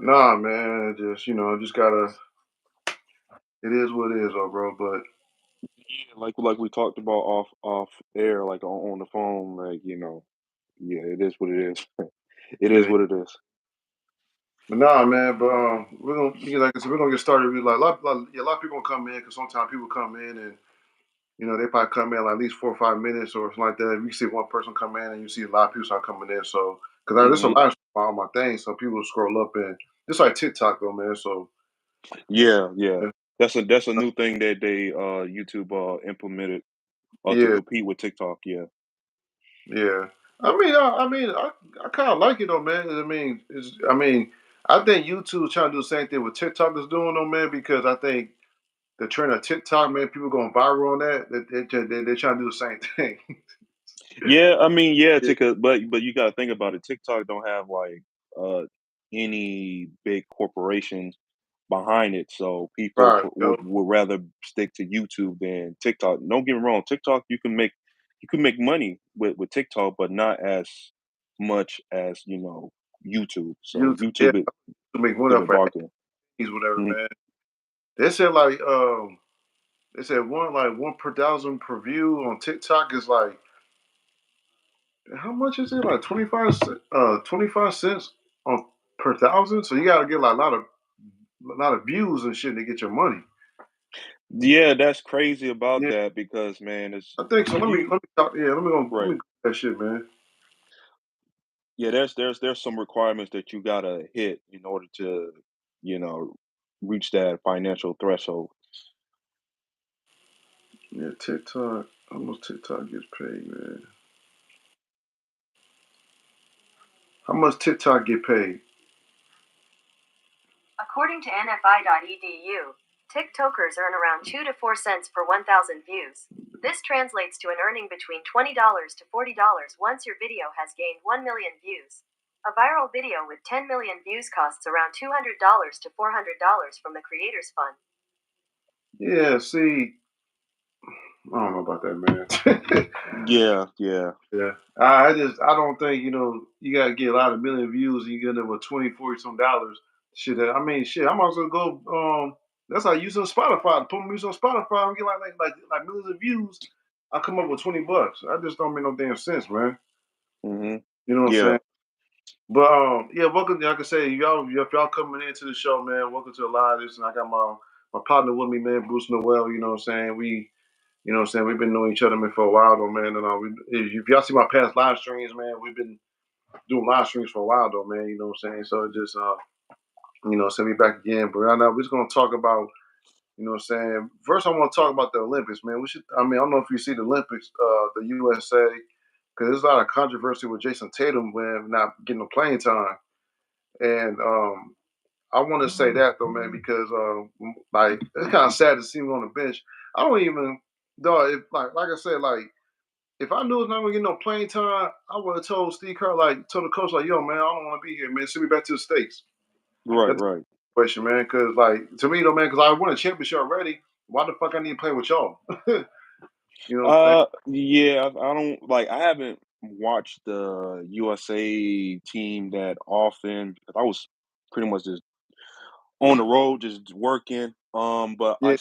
Nah, man, just just gotta. It is what it is, though, bro. But Yeah, like we talked about off air, like on the phone, yeah, it is what it is. It is yeah, what it is. but nah, man. But we're gonna, like I said, we're gonna get started. We like yeah, a lot of people gonna come in because sometimes people come in and they probably come in like at least 4 or 5 minutes or something like that. If you see one person come in and you see a lot of people start coming in, so because there's a Hmm. lot of on my thing, so people scroll up and just like TikTok though, man. So Yeah, yeah. yeah, That's a new thing that they YouTube implemented to yeah. compete with TikTok. Yeah. Yeah. I kind of like it though, man. I think YouTube trying to do the same thing what TikTok is doing though, man, because I think the trend of TikTok, man, people going viral on that. They trying to do the same thing. Yeah, I mean, yeah, Yeah. but you gotta think about it. TikTok don't have like uh any big corporations behind it, so people Right. would rather stick to YouTube than TikTok. Don't get me wrong, TikTok you can make money with TikTok, but not as much as YouTube. So YouTube, yeah, YouTube is to make a money off bit of darker. ads, whatever, Mhm. man. They said like they said one per thousand per view on TikTok is like how much is it? Like 25 cents on per thousand. So you gotta get like a lot of views and shit to get your money. Yeah, that's crazy about Yeah, that because man, it's I think so. Let me you let me talk. Yeah, let right. me go that shit, man. Yeah, there's some requirements that you gotta hit in order to, you know, reach that financial threshold. Yeah, TikTok. How much TikTok gets paid, man? How much TikTok get paid? According to NFI.edu, TikTokers earn around 2 to 4 cents per 1,000 views. This translates to an earning between $20 to $40 once your video has gained 1 million views. A viral video with 10 million views costs around $200 to $400 from the Creators Fund. Yeah, see, I don't know about that, man. Yeah, yeah. Yeah, I don't think you gotta get a lot of million views and you get up with 20, 40 some dollars. Shit, shit. I might as well go. That's like using Spotify. Put music on Spotify and get like millions of views. I come up with $20. I just don't make no damn sense, man. Mhm. You know what I'm Yeah. saying? But yeah, welcome. Like I say, if y'all coming into the show, man, welcome to the live. This and I got my partner with me, man, Bruce Noel. You know what I'm saying? We've been knowing each other, man, for a while, though, man. And if y'all see my past live streams, man, we've been doing live streams for a while, though, man. You know what I'm saying? So it just, send me back again. But right now, we're just gonna talk about, you know what I'm saying. First, I want to talk about the Olympics, man. We should. I don't know if you see the Olympics, the USA, because there's a lot of controversy with Jason Tatum when not getting no playing time, and I want to say that though, man, because like it's kind of sad to see him on the bench. I don't even, dog. If like I said, like if I knew I was not gonna get no playing time, I would have told Steve Kerr, like, told the coach, like, yo, man, I don't want to be here, man. Send me back to the States. Right, That's right. the question, man. Because, like, to me, though, man, because I won a championship already. Why the fuck I need to play with y'all? You know what I'm saying? Yeah, I don't like I haven't watched the USA team that often because I was pretty much just on the road just working. But Yeah,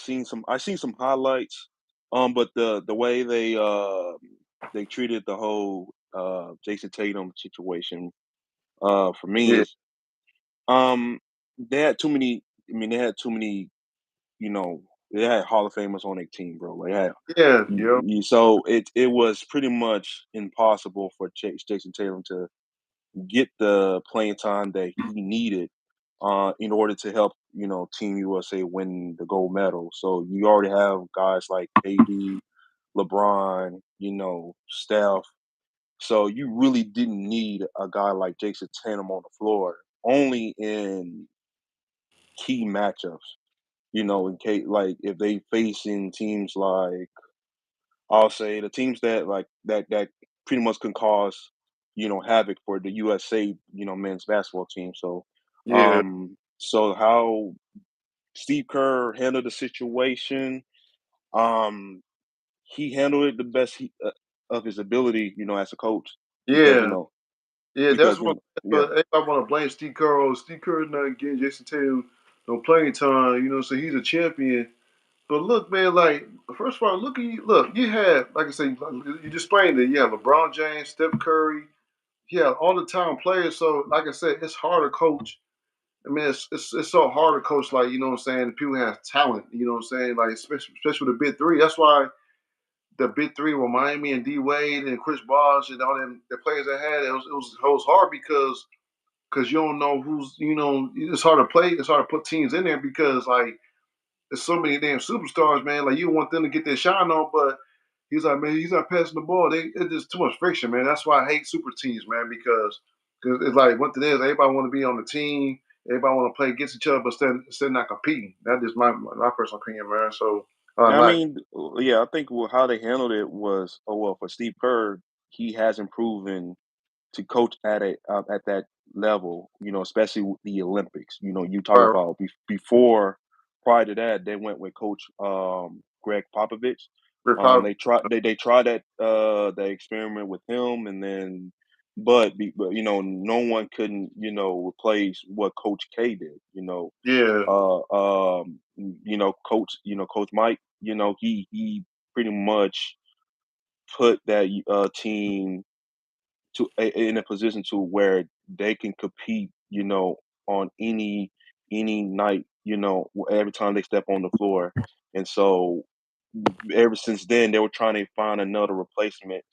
I seen some highlights. But the way they treated the whole Jason Tatum situation for me yeah, is um they had too many they had too many, you know, they had Hall of Famers on their team, bro. They had yeah, yo, so it was pretty much impossible for Jason Tatum to get the playing time that he needed in order to help, Team USA win the gold medal. So you already have guys like KD, LeBron, Steph. So you really didn't need a guy like Jason Tatum on the floor, only in key matchups. In case like if they facing teams like I'll say the teams that like that pretty much can cause, havoc for the USA, men's basketball team. yeah, So how Steve Kerr handled the situation, um, he handled it the best of his ability, as a coach, because yeah. Yeah, that's because what. yeah, But everybody want to blame Steve Kerr. Oh, Steve Kerr's not getting Jason Tatum no playing time. You know, so he's a champion. But look, man, like first of all, look at you. Look, you had, like I said, you just explained it. You have LeBron James, Steph Curry. You have all the time players. So, like I said, it's hard to coach. I mean, it's so hard to coach. Like you know what I'm saying. People have talent. You know what I'm saying. Like especially the big three. That's why the big three were Miami and D Wade and Chris Bosh and all them the players they had. It was hard because you don't know who's it's hard to play. It's hard to put teams in there because like there's so many damn superstars, man. Like you want them to get their shine on, but he's like, man, he's not passing the ball. It's just too much friction, man. That's why I hate super teams, man, because it's like what it is. Everybody want to be on the team. Everybody want to play against each other, but instead not competing. That's just my personal opinion, man. So I like, mean, yeah, I think how they handled it was, oh well, for Steve Kerr, he hasn't proven to coach at that level, especially with the Olympics. You talk right, about before, prior to that, they went with Coach Greg Popovich. Republic, They tried that the experiment with him, and then but no one couldn't replace what Coach K did. yeah, Coach Mike. He pretty much put that team in a position to where they can compete, on any night, every time they step on the floor. And so ever since then, they were trying to find another replacement.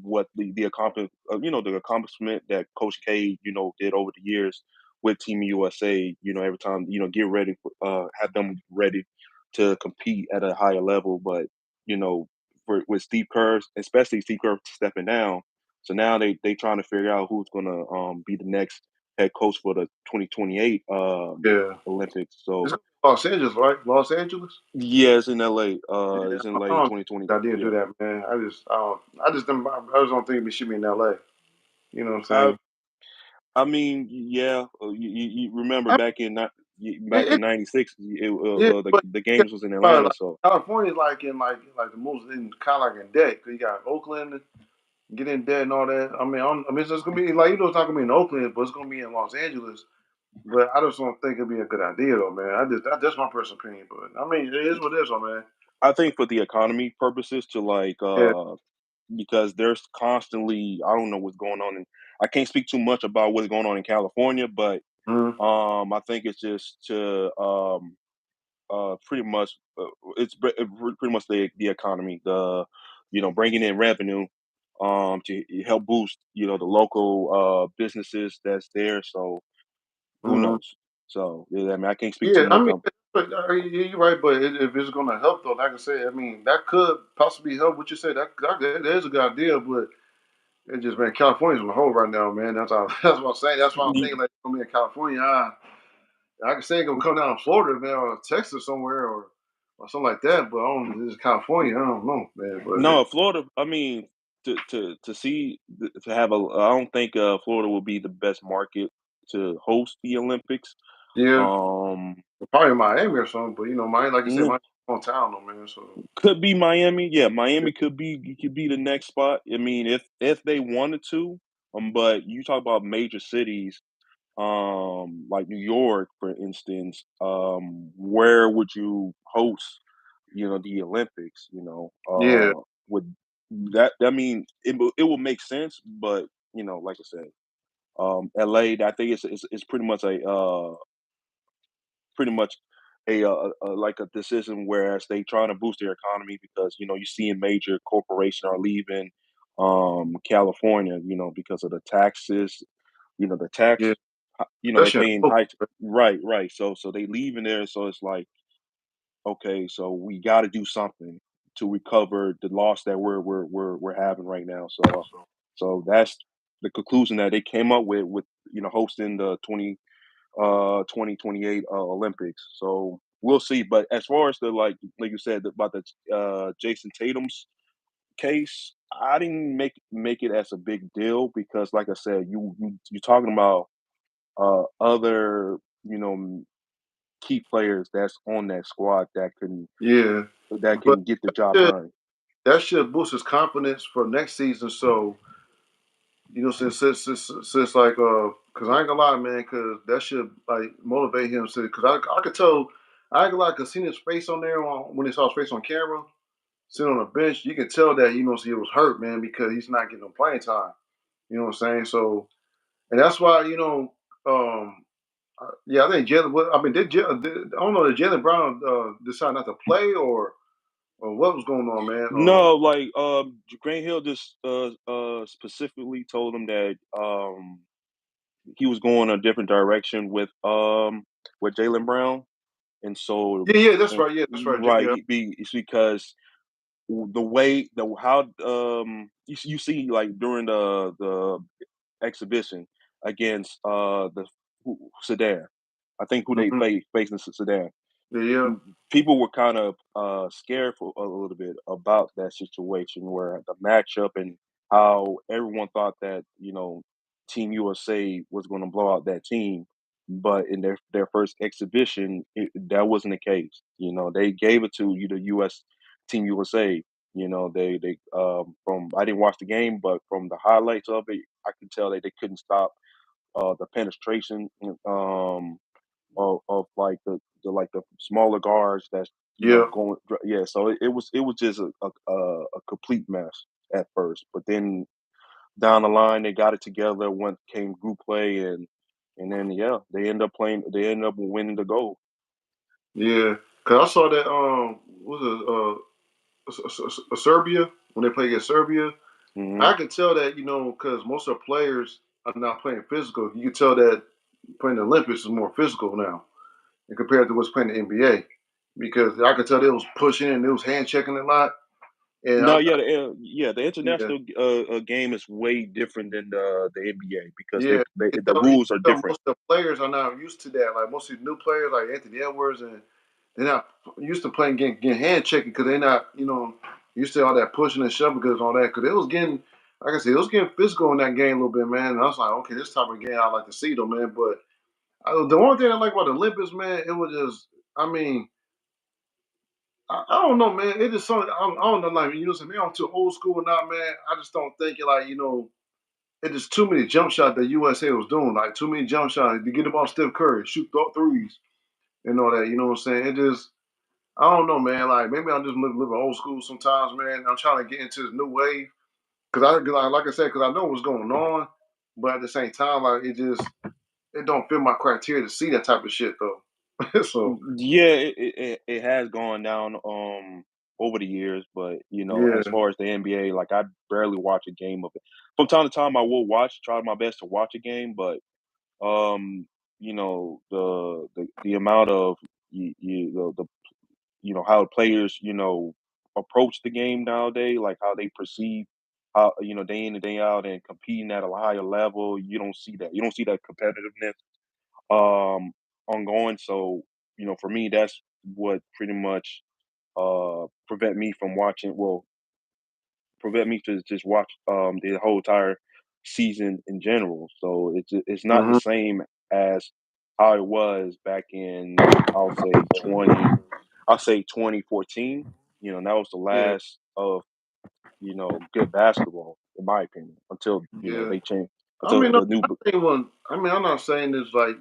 What the accomplishment that Coach K, did over the years with Team USA, every time, get ready, have them ready to compete at a higher level. But, you know, with Steve Kerr, especially Steve Kerr stepping down, so now they trying to figure out who's gonna be the next head coach for the 2028 yeah. Olympics. It's So Los Angeles, right? Los Angeles. yeah, it's in LA. Yeah, It's in I LA don't 2020. think I didn't do Yeah. that, man. I just don't think we should be in LA. You know what I'm I saying? I mean, yeah, you remember I, back in it, '96, yeah, but the yeah, games was in but Atlanta, like so California's like the most in kind of like in debt because you got Oakland, get in debt and all that. I mean, it's just gonna be like it's not gonna be in Oakland, but it's gonna be in Los Angeles. But I just don't think it'd be a good idea though, man. That's my personal opinion, but I mean, it is what it is, though, man. I think for the economy purposes to like Yeah. because there's constantly I don't know what's going on and I can't speak too much about what's going on in California, but Mhm. I think it's just to pretty much pretty much the economy, bringing in revenue to help boost the local businesses that's there. So who Mhm. knows? So yeah, I mean I can't speak too Yeah, I much mean, on. you're right, but if it's going to help, though, like I said, I mean, that could possibly help. What you said, that is a good idea, but it just, man, California's on the whole right now, man. That's all. That's what I'm saying. That's why I'm thinking like it's gonna be in California. I could say it's gonna come down to Florida, man, or Texas somewhere, or something like that. But I don't. This is California. I don't know, man. But No, Florida. I mean, to have a. I don't think Florida will be the best market to host the Olympics. yeah, Um, probably Miami or something. But Miami, like you said, mm, Miami's on town, though, man. So could be Miami. Yeah, yeah, Miami could be the next spot. I mean, if they wanted to. But you talk about major cities, like New York, for instance. Where would you host? The Olympics. yeah, Would that? I mean, it will make sense, but like I said, LA. I think it's pretty much like a decision whereas they trying to boost their economy because you see major corporations are leaving California because of the taxes, the yeah. tax, they Especially in paying high. Oakland. Right, so they leaving there, so it's like, okay, so we got to do something to recover the loss that we're having right now. So that's the conclusion that they came up with hosting the 2028 Olympics. So we'll see. But as far as the like you said about the Jason Tatum's case, I didn't make it as a big deal because, like I said, you're talking about other key players that's on that squad Yeah, that but can get the job should, done. that should boost his confidence for next season. So since like cause I ain't gonna lie, man, cause that should like motivate him to, cause I could tell, I ain't gonna lie, cause seeing his face on there when they saw his face on camera, sitting on the bench, you can tell that he was hurt, man, because he's not getting no playing time. You know what I'm saying? So, and that's why yeah, I think Jalen. I mean, I don't know, did Jalen Brown decide not to play or what was going on, man? No, like Grant Hill just specifically told him that he was going a different direction with Jalen Brown, and so Yeah, that's right. Yeah, that's right. right, Yeah. it's because the way the how you see like during the exhibition against Sudan, I think who they Hmm. facing Sudan. Yeah. People were kind of scared for a little bit about that situation where the matchup and how everyone thought that Team USA was going to blow out that team, but in their first exhibition, that wasn't the case. They gave it to the U.S. Team USA. From I didn't watch the game, but from the highlights of it, I could tell that they couldn't stop the penetration of like the smaller guards that's Yeah. going yeah. So it was just a complete mess at first, but then down the line they got it together. When came group play and then yeah, they end up playing. They end up winning the gold. Yeah. Cause I saw that was it Serbia when they played against Serbia. Hmm. I can tell that because most of the players are not playing physical. You can tell that playing the Olympics is more physical now, and compared to what's playing the NBA. Because I could tell they was pushing and they was hand checking a lot. And No, yeah, the yeah, international game is way different than the NBA because yeah, the rules are most different. of the players are not used to that. Like most of the new players, like Anthony Edwards, and they're not used to playing getting hand checking because they're not used to all that pushing and shoving because all that. Because it was getting, like I said, it was getting physical in that game a little bit, man. And I was like, okay, this type of game I like to see though, man. But the one thing I like about the Olympics, man, it was just, I mean, I don't know, man. It just something I don't know, like maybe I'm too old school or not, man. I just don't think it like it is too many jump shots that USA was doing, like too many jump shots to get the ball Steph Curry, shoot threes and all that. You know what I'm saying? It just I don't know, man. Like maybe I'm just living old school sometimes, man. I'm trying to get into this new wave because like I said, because I know what's going on, but at the same time, like it don't fit my criteria to see that type of shit though. So Yeah, it has gone down over the years, but as yeah, far as the NBA, like I barely watch a game of it. From time to time, I will try my best to watch a game, but the amount of the how the players approach the game nowadays, like how they perceive how day in and day out and competing at a higher level. You don't see that. You don't see that competitiveness ongoing. So, for me, that's what pretty much prevent me to just watch the whole entire season in general. So it's not the hmm same as how it was back in I'll say 2014. That was the yeah, last of good basketball in my opinion until yeah. they changed I until mean, no, the new. I think I mean, I'm not saying this like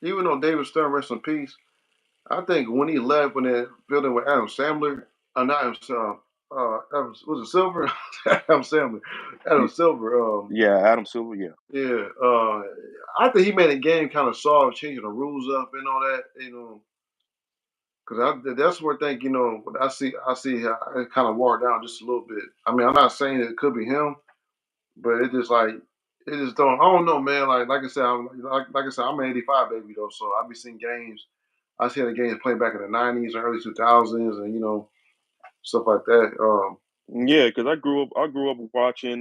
even though David Stern rest in peace, I think when he left when that building with Adam Sandler, not Adam, was it Silver? Adam Sandler, Adam Silver. Yeah, Adam Silver. Yeah. Yeah, I think he made the game kind of soft, changing the rules up and all that. Because that's where I think I see how it kind of wore down just a little bit. I mean, I'm not saying it could be him, but it just like it just don't. I don't know, man. Like I said, like I said, I'm an '85 baby though, so I be seeing games. I see the games played back in the '90s and early 2000s, and stuff like that. Yeah, because I grew up watching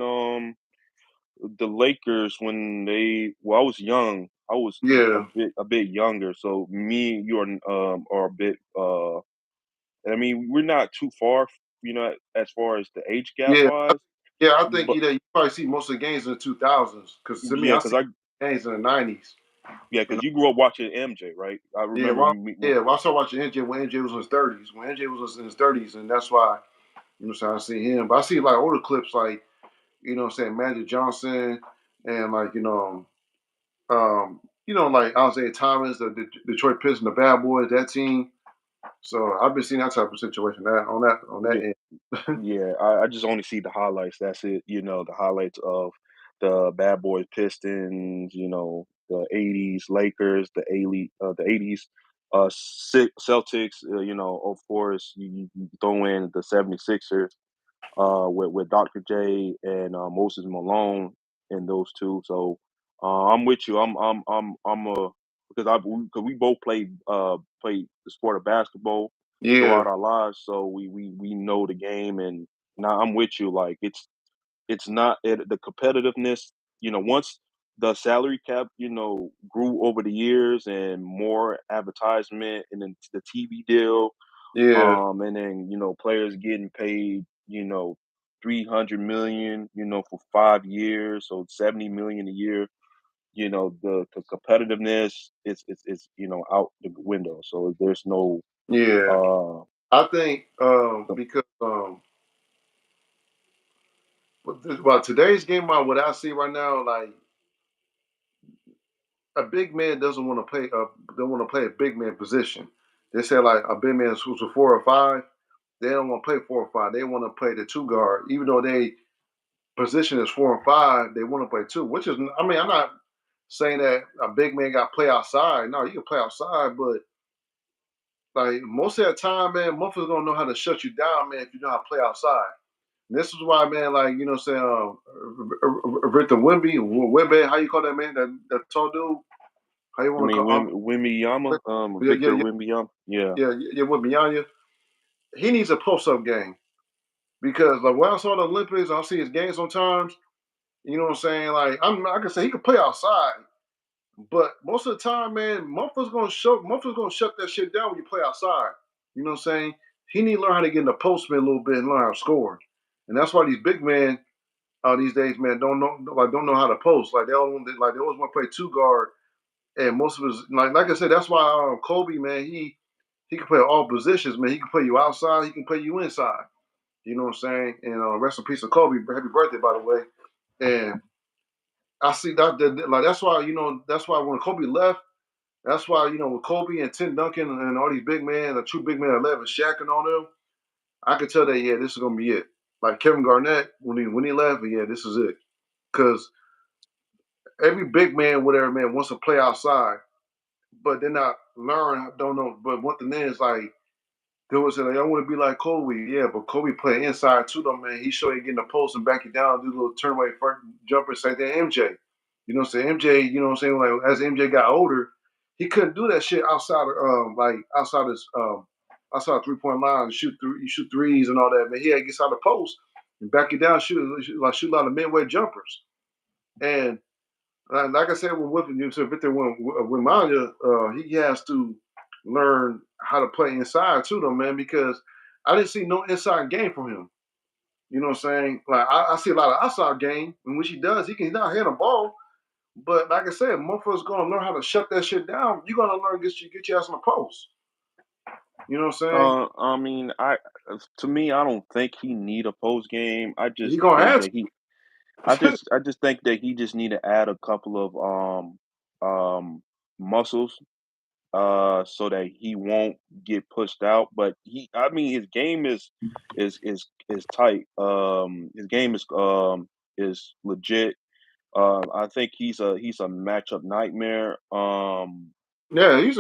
the Lakers when I was young. I was Yeah, a bit younger, so me and you are a bit I mean, we're not too far, as far as the age gap yeah, wise, yeah. I think but you probably see most of the games in the 2000s. Because to me, yeah, I because see I games in the '90s. yeah, And because you grew up watching MJ, right? I yeah, remember I started watching NJ when NJ was in his 30s. When NJ was in his 30s, and that's why so I see him. But I see like older clips like. you know what I'm saying, Magic Johnson and like, like Isaiah Thomas, the Detroit Pistons, the Bad Boys, that team. So I've been seeing that type of situation on that Yeah, end. yeah. I just only see the highlights. That's it. The highlights of the Bad Boys Pistons. The '80s Lakers, the '80s Celtics. Of course, you throw in the '76ers with Dr. J and Moses Malone and those two. So I'm with you. I'm a because we both played the sport of basketball Yeah, throughout our lives, so we know the game. And now I'm with you. Like it's not the competitiveness. Once the salary cap grew over the years and more advertisement and then the TV deal, yeah, and then, players getting paid, 300 million, for 5 years, so 70 million a year. The competitiveness is out the window. So there's no yeah. uh I think the- because well, today's game, what I see right now, like a big man doesn't want to play don't want to play a big man position. They say like a big man who's a 4 or 5, they don't want to play 4 or 5. They want to play the 2 guard, even though they position is 4 and 5. They want to play two, which is I mean I'm not saying that a big man got to play outside. No, you can play outside, but like most of the time, man, motherfuckers gonna know how to shut you down, man, if you know how to play outside. And this is why, man, like what I'm saying, Victor Wimby, how you call that man, that tall dude? How you I want to mean, call? Wimbyama, Yeah, yeah, Victor yeah, Wimbyama, yeah. yeah, with Mianya. He needs a post up game because like when I saw the Olympics, I see his games sometimes. You know what I'm saying? Like I can say he could play outside, but most of the time, man, Motherfuckers gonna shut that shit down when you play outside. You know what I'm saying? He need to learn how to get in the post man a little bit and learn how to score. And that's why these big men these days, man, don't know how to post. Like they always want to play 2 guard. And most of us like I said, that's why Kobe, man, he can play all positions, man. He can play you outside, he can play you inside. You know what I'm saying? And rest in peace of Kobe. Happy birthday, by the way. And I see like that's why when Kobe left, that's why with Kobe and Tim Duncan and all these big men, the true big men 11, Shaq and all them, I could tell that yeah, this is gonna be it. Like Kevin Garnett when he left, yeah, this is it. Cause every big man, whatever man, wants to play outside, but they're not learn, don't know. But one thing is like they would say, like, I want to be like Kobe. Yeah, but Kobe play inside too, though, man. He showed you getting the post and back it down, do a little turn away front jumper, same thing MJ. You know what I'm saying? MJ, you know what I'm saying? Like as MJ got older, he couldn't do that shit outside of outside 3 point line, you shoot threes and all that, man. He had to get out the post and back it down, shoot a lot of midway jumpers. And like I said, with you said Victor Wembanyama, he has to learn how to play inside too, though, man. Because I didn't see no inside game from him. You know what I'm saying? Like I see a lot of outside game, in which he does. He can not hit a ball, but like I said, motherfuckers gonna learn how to shut that shit down. You gotta learn get your ass in the post. You know what I'm saying? I mean, to me, I don't think he need a post game. I He just gonna think have that he to. I just think that he just need to add a couple of muscles so that he won't get pushed out. But I mean, his game is tight. His game is legit. I think he's a matchup nightmare. Yeah, he is.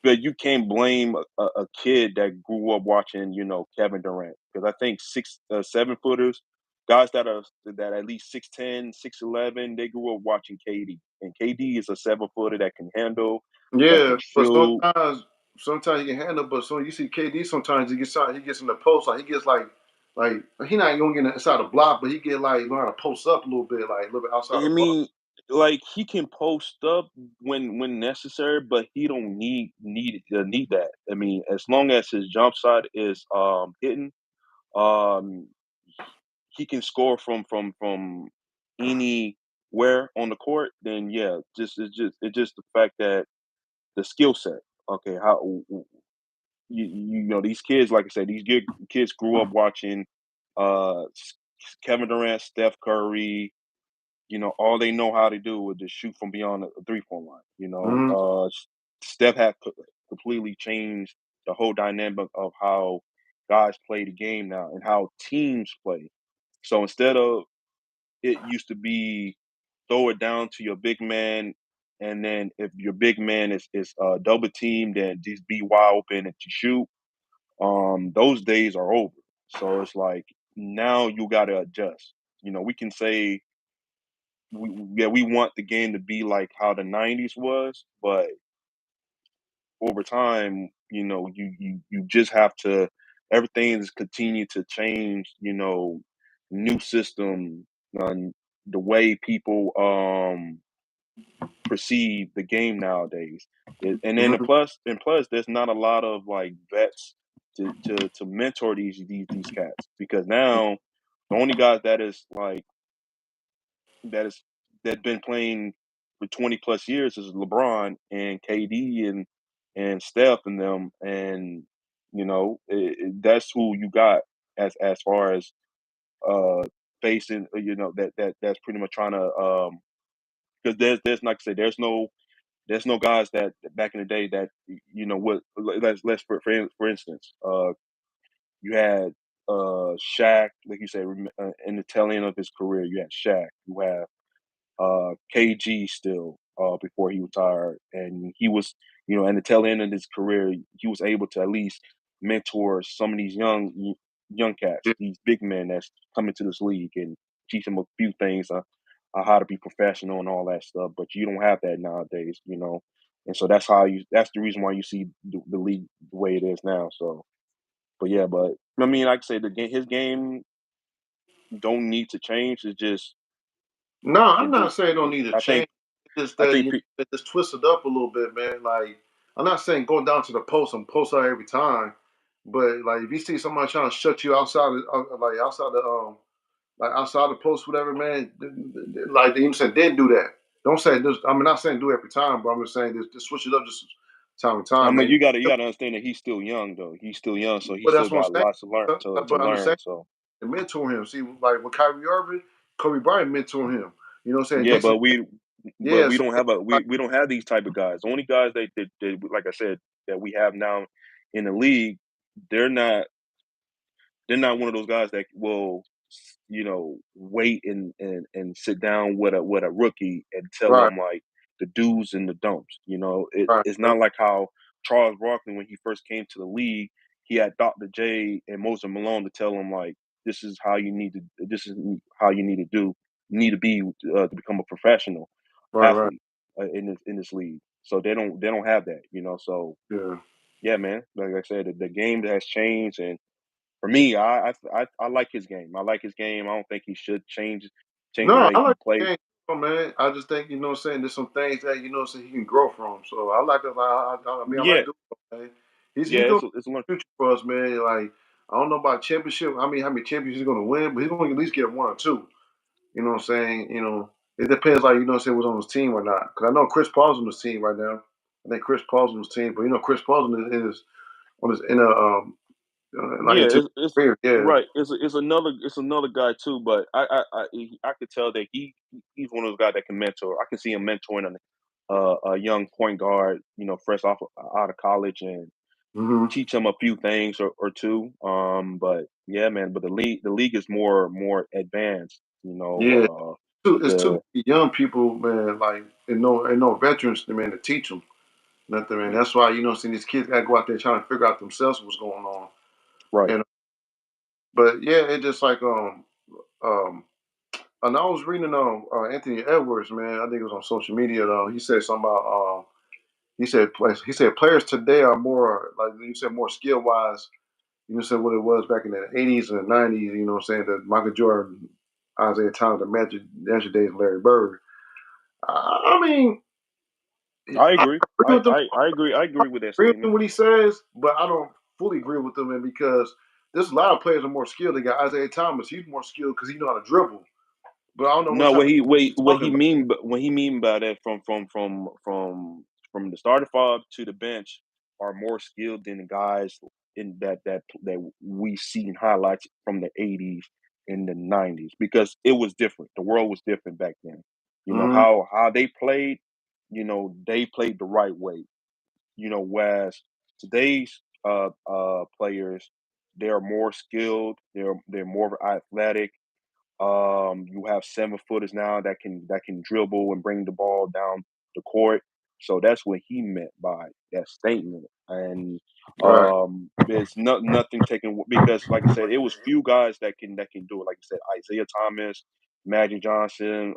But you can't blame a kid that grew up watching, Kevin Durant, because I think 7 footers, guys that at least 6'10", 6'11", they grew up watching KD, and KD is a 7 footer that can handle, that Yeah, can but shoot. sometimes he can handle. But so you see KD, sometimes he gets in the post, like he gets like he not gonna get inside the block, but he get like learn how to post up a little bit, like a little bit outside I the block. mean, like he can post up when necessary, but he don't need that. I mean, as long as his jump shot is hitting, um, he can score from anywhere on the court. Then yeah, it's just the fact that the skill set. Okay, how these kids, like I said, these kids grew up watching Kevin Durant, Steph Curry, all they know how to do is just shoot from beyond the 3-point line. Mhm. Steph had completely changed the whole dynamic of how guys play the game now and how teams play. So instead of it used to be throw it down to your big man, and then if your big man is double teamed, then just be wide open and to shoot. Those days are over. So it's like now you got to adjust. We can say we want the game to be like how the '90s was, but over time, you just have to. Everything is continue to change. New system, the way people perceive the game nowadays. And then Mhm. plus, there's not a lot of like vets to mentor these cats because now the only guys that is that been playing for 20 plus years is LeBron and KD and Steph and them, and that's who you got as far as uh facing that's pretty much trying to because there's like I say there's no guys that back in the day that what let's for instance you had Shaq, like you said, in the tail end of his career you had Shaq, you have KG still before he retired, and he was in the tail end of his career he was able to at least mentor some of these young cats, Yeah. these big men that's coming to this league and teach them a few things how to be professional and all that stuff. But you don't have that nowadays. And so that's the reason why you see the league the way it is now. So, but yeah, but I mean, like I say, his game don't need to change. No, I'm It not just, saying it don't need to I think change. It's just I that think it just twist it up a little bit, man. Like I'm not saying go down to the post and post out every time, but like if you see somebody trying to shut you outside, like outside the post, whatever, man. Like you said, then do that. Don't say this. I mean, not saying do it every time, but I'm just saying just switch it up just time to I time, mean, man. you gotta understand that he's still young though. He's still young, so he But still that's what got I'm lots to learn saying. to But I'm just saying, learn. So mentor him. See, like with Kyrie Irving, Kobe Bryant mentor him. You know what I'm saying? yeah, Jason, but yeah. we So don't have we don't have these type of guys. The only guys that like I said that we have now in the league, they're not they're not one of those guys that will wait and sit down with a rookie and tell right, him like the do's and the don'ts. right, It's not like how Charles Barkley, when he first came to the league, he had Dr. J and Moses Malone to tell him like this is how you need to do need to be to become a professional right. athlete in this league. So they don't have that. So Yeah. yeah, man, like I said, the game has changed. And for me, I like his game. I like his game. I don't think he should change the No, way I he like the plays. game, man. I just think what I'm saying there's some things that so he can grow from. So I like it. I mean, I Yeah, like Dubb, man. He's yeah, gonna it's a learn. be future for us, man. Like I don't know about championship. I mean, how many championships he's gonna win, but he's gonna at least get one or two. You know what I'm saying? It depends, like what I'm saying, was on his team or not. Because I know Chris Paul's on his team right now. I think Chris Paul's on his team, but Chris Paul's on his in a like Yeah, into it's career. Yeah. right. It's another guy too. But I could tell that he's one of those guys that can mentor. I can see him mentoring a young point guard, fresh out of college, and Hmm. teach him a few things or two. But yeah, man. But the league is more advanced. Yeah. It's too The many young people, man. Like and no veterans, man, to teach them nothing, man. That's why seeing these kids got to go out there trying to figure out themselves what's going on. right. And but yeah, it just like um. And I was reading Anthony Edwards, man. I think it was on social media though. He said something about he said players today are more like you said more skill wise. Said what it was back in the '80s and the '90s. You know what I'm saying, that Michael Jordan, Isaiah Thomas, the Magic days, Larry Bird. I mean, I I agree. agree with him. I agree. I I agree with that agree with him statement. what he says, but I don't fully agree with him, man, because there's a lot of players are more skilled. They got Isaiah Thomas. He's more skilled because he know how to dribble. But I don't know what No, type what of he what he's he, what talking he about. mean but what he mean by that from the starting five to the bench are more skilled than the guys in that we see in highlights from the '80s in the '90s because it was different. The world was different back then. You know Mm-hmm. how they played. They played the right way. Whereas today's players, they're more skilled. They're more athletic. You have 7-footers now that can dribble and bring the ball down the court. So that's what he meant by that statement. And Right. there's nothing taken because, like I said, it was few guys that can do it. Like I said, Isaiah Thomas, Magic Johnson,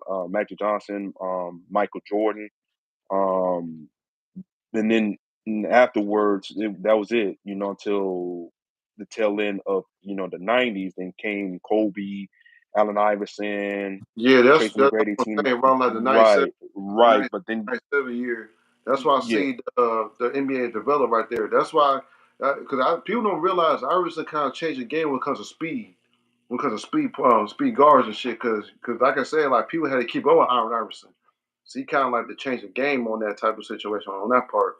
Michael Jordan. Um, and then afterwards, that was it. Until the tail end of the '90s. Then came Kobe, Allen Iverson, Yeah, that's Tracy that's McGrady what I'm team. saying. Around like the '97, Right, the right. But then, '97 year. That's why I yeah, see the NBA develop right there. That's why because people don't realize Iverson kind of changed the game when it comes to speed, when it comes to speed guards and shit. Because like I said, like people had to keep up with Allen Iverson. So he kind of like to change the game on that type of situation on that part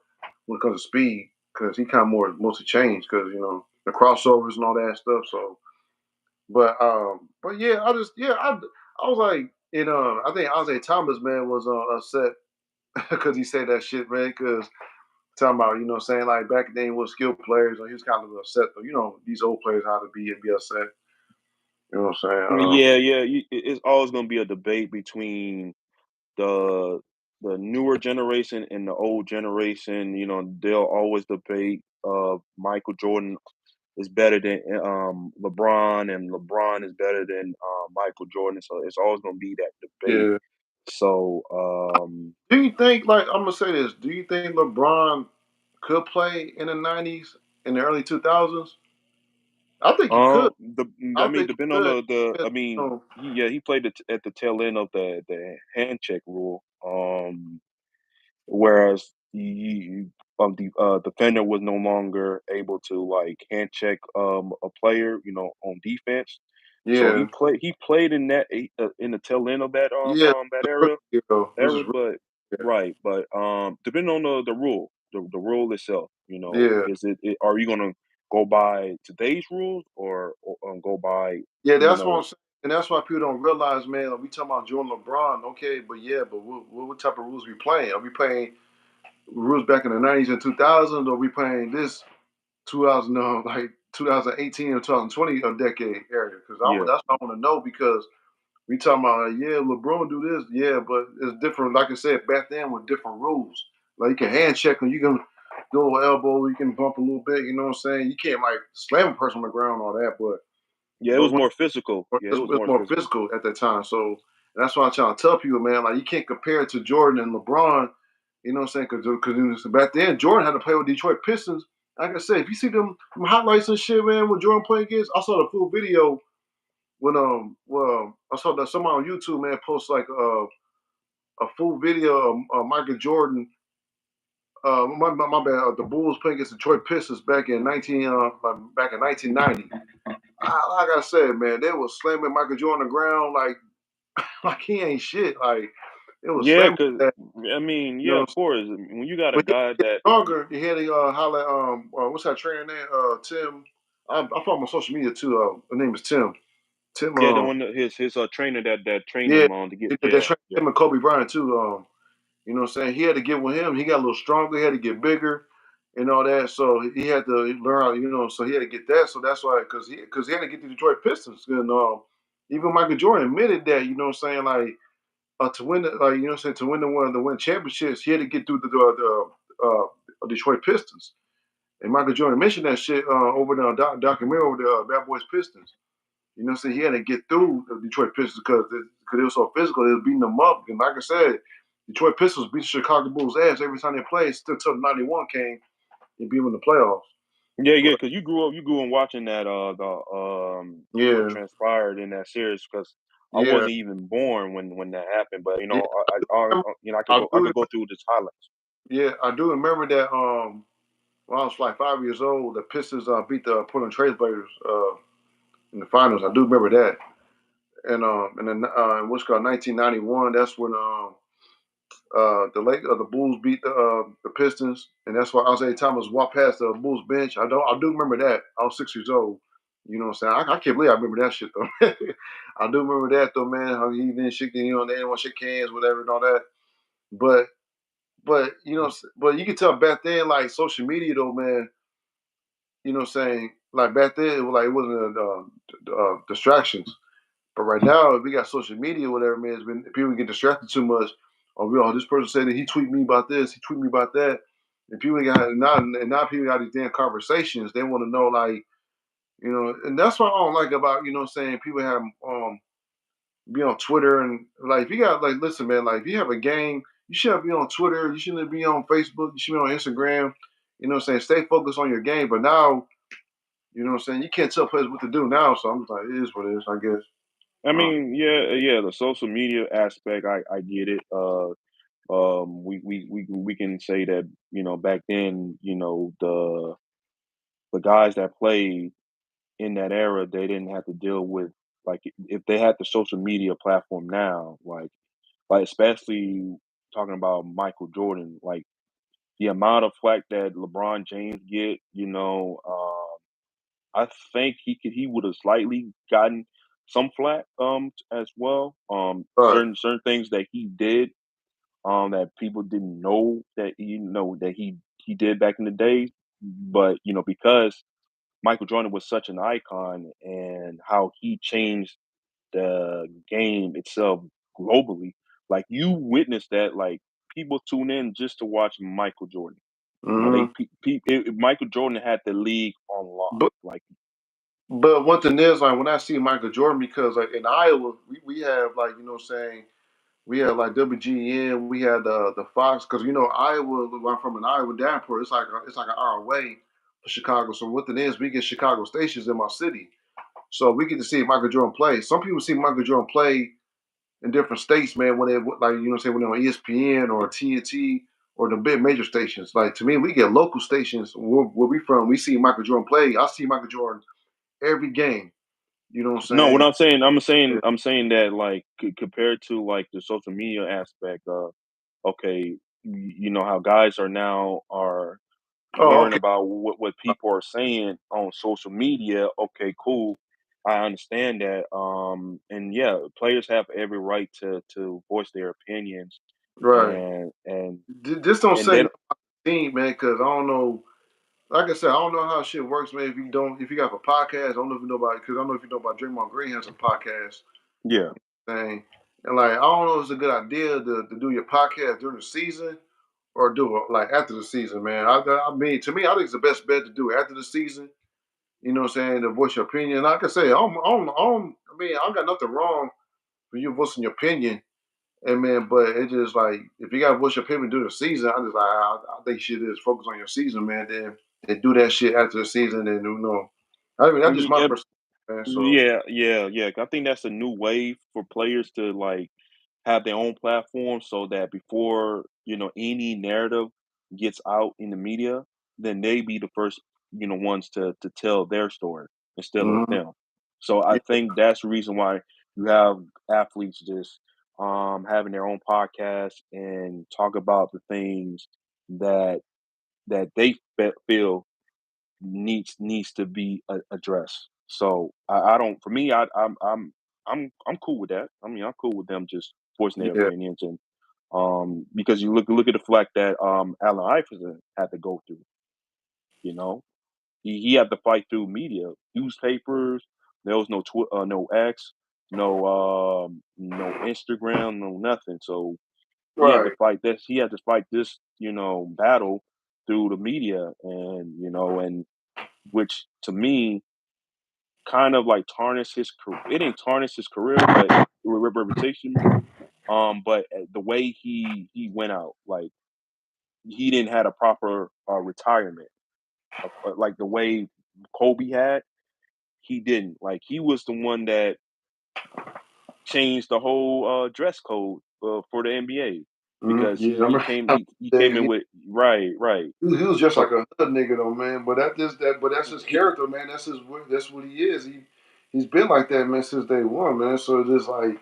when it comes to speed. Because he kind of mostly changed because the crossovers and all that stuff. So but yeah, I was like, I think Isaiah Thomas man was upset because he said that shit, man. Because talking about saying like back then was skilled players, and he was kind of upset. These old players how to be upset. You know what I'm saying? yeah, yeah. It's always going to be a debate between the the newer generation and the old generation. They'll always debate. Michael Jordan is better than LeBron, and LeBron is better than Michael Jordan. So it's always going to be that debate. Yeah. So Do you think like I'm gonna say this? Do you think LeBron could play in the '90s in the early 2000s? I think he could. I I mean, think depending he on could. the Because, I mean, he played at the tail end of the hand check rule. Whereas the defender was no longer able to like hand check a player, on defense. So yeah, he played in in the tail end of yeah, that the first era, year though, which is but really, right, but depending on the rule, the rule itself, yeah. is are you gonna go by today's rules or go by Yeah, you that's what I'm know saying, and that's why people don't realize, man. Like, we talking about Jordan, LeBron, okay, but yeah, but what type of rules we playing? Are we playing rules back in the '90s and 2000s, or are we playing this 2000, like 2018 or 2020 a decade area? Because yeah that's what I want to know because we talking about yeah, LeBron do this, yeah, but it's different. Like I said, back then with different rules. Like you can hand check and you can do an elbow, you can bump a little bit. You know what I'm saying? You can't like slam a person on the ground, all that, but yeah, it but was more physical. Yeah, it was it's more more physical. physical at that time. So that's why I'm trying to tell people, man, like you can't compare it to Jordan and LeBron. You know what I'm saying? Because back then Jordan had to play with Detroit Pistons. Like I said, if you see them highlights and shit, man, when Jordan played against, I saw the full video when I saw that somebody on YouTube, man, post like a full video of Michael Jordan. My bad. The Bulls playing against Detroit Pistons back in 1990. Like I said, man, they was slamming Michael Jordan on the ground like he ain't shit. Like it was Yeah, slamming because that. I mean, You yeah, know, of course. When you got a but he guy get that, stronger. He had to holler. What's that trainer name? Tim. I follow him on social media too. The name is Tim. Tim. yeah, the one his trainer that trained Yeah, him on to get, that yeah, trained yeah, him and Kobe Bryant too. You know what I'm saying? He had to get with him. He got a little stronger. He had to get bigger and all that. So he had to learn how, so he had to get that. So that's why, because he had to get the Detroit Pistons. And even Michael Jordan admitted that, you know what I'm saying? Like, to win, you know what I'm saying? To win championships, he had to get through Detroit Pistons. And Michael Jordan mentioned that shit over the documentary over the Bad Boys Pistons. You know what I'm saying? He had to get through the Detroit Pistons because it was so physical. They was beating them up. And like I said, Detroit Pistons beat Chicago Bulls ass every time they played. Still till '91 came and beat them in the playoffs. yeah. But Because you grew up watching that what yeah, transpired in that series. Because I yeah, wasn't even born when that happened, but yeah. I I do, could go through this highlights. yeah, I do remember that. When I was like 5 years old, the Pistons beat the Portland Trailblazers in the finals. I do remember that. And then what's called 1991. That's when the Bulls beat the Pistons, and that's why Isaiah Thomas walked past the Bulls bench. I do remember that. I was 6 years old. You know what I'm saying? I can't believe I remember that shit though. I do remember that though, man. How he didn't shake, they didn't want to shake hands, whatever, and all that. But but you can tell back then, like social media though, man. You know what I'm saying? Like back then, it wasn't distractions. But right now, we got social media, whatever, man. It's been people get distracted too much. This person said that he tweeted me about this, he tweeted me about that, and people got now people got these damn conversations. They want to know, like, and that's what I don't like about, saying people have be on Twitter and like if you got like listen, man, like if you have a game, you shouldn't be on Twitter, you shouldn't be on Facebook, you should be on Instagram. You know what I'm saying? Stay focused on your game. But now, you know what I'm saying, you can't tell players what to do now. So I'm just like, it is what it is, I guess. I mean, yeah, the social media aspect, I get it. We can say that back then, the guys that played in that era, they didn't have to deal with like if they had the social media platform now, like especially talking about Michael Jordan, like the amount of flack that LeBron James get, I think he would have slightly gotten some flack as well. Right. Certain things that he did that people didn't know that he did back in the day, but because Michael Jordan was such an icon and how he changed the game itself globally. Like you witnessed that, like people tune in just to watch Michael Jordan. Mm-hmm. Michael Jordan had the league on lock. But Like, but one thing is like when I see Michael Jordan, because like in Iowa, we have like, what I'm saying, we had like WGN, we had the Fox, because Iowa, where I'm from in Iowa, Davenport, it's like an hour away from Chicago. So what it is, we get Chicago stations in my city, so we get to see Michael Jordan play. Some people see Michael Jordan play in different states, man. When they like, when they're on ESPN or TNT or the big major stations. Like to me, we get local stations where we from. We see Michael Jordan play. I see Michael Jordan every game. You know what I'm no, what saying? Yeah. I'm saying that like compared to like the social media aspect of okay, you know how guys are now are Oh, learn okay. about what people are saying on social media. Okay, cool. I understand that. And yeah, players have every right to voice their opinions Right. and Just don't and say then no team, man, because I don't know. Like I said, I don't know how shit works, man. If you got a podcast, I don't know if you know about, because I don't know if you know about Draymond Green has a podcast yeah. thing, and like I don't know if it's a good idea to do your podcast during the season or do it like after the season, man. I mean, to me, I think it's the best bet to do it after the season. You know what I'm saying? To voice your opinion. Like I say, I mean, I got nothing wrong for you voicing your opinion. And man, but it just like if you got to voice your opinion during the season, I think shit is focus on your season, man. Then they do that shit after the season, then I mean, that's just my Yeah, personal, man. So, yeah. I think that's a new way for players to like have their own platform so that before, any narrative gets out in the media, then they be the first, ones to tell their story instead of mhm. them. So I Yeah, think that's the reason why you have athletes just having their own podcast and talk about the things that they feel needs to be addressed. So I don't. For me, I'm cool with that. I mean, I'm cool with them just voicing their yeah, opinions and because you look at the fact that Allen Iverson had to go through. You know, he had to fight through media, newspapers. There was no X, no Instagram, no nothing. So he had to right. fight this. He had to fight this, battle through the media, and which to me kind of like tarnished his career. It didn't tarnish his career, but reputation. But the way he went out, like he didn't had a proper retirement, like the way Kobe had. He didn't. Like he was the one that changed the whole dress code for the NBA because Yeah, I he remember came how he came in he, with right. he was just like So a hood nigga though, man. But that's his he, character, man. That's what he is. He's been like that, man, since day one, man. So it's just like.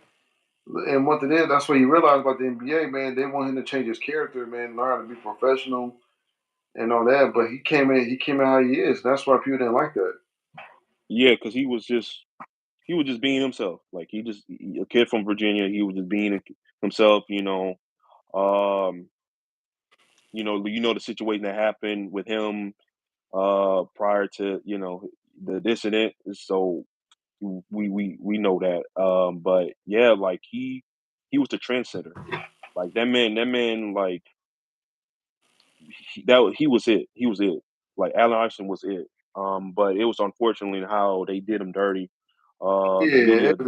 And one thing is, that's what you realize about the NBA, man. They want him to change his character, man, learn how to be professional and all that. But he came in how he is. That's why people didn't like that. Yeah, because he was just being himself. Like a kid from Virginia, he was just being himself. Um, you know the situation that happened with him prior to the dissident. So we know that. But yeah, like he was the trendsetter. Like that man, like he was it. He was it. Like Allen Iverson was it. But it was unfortunately how they did him dirty. The Yeah, media, they,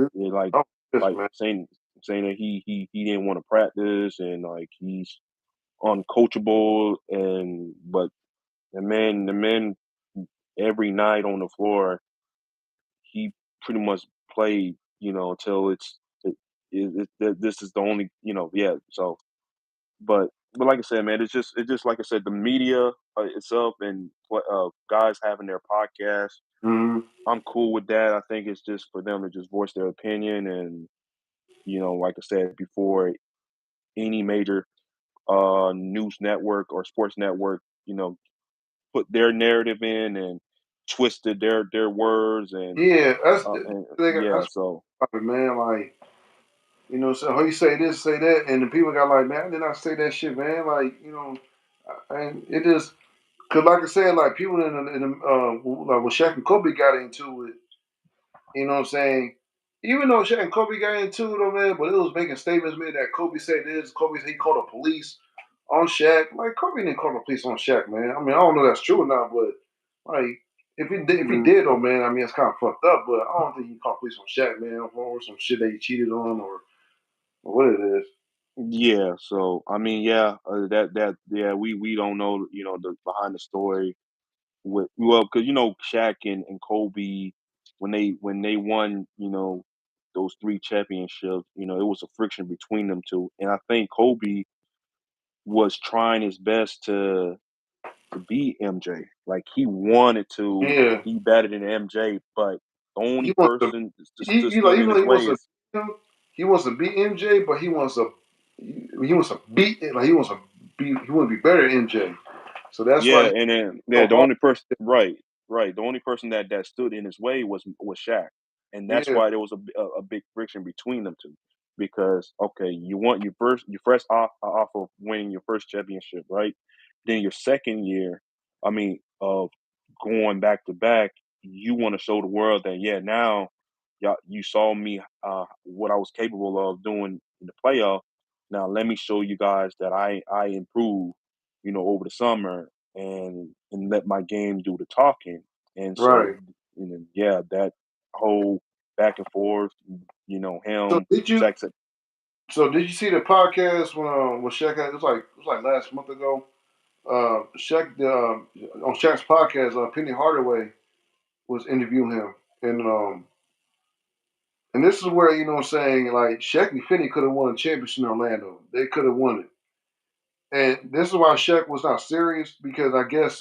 oh, yes, like man. saying that he didn't want to practice and like he's uncoachable but the man every night on the floor he pretty much played until this is the only yeah. So but like I said, man, it's just like I said, the media itself and guys having their podcast. Mhm. I'm cool with that. I think it's just for them to just voice their opinion and like I said before, any major news network or sports network, put their narrative in and twisted their words Yeah, that's the and thing. yeah. That's So what, man. Like, so how you say this, say that, and the people got like, man, I did not say that shit, man. Like, and it is because, like I said, like people like when Shaq and Kobe got into it, you know what I'm saying? Even though Shaq and Kobe got into it, though, man, but it was making statements, man, that Kobe said this, Kobe he called the police on Shaq. Like Kobe didn't call the police on Shaq, man. I mean, I don't know if that's true or not, but like if he mm, did, though, man, I mean, it's kind of fucked up. But I don't think he called police on Shaq, man, or some shit that he cheated on or what it is. yeah, so I mean, yeah, that yeah, we don't know, the behind the story with because Shaq and Kobe when they won, those three championships, it was a friction between them two, and I think Kobe was trying his best to beat MJ. Like he wanted to Yeah, be better than MJ, but the he only wants to. person that He like stood even in though his way is he wants to beat MJ, but he wants to beat it. Like he wants to be better than MJ. So that's yeah, why he and then so yeah, the hard. only person right, the only person that stood in his way was Shaq, and that's Yeah, why there was a big friction between them two. Because okay, you fresh off of winning your first championship, right? Then your second year, I mean, of going back to back, you want to show the world that yeah, now you saw me what I was capable of doing in the playoff. Now let me show you guys that I improved, over the summer and let my game do the talking. And so, right. yeah, that whole back and forth, So him, did you? Shaq said, So did you see the podcast when Shaq had? It was like last month ago. Shaq on Shaq's podcast, Penny Hardaway was interviewing him, and this is where what I'm saying, like Shaq and Penny could have won a championship in Orlando. They could have won it, and this is why Shaq was not serious because I guess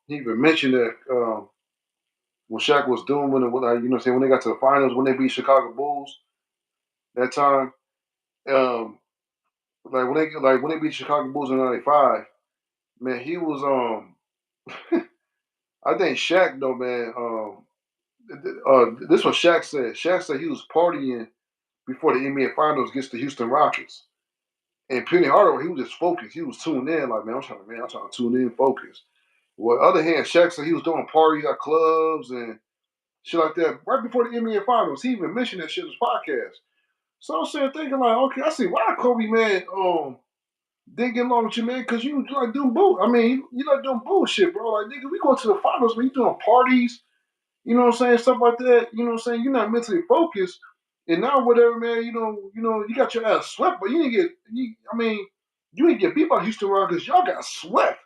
he even mentioned that when Shaq was doing when they got to the finals when they beat Chicago Bulls that time. Um, like when they beat Chicago Bulls in '95, man, he was I think Shaq though, man. This was Shaq said. Shaq said he was partying before the NBA Finals against the Houston Rockets. And Penny Hardaway, he was just focused. He was tuned in, like I'm trying to tune in, focus. Well, on the other hand, Shaq said he was doing parties at clubs and shit like that right before the NBA Finals. He even mentioned that shit in his podcast. So I'm sitting thinking like, okay, I see why Kobe man didn't get along with you, man, because you like doing bull. I mean, you like doing bullshit, bro. Like, nigga, we going to the finals, man. You doing parties, you know what I'm saying, stuff like that. You know what I'm saying. You're not mentally focused, and now whatever, man. You got your ass swept, but you didn't get. I mean, you didn't get beat by Houston Rockets. Y'all got swept.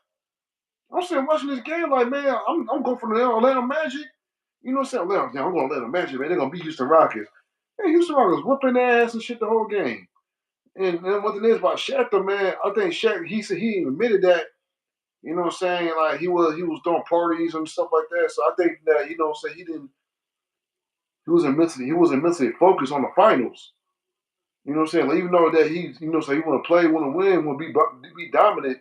I'm saying watching this game, like, man, I'm going for the Orlando Magic. You know what I'm saying? I'm going to Orlando Magic, man. They're gonna beat Houston Rockets. Man, Houston Rockets whooping their ass and shit the whole game. And then what it is about Shaq, though, man, I think Shaq, he said he admitted that, you know what I'm saying, like he was doing parties and stuff like that. So I think that, you know what I'm saying, he wasn't mentally focused on the finals. You know what I'm saying? Like, even though that so he wanna play, wanna win, wanna be dominant.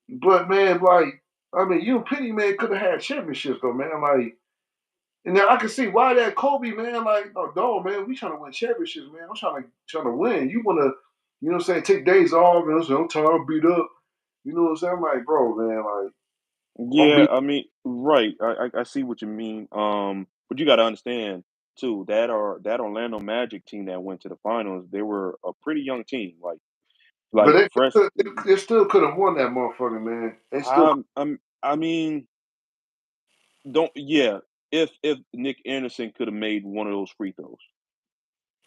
But man, like, I mean, you and Penny, man, could have had championships though, man. Like, And now I can see why that Kobe, man, like, oh, dog, man, we trying to win championships, man. I'm trying to win. You want to, you know what I'm saying, take days off, and I'm tired, beat up. You know what I'm saying? I'm like, bro, man, like, I'm Yeah, beat. I mean, right. I see what you mean. But you got to understand too that Orlando Magic team that went to the finals, they were a pretty young team, But like fresh. they still could have won that motherfucker, man. They still, I mean, don't yeah. If Nick Anderson could have made one of those free throws,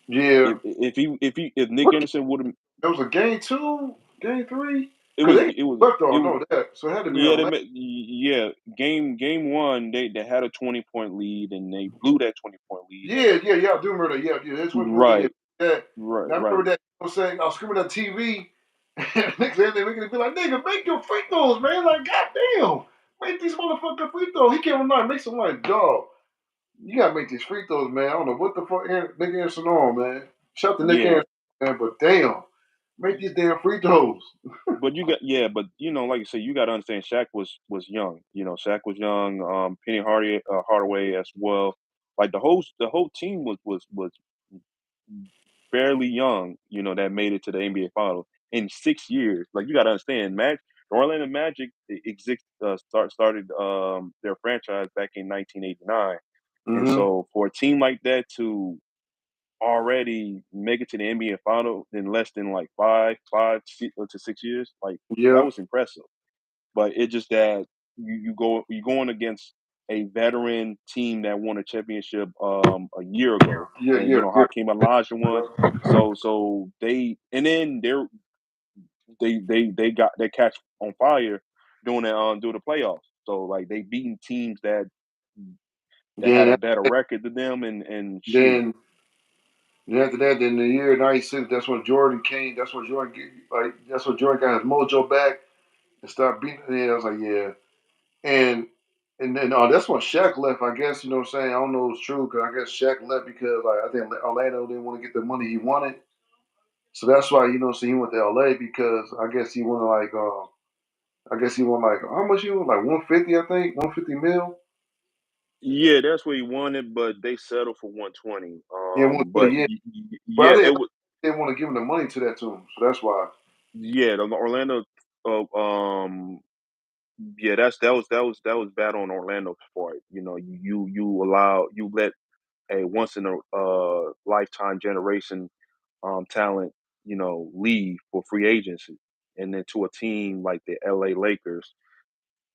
yeah. if Nick What? Anderson would have, That was a game two, game three? it Because was they it was swept it all, was know that. So it had to be yeah, Orlando. yeah, game one, they had a 20-point lead and they blew that 20-point lead. And Yeah, I do remember that. Yeah, that's what we yeah. right, That. right, And I right. remember that, you know what I'm saying, I was screaming at TV, and next day they making it be like, nigga, make your free throws, man. Like, goddamn. Make these motherfucking free throws. He came online, make some like, dog. You gotta make these free throws, man. I don't know what the fuck Nick Anderson on, man. Shout out to Nick Yeah, Anderson, man, but damn. Make these damn free throws. but but like you said, you got to understand, Shaq was young. Shaq was young. Penny Hardaway as well. Like the whole team was fairly young. That made it to the NBA Finals in 6 years. Like you got to understand, the Orlando Magic started their franchise back in 1989, and Mm-hmm. so for a team like that to already make it to the NBA final in less than like to 6 years. Like that Yeah. was impressive. But it's just that you're going against a veteran team that won a championship a year ago, and Yeah. Hakeem Elijah won. So they got their catch on fire during the playoffs. So like they beating teams that had a Then better record than them, and shoot. then then after that, then the year '96, that's when Jordan came. That's when Jordan that's when Jordan got his mojo back and started beating. Yeah, I was like, yeah. And and then that's when Shaq left. I guess you know what I'm saying. I don't know if it's true because I guess Shaq left because like I think Orlando didn't want to get the money he wanted. So that's why so he went to LA because I guess he wanted like I guess he wanted like how much he want like 150 I think 150 mil. Yeah, that's what he wanted, but they settled for 120. Yeah, 120. Yeah, but I Yeah, think it was. they didn't want to give him the money to that to him. So that's why. Yeah, the Orlando. Uh, um, yeah, that was bad on Orlando's part. You let a once in a lifetime generation talent leave for free agency, and then to a team like the L.A. Lakers,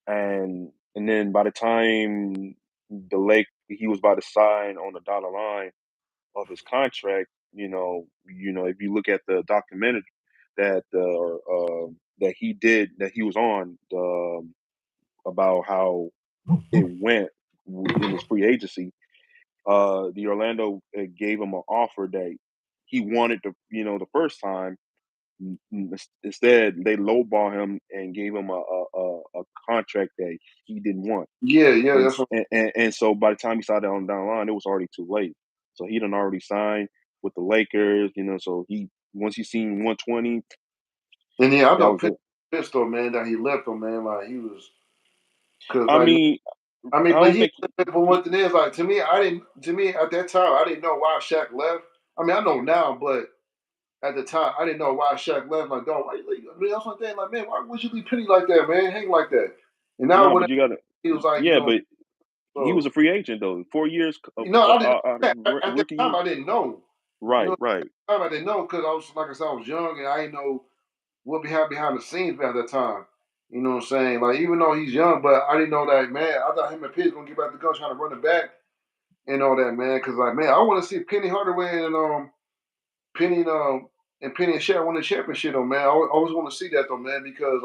and then by the time he was about to sign on the dotted line of his contract, if you look at the documentary that he did that he was on about how it went in his free agency, the Orlando gave him an offer that he wanted the first time. Instead, they lowball him and gave him a contract that he didn't want. Yeah, And, that's s- what. and so by the time he started on down the line, it was already too late. So he done already signed with the Lakers, so once he seen 120, And yeah, I that know was it. pissed though, man, that he left him, man. Like he was, cause I like mean, I but don't he. think But one thing is, like to me, I didn't. To me, at that time, I didn't know why Shaq left. I mean, I know now, but at the time, I didn't know why Shaq left. Like, dog, why you leave? I mean, that's one thing. Like, man, why would you leave Penny like that, man? Hang like that. And now no, when but you got to, he was like, yeah, but he was so a free agent though, 4 years, I didn't. At that rookie time, year. I didn't know. Right, right. At the time, I didn't know because I was like I said, I was young and I didn't know what behind the scenes at that time. You know what I'm saying? Like even though he's young, but I didn't know that man. I thought him and Pitt gonna get back the gun trying to run it back and all that, man. Because like man, I want to see Penny Hardaway and Penny and Penny and Shaq win the championship though, man. I always want to see that though, man, because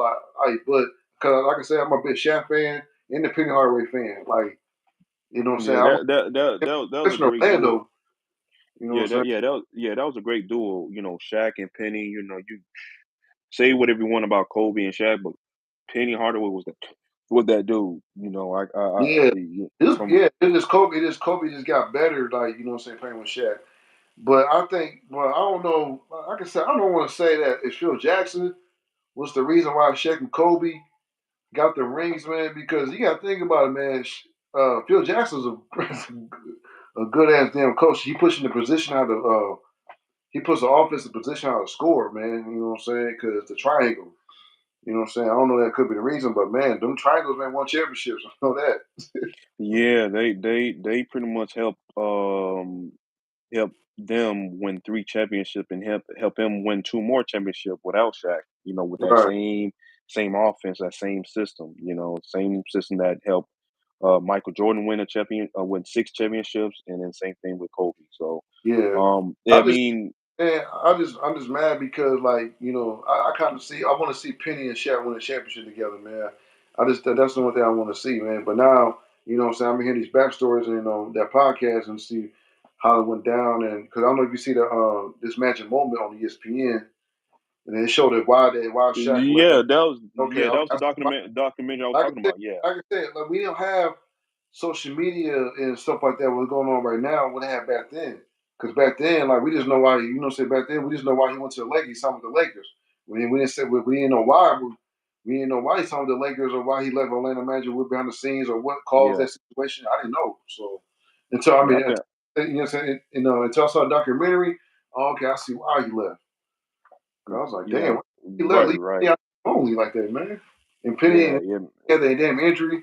but because like I said, I'm a big Shaq fan and the Penny Hardaway fan. Like you know what I'm saying? Yeah, I want that was a especially great duo. Orlando. You know what I'm saying? That was a great duo. Shaq and Penny. You say whatever you want about Kobe and Shaq, but Penny Hardaway was that dude. Yeah. From It just Kobe just got better, like, you know what I'm saying, playing with Shaq. But I think, well, I don't know. Like I said, I don't want to say that if Phil Jackson was the reason why Shaq and Kobe got the rings, man, because you got to think about it, man. Phil Jackson's a good ass damn coach. He puts in the position how to he puts the offensive position how to score, man. You know what I'm saying? Because the triangle. You know what I'm saying? I don't know that could be the reason, but man, them triangles man won championships. I know that. Yeah, they pretty much help them win 3 championships and help him win 2 more championship without Shaq, with that Right. same offense, that same system, same system that helped Michael Jordan win 6 championships, and then same thing with Kobe. So, Yeah. yeah, I I just mean, man, I'm just mad because like, I kind of see I want to see Penny and Shaq win a championship together, man. That's the one thing I want to see, man. But now, what I'm saying, I'm hearing these backstories and that podcast and see how it went down and because I don't know if you see the this magic moment on ESPN and they showed it why Shaq left. Okay, that was the documentary I was like talking I said, about. Yeah, like we don't have social media and stuff like that. What's going on right now? What they had back then? Because back then, like we just know why. Say back then we just know why he went to the Lakers. He signed with the Lakers. We didn't say we didn't know why. We didn't know why he signed with the Lakers or why he left Orlando Magic. What behind the scenes or what caused yeah, that situation? I didn't know. So until I yeah. mean, saying until I saw a documentary. Oh, okay, I see why he left. 'Cause I was like, Yeah, damn, he left. right, Leave right. me out only like that, man. And Penny Yeah, and yeah, he had that damn injury.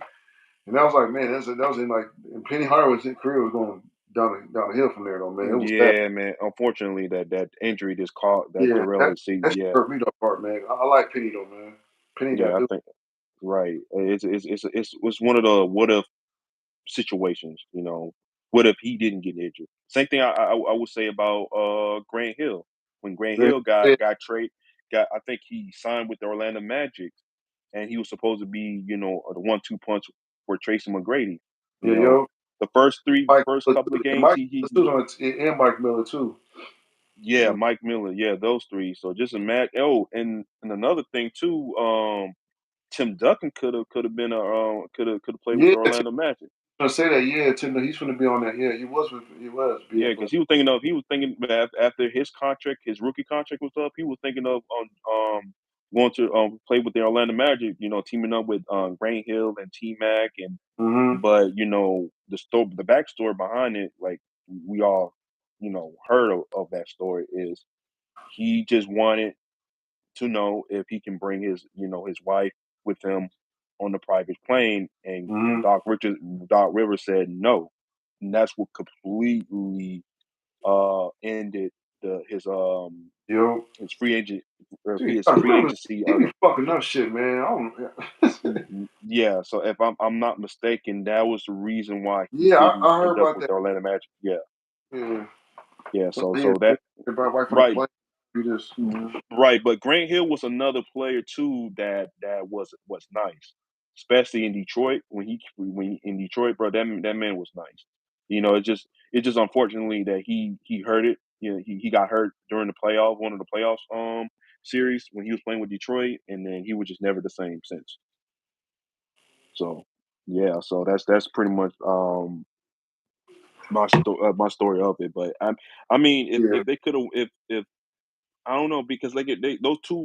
And I was like, man, that was in like and Penny Hardaway's career was going down the hill from there though, man. It was bad. yeah, man. Unfortunately, that injury just caught that Yeah, derailed his season. that shit Yeah, hurt me though part, man. I like Penny though, man. Penny yeah. that I dude. think right. It's one of the what if situations. What if he didn't get injured? Same thing I would say about Grant Hill. When Grant Great. Hill Yeah, I think he signed with the Orlando Magic, and he was supposed to be the 1-2 punch for Tracy McGrady. You yeah, know, yo. first couple of games Mike Miller too and Mike Miller too. yeah, Mike Miller, yeah, those 3. So just imagine. Oh, and another thing too, Tim Duncan could have been could have played with Yeah, the Orlando Magic. gonna say that. Yeah, Tim, he's gonna be on that. Yeah, he was Yeah, being, because he was thinking after his rookie contract was up, he was thinking of going to play with the Orlando Magic. Teaming up with Grant Hill and T Mac, and mm-hmm, but the backstory behind it, like we all heard of that story is he just wanted to know if he can bring his wife with him on the private plane, and mm-hmm, Doc Rivers said no, and that's what completely ended the yo. his free agent Dude, his I free remember agency. he be fucking up shit, man. I don't. Yeah, so if I'm not mistaken, that was the reason why he Yeah, didn't I heard end up about with that. the Orlando Magic. Yeah, Yeah. yeah. Well, So yeah, so that about wife on the right. plane. You just Right, but Grant Hill was another player too that was nice, especially in Detroit when in Detroit, bro. That man was nice. It's just unfortunately that he hurt it. He got hurt during one of the playoffs series when he was playing with Detroit, and then he was just never the same since. So yeah, so that's pretty much my story of it. But I mean, yeah, if they could have if I don't know because those 2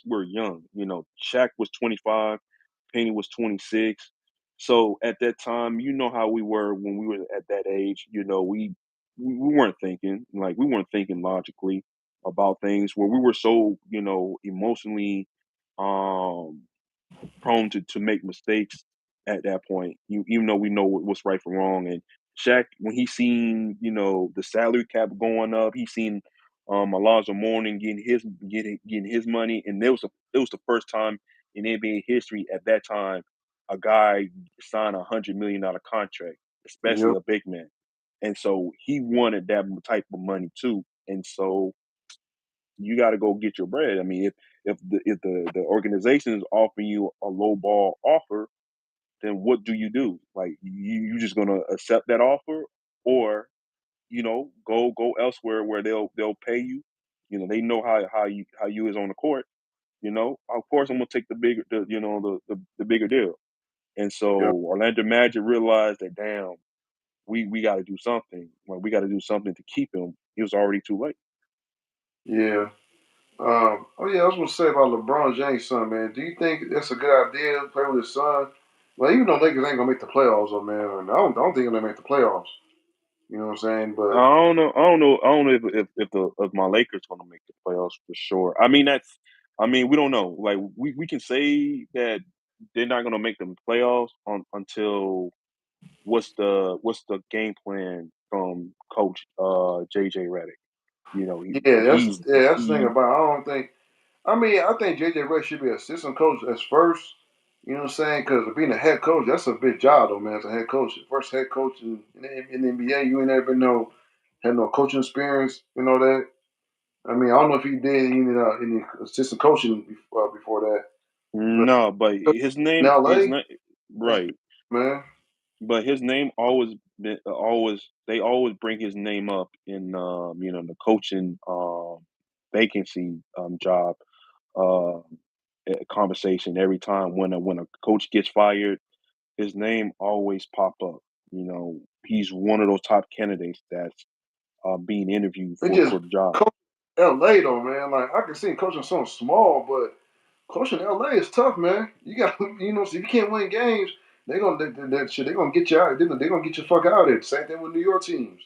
were young. Shaq was 25, Penny was 26. So at that time, you know how we were when we were at that age. We weren't thinking we weren't thinking logically about things. Where we were so emotionally um prone to make mistakes at that point. Even though we know what's right from wrong. And Shaq, when he seen the salary cap going up, he seen Alonzo Mourning getting his money, and it was the first time in NBA history at that time a guy signed $100 million contract, especially yep, a big man. And so he wanted that type of money too. And so you got to go get your bread. I mean, if the organization is offering you a low ball offer, then what do you do? Like you just gonna accept that offer, or go elsewhere where they'll pay you. They know how you is on the court. Of course I'm gonna take the bigger the bigger deal. And so yep, Orlando Magic realized that damn, we got to do something. Like we got to do something to keep him. He was already too late. yeah. Oh yeah, I was gonna say about LeBron James' son, man. Do you think that's a good idea to play with his son? Well, even though Lakers ain't gonna make the playoffs, though, man, I don't think they're gonna make the playoffs. You know what I'm saying? I But don't know. I don't know. I don't know if my Lakers going to make the playoffs for sure. I mean, that's. I mean, we don't know. Like we can say that they're not going to make the playoffs until what's the game plan from Coach JJ Redick. You know, yeah, he's that's the thing he. about. It. I don't think. I mean, I think JJ Redick should be assistant coach as first. You know what I'm saying? Because being a head coach, that's a big job, though, man. As a head coach, first head coach in the NBA, you ain't never been had no coaching experience. You know that. I mean, I don't know if he did any assistant coaching before that, but No, but his in name is LA, not that's right. man. But his name always been always they always bring his name up in the coaching vacancy job uh conversation every time when a coach gets fired, his name always pop up. You know, he's one of those top candidates that's being interviewed It for just for the job. coach LA though, man. Like I can see coaching something small, but coaching LA is tough, man. You got so if you can't win games, that shit. They're gonna get you out. They're gonna get you fuck out of there. Same thing with New York teams.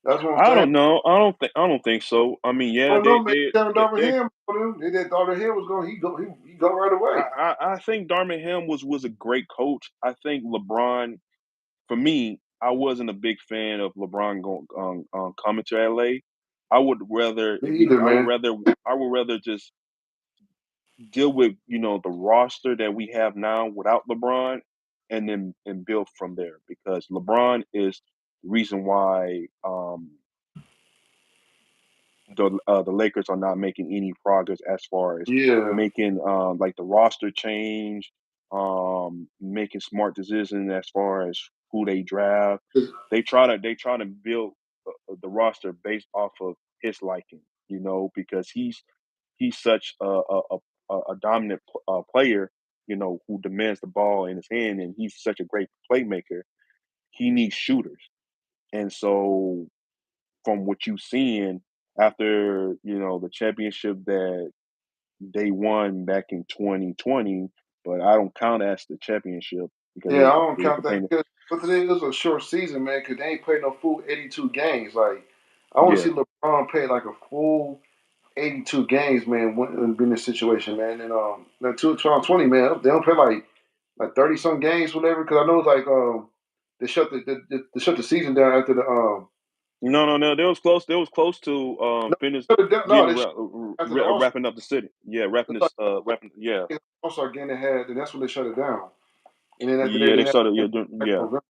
That's what I'm I saying. don't know. I don't think so. I mean, I yeah, don't know, man. Telling Darvin they Ham, they thought Darvin Ham was going. He go right away. I think Darvin Ham was a great coach. I think LeBron, for me, I wasn't a big fan of LeBron going coming to LA. I would rather Me either, man. I would rather just deal with the roster that we have now without LeBron, and then build from there because LeBron is the reason why the Lakers are not making any progress as far as Yeah, making like the roster change, making smart decisions as far as who they draft. They try to build the roster based off of his liking, because he's such a dominant player, who demands the ball in his hand, and he's such a great playmaker. He needs shooters, and so from what you've seen after the championship that they won back in 2020, but I don't count as the championship because yeah. I don't they count were that playing. because but today it was a short season, man. Because they ain't played no full 82 games. Like I want to Yeah, see LeBron play like a full 82 games, man. When in this situation, man. And that 2020, man, they don't play like 30 some games, whatever. Because I know like they shut the season down after the no, they was close. They was close to no, finish no, getting they shut after the All wrapping up the city. Yeah, wrapping Star. this wrapping. Yeah, All Star game they had, and that's when they shut it down. And then after that, yeah. they They had started. like, Yeah, yeah. November.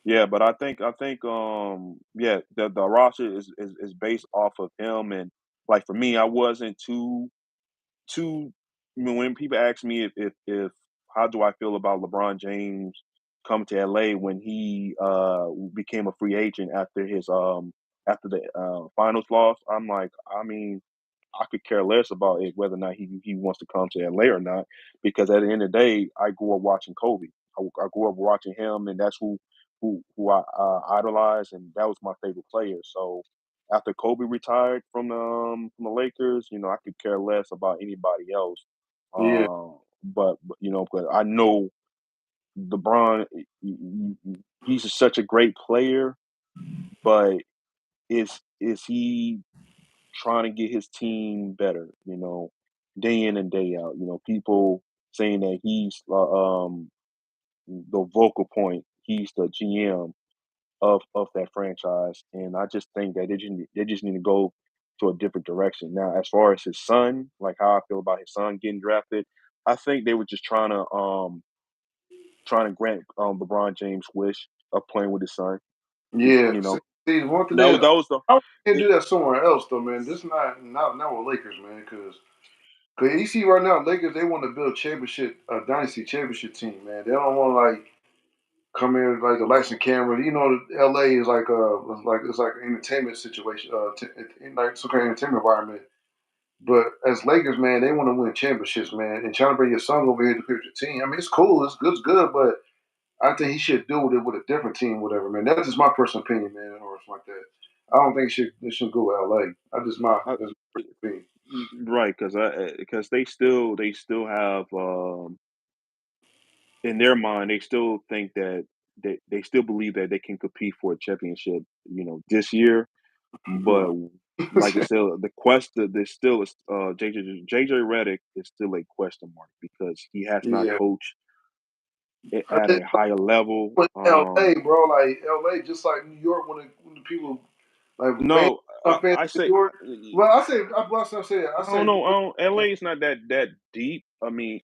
Yeah, but I think yeah, the roster is based off of him, and like for me, I wasn't too when people ask me if how do I feel about LeBron James coming to LA when he became a free agent after the finals loss, I'm like, I mean, I could care less about it whether or not he wants to come to LA or not, because at the end of the day, I grew up watching Kobe. I grew up watching him, and that's who I idolized, and that was my favorite player. So after Kobe retired from the Lakers, I could care less about anybody else. Yeah, But I know LeBron, he's such a great player, but is he trying to get his team better, day in and day out. People saying that he's the vocal point, he's the GM of that franchise, and I just think that they just need to go to a different direction. Now, as far as his son, like how I feel about his son getting drafted, I think they were just trying to grant LeBron James' wish of playing with his son. yeah. You know, See, one thing that is, was that was the I can't it, do that somewhere else though, man. This not with Lakers, man. Because you see right now, Lakers they want to build championship, a dynasty championship team, man. They don't want to like come in like the lights and cameras. LA is like it's like an entertainment situation, like some kind of entertainment environment. But as Lakers, man, they want to win championships, man. And trying to bring your son over here to play with your team. I mean, it's cool, it's good, but I think he should do it with a different team, whatever, man. That's just my personal opinion, man, or something like that. I don't think it should go to LA. I, That's my personal opinion. right because they still have in their mind, they still think that they still believe that they can compete for a championship, this year. But No. like I said, there's still JJ Redick is still a question mark because he has not Yeah. coached I at think a higher level. with LA, bro, like LA, just like New York, when the people like fans, No, fans I of say New York. Well, I I say don't New know. York. LA is not that deep. I mean,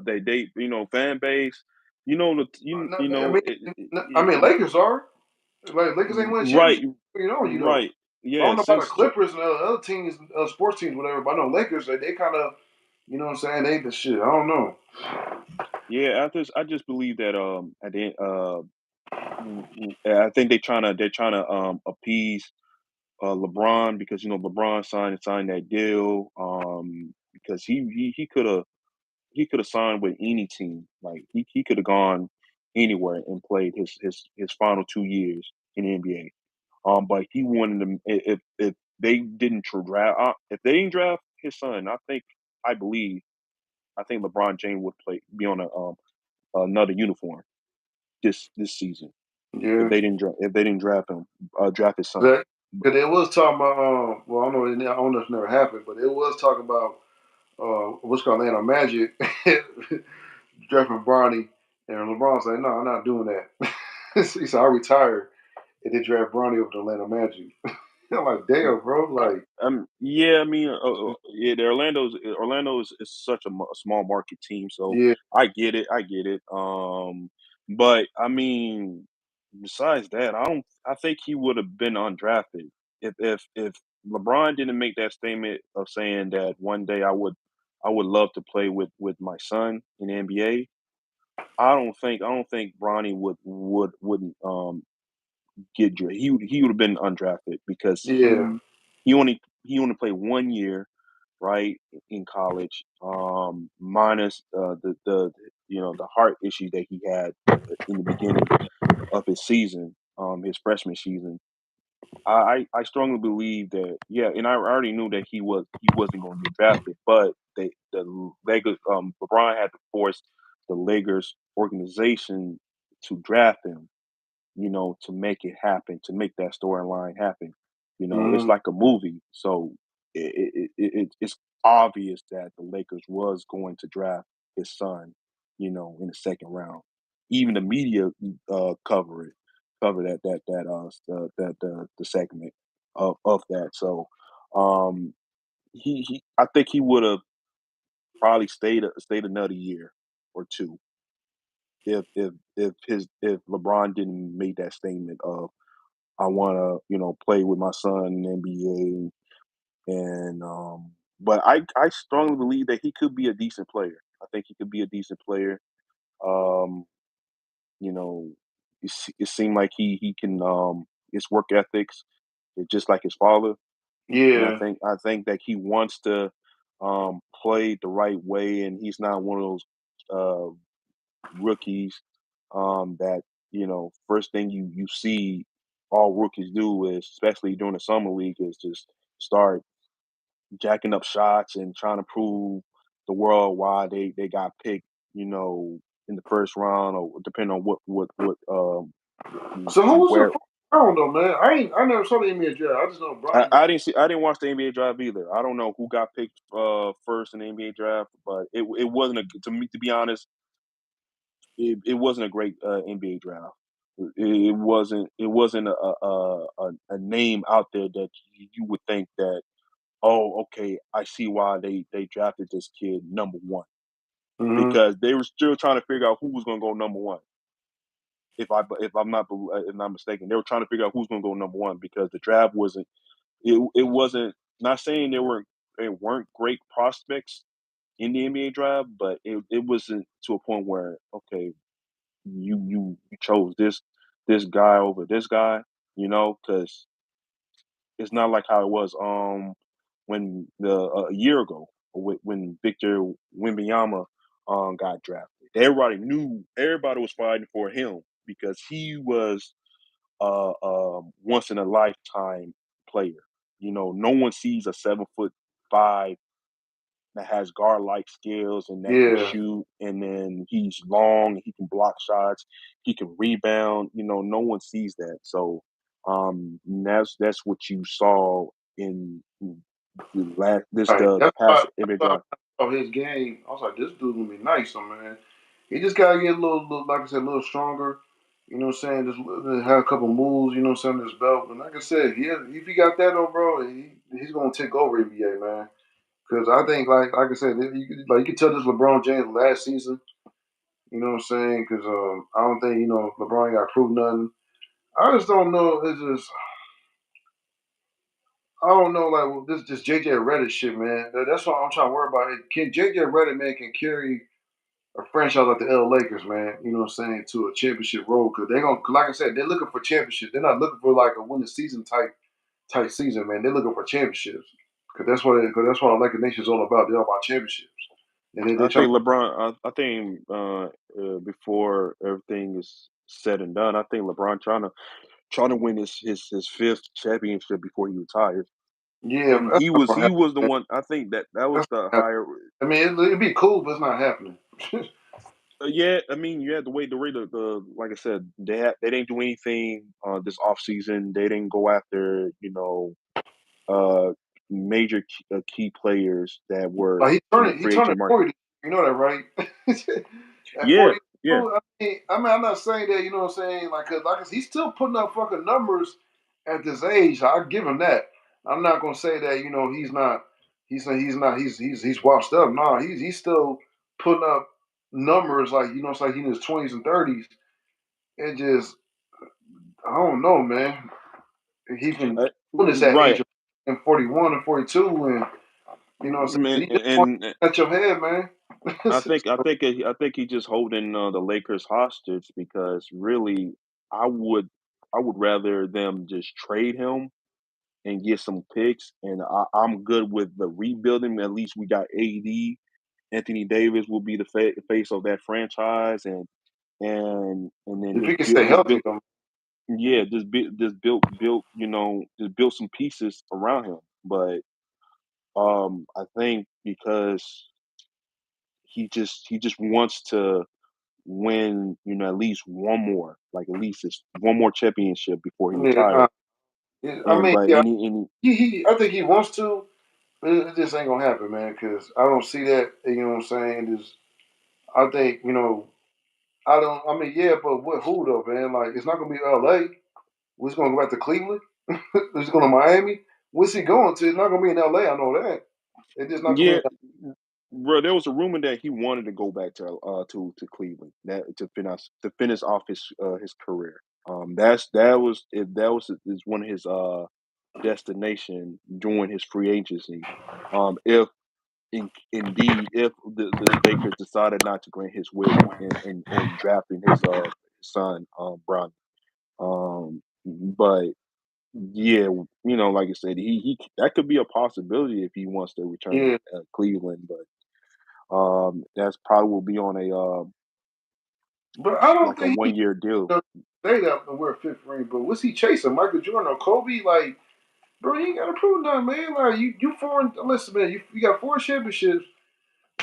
they fan base. No, I mean, Lakers are like Lakers ain't win a right, championship. You know. right, I don't yeah. know about the Clippers and other teams, sports teams, whatever. But I know Lakers, they kind of, you know what I'm saying? They the shit. I don't know. Yeah, I just believe that at the end, I think they're trying to appease LeBron because LeBron signed that deal because he could have signed with any team. Like he could have gone anywhere and played his final 2 years in the NBA. But he wanted them if they didn't if they didn't draft his son, I think LeBron James would be on another uniform this season Yeah. if they didn't draft his son. That, cause it was talking about, well, I don't know if it never happened, but it was talking about what's called Atlanta Magic drafting Bronny, and LeBron's like, no, I'm not doing that. He said, I retired, and they draft Bronny over the Atlanta Magic. I'm like, damn, bro, like, Yeah, I mean, yeah, the Orlando is such a small market team, so yeah, I get it, I get it. But I mean, besides that, I think he would have been undrafted if LeBron didn't make that statement of saying that one day I would love to play with my son in the NBA. I don't think Bronny wouldn't get drafted. He would have been undrafted because yeah, he only played 1 year, right, in college, minus the heart issue that he had in the beginning of his season, his freshman season. I strongly believe that, yeah, and I already knew that he wasn't going to get drafted, but the Lakers, LeBron had to force the Lakers organization to draft him, to make it happen, to make that storyline happen. It's mm, like a movie, so it's obvious that the Lakers was going to draft his son, in the second round. Even the media cover the segment of that. So, I think he would have probably stayed another year or two if LeBron didn't make that statement of I want to, play with my son in the NBA, and but I strongly believe that he could be a decent player. I think he could be a decent player. Um, you know, it seemed like he can his work ethics is just like his father, and I yeah, think I think that he wants to play the right way, and he's not one of those uh, rookies that first thing you see all rookies do is, especially during the summer league, is just start jacking up shots and trying to prove the world why they got picked, in the first round, or depending on So who was the where. first round though, man? I never saw the NBA draft. I just know Bronny. I didn't watch the NBA draft either. I don't know who got picked first in the NBA draft, but it wasn't to be honest, it wasn't a great NBA draft. It wasn't a name out there that you would think that, oh, okay, I see why they drafted this kid number one, Mm-hmm. because they were still trying to figure out who was going to go number one. If I'm not mistaken, they were trying to figure out who's going to go number one because the draft wasn't, not saying there weren't great prospects in the NBA draft, but it wasn't to a point where, okay, you chose this guy over this guy, because it's not like how it was when a year ago when Victor Wembanyama got drafted. Everybody was fighting for him because he was once in a lifetime player. No one sees a 7'5" that has guard-like skills and that can Yeah. shoot, and then he's long, and he can block shots, he can rebound. No one sees that. So that's what you saw in the That's past why. NBA That's why draft. I saw his game. I was like, this dude gonna be nice, so man. He just gotta get a little, like I said, a little stronger. You know what I'm saying? Just have a couple moves. You know what I'm saying? His belt. But like I said, if he got that, though, bro, he's gonna take over NBA, man. Because I think, like I said, you could tell this LeBron James last season. You know what I'm saying? Because I don't think LeBron ain't got to prove nothing. I just don't know. It's just I don't know. Like this JJ Redick shit, man. That's what I'm trying to worry about. Can JJ Redick, man, can carry a franchise like the L Lakers, man? You know what I'm saying, to a championship role? Because they're gonna, like I said, they're looking for championships. They're not looking for like a winning season type season, man. They're looking for championships. Because that's what Lakers Nation's all about. They're all about championships. And they I try. think LeBron. I think before everything is said and done, I think LeBron trying to win his fifth championship before he retires. Yeah, And that's not gonna he happen, was the man. one. I think that was That's the not happening. higher. I mean, it'd be cool, but it's not happening. Yeah, I mean, you had to wait. The like I said, they didn't do anything this off season. They didn't go after uh major key players that were Like in the he free turning agent market. 40. You know that, right? At Yeah, 40, yeah, I'm not saying that. You know what I'm saying? Like he's still putting up fucking numbers at this age. I give him that. I'm not gonna say that. He's not. He's washed up. No, he's still putting up numbers like it's like he's in his 20s and 30s. It just I don't know, man. He can do this at age right, of 41 and 42, and you know what I'm saying. man, You just want and to touch your head, man. I think he's just holding the Lakers hostage because really, I would I would rather them just trade him and get some picks, and I'm good with the rebuilding. At least we got AD. Anthony Davis will be the face of that franchise, and then If he can stay just healthy, build, though. yeah, just build, just build some pieces around him. But I think because he just wants to win, at least one more, like at least it's one more championship before he Yeah, retires. I And mean, but yeah, any I think he wants to, but it just ain't gonna happen, man. Because I don't see that. You know what I'm saying? Just I think I don't. I mean, yeah, but what? Who though, man? Like, it's not gonna be L.A. We're gonna go back to Cleveland. He's going to Miami. Where's he going to? It's not gonna be in L.A. I know that. It's just not gonna be. yeah, bro, there was a rumor that he wanted to go back to Cleveland that to finish off his career. That was is one of his destination during his free agency. If indeed if the Lakers decided not to grant his wish in drafting his son Bron, but yeah, like I said, he that could be a possibility if he wants to return Yeah, to Cleveland, but that's probably will be on but I don't like a think he 1 year deal. stayed up and wear a fifth ring. But what's he chasing? Michael Jordan or Kobe? Like, bro, you ain't gotta prove nothing, man. Like, you foreign. Listen, man, you got 4 championships.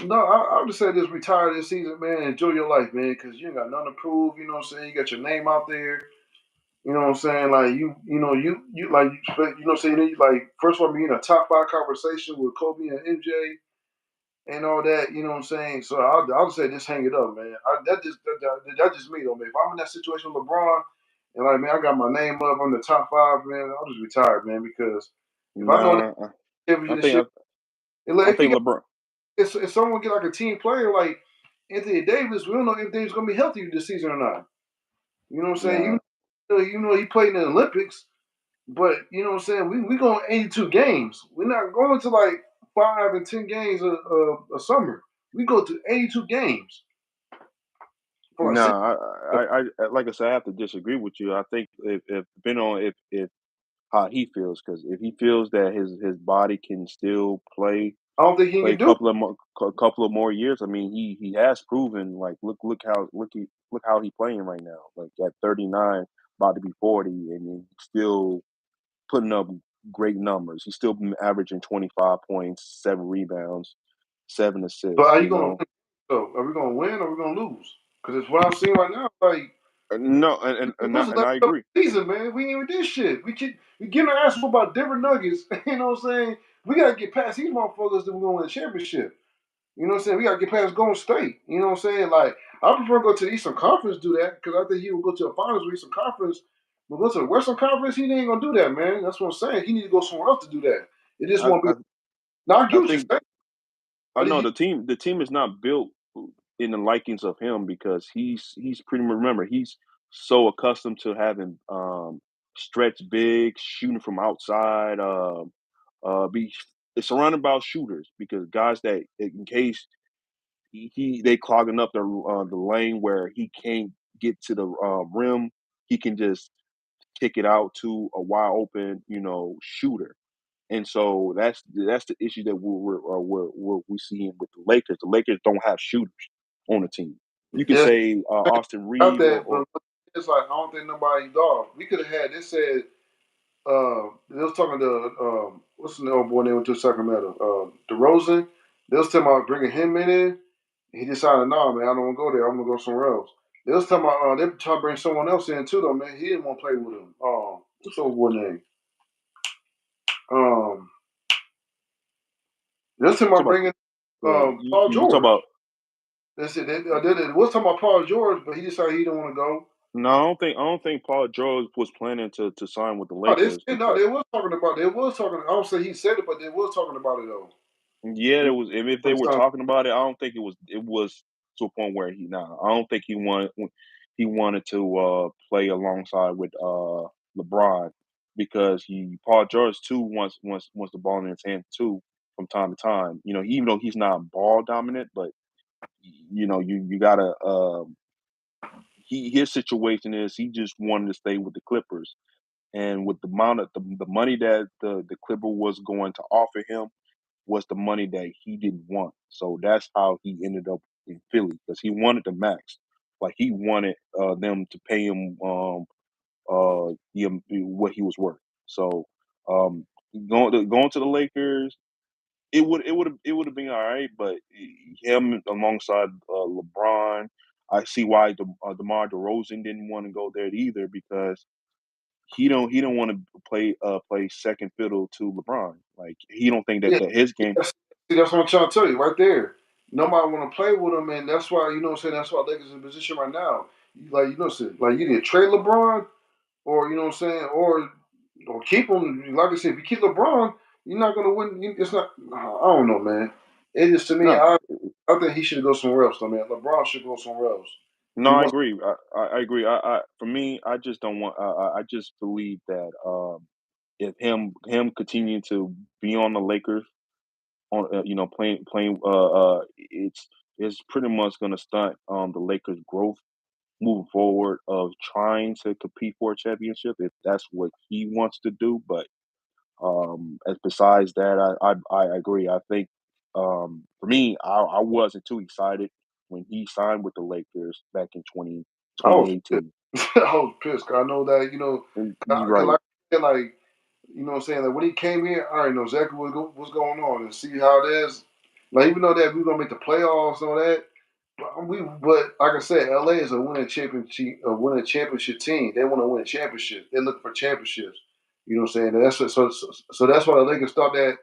No, I'll just say this: retire this season, man. Enjoy your life, man, because you ain't got nothing to prove. You know what I'm saying? You got your name out there. You know what I'm saying? Like you like you know what I'm saying? You like first of all, be in a top 5 conversation with Kobe and MJ and all that. You know what I'm saying? So I'll say just hang it up, man. That's just me though, man. If I'm in that situation with LeBron and like man, I got my name up, I'm the top 5, man. I'll just retire, man, because if I know that Nah, I championship think shit, and like, I if he think got LeBron. if someone get like a team player like Anthony Davis, we don't know if Davis gonna be healthy this season or not. You know what I'm saying? Nah, He played in the Olympics, but you know what I'm saying? We going 82 games. We're not going to like 5 and 10 games a summer. We go to 82 games for like 6. nah. Like I said, I have to disagree with you. I think if depending on if how he feels, because if he feels that his body can still I don't think he play can do it. a couple of more years. I mean, he has proven. Like look how he playing right now. Like at 39, about to be 40, and then still putting up great numbers. He's still averaging 25 points, 7 rebounds. 7 But assists. are you gonna win? So are we gonna win or are we gonna lose? Because it's what I'm seeing right now. Like No, we and losing I last agree. season, man. We ain't even did shit. We getting our ass about Denver Nuggets. You know what I'm saying? We gotta get past these motherfuckers that we're gonna win a championship. You know what I'm saying? We gotta get past Golden State. You know what I'm saying? Like I prefer to go to the Eastern Conference do that because I think he will go to the finals with Eastern Conference. But go to the Western Conference, he ain't gonna do that, man. That's what I'm saying. He need to go somewhere else to do that. It just I won't be. I, Now I get I what you're think saying, I but know he, the team is not built in the likings of him because he's pretty much remember he's so accustomed to having stretch big shooting from outside be surrounded by shooters because guys that in case they clogging up the lane where he can't get to the rim, he can just kick it out to a wide open shooter. And so that's the issue that we're seeing with the Lakers. The Lakers don't have shooters on the team. You can yes, say Austin about Reed that. or But it's like I don't think nobody dog. We could have had. They said they was talking to what's the old boy name went to Sacramento, DeRozan. They was talking about bringing him in. He decided, no, man, I don't want to go there. I'm gonna go somewhere else. They was talking about they trying to bring someone else in too, though, man. He didn't want to play with him. What's the old boy name? Um, they was talking talk about about bringing you, Paul you talk George. about They said they was talking about Paul George, but he decided he didn't want to go. no, I don't think Paul George was planning to sign with the Oh, they Lakers said no. because They was talking about. They was talking. I don't say he said it, but they was talking about it though. yeah, You it was if know, they were talking about it, I don't think it was to a point where I don't think he wanted to play alongside with LeBron because he Paul George too wants the ball in his hand too from time to time. Even though he's not ball dominant, but you gotta his situation is he just wanted to stay with the Clippers. And with the amount of the money that the Clipper was going to offer him was the money that he didn't want. So that's how he ended up in Philly because he wanted the max. Like he wanted them to pay him what he was worth. So um, going to the Lakers, it would have been all right, but him alongside LeBron, I see why DeMar DeRozan didn't want to go there either because he don't want to play second fiddle to LeBron. Like he don't think that yeah, his game. see, that's what I'm trying to tell you right there. Nobody want to play with him, and that's why you know what I'm saying. That's why Lakers in position right now. Like you know, what I'm saying, like you didn't trade LeBron, or you know what I'm saying, or keep him. Like I said, if you keep LeBron, you're not gonna win. It's not. I don't know, man. It is to me. No, I think he should go somewhere else, though, man. LeBron should go somewhere else. If no, he I wants, agree. I agree. For me, I just don't want. I just believe that if him continuing to be on the Lakers on playing it's pretty much going to stunt the Lakers' growth moving forward of trying to compete for a championship if that's what he wants to do. But as besides that, I agree. I think for me, I wasn't too excited when he signed with the Lakers back in 20 I twenty was pissed. eighteen. I was pissed. 'Cause I know that you know, And you're cause right. like, like you know what I'm saying? Like when he came here, I already know exactly what's going on and see how it is. Like even though that we're gonna make the playoffs and all that, but like I said, LA is a winning championship team. They want to win championships. They're looking for championships. You know what I'm saying? And that's so that's why the Lakers thought that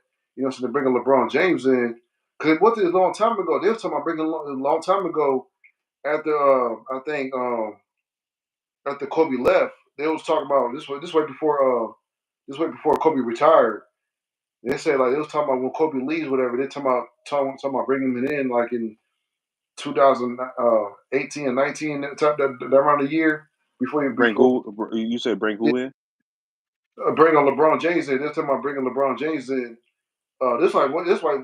so they're bringing LeBron James in because it wasn't a long time ago. They were talking about bringing a long time ago after I think after Kobe left. They was talking about this way before Kobe retired. They said like they was talking about when Kobe leaves, whatever. They talking about bringing him in like in 2018 and 19 that around the year before Bring who? You said bring yeah, who in? bring on LeBron James in. They're talking about bringing LeBron James in. This like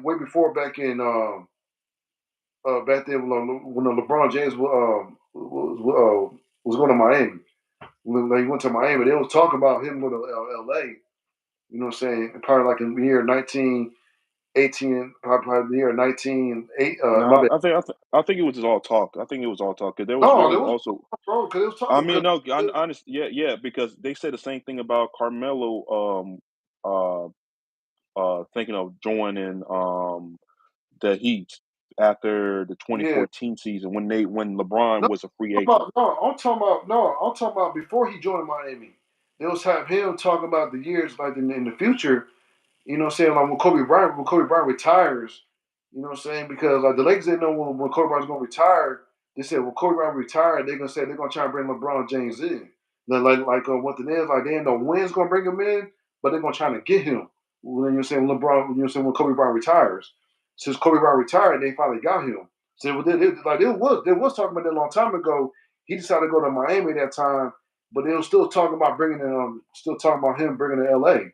way before back then when the LeBron James was going to Miami. When they went to Miami, they was talking about him going to LA. You know what I'm saying? Probably like in the year 1918, probably the year 1908. My No, bad. I think it was just all talk. I think it was all talk 'cause there No, there was was also. bro because it was I talking mean, because no, honest, yeah, yeah, because they said the same thing about Carmelo, thinking of joining, the Heat after the Yeah. 2014 season when LeBron No, was a free agent. I'm talking about before he joined Miami. They was have him talking about the years like in the future. You know what I'm saying? Like when Kobe Bryant retires, you know what I'm saying? Because like the Lakers didn't know when Kobe Bryant's gonna retire. They said when Kobe Bryant retired, they're gonna try and bring LeBron James in. What the is like they didn't know when's gonna bring him in, but they're gonna try to get him. When you know what I'm saying LeBron, you know what I'm saying when Kobe Bryant retires. Since Kobe Bryant retired, they finally got him. So they was talking about that a long time ago. He decided to go to Miami that time, but they were still talking about still talking about him bringing to LA.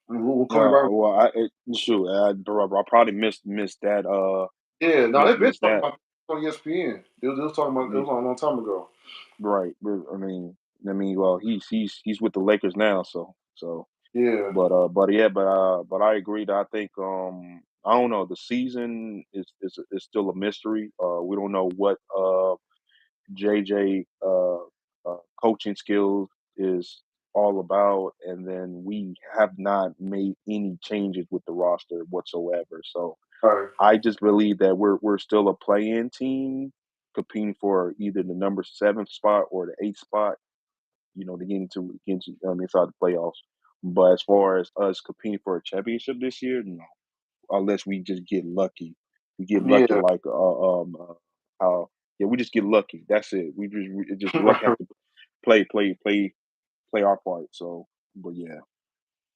When Kobe Bryant. Well, shoot, I probably missed that. Yeah, no, they've been Missed talking that. about it on ESPN. They was talking about it was on a long time ago. Right. But, well, he's with the Lakers now, so. Yeah, But I agree that I think I don't know, the season is still a mystery. We don't know what JJ coaching skills is all about, and then we have not made any changes with the roster whatsoever. So right. I just believe that we're still a play-in team competing for either the number 7 spot or the 8th spot, to get into inside the playoffs. But as far as us competing for a championship this year, no, unless we just get lucky. We get lucky Yeah, like how yeah, we just get lucky. That's it. We just luck have to play our part. So, but yeah.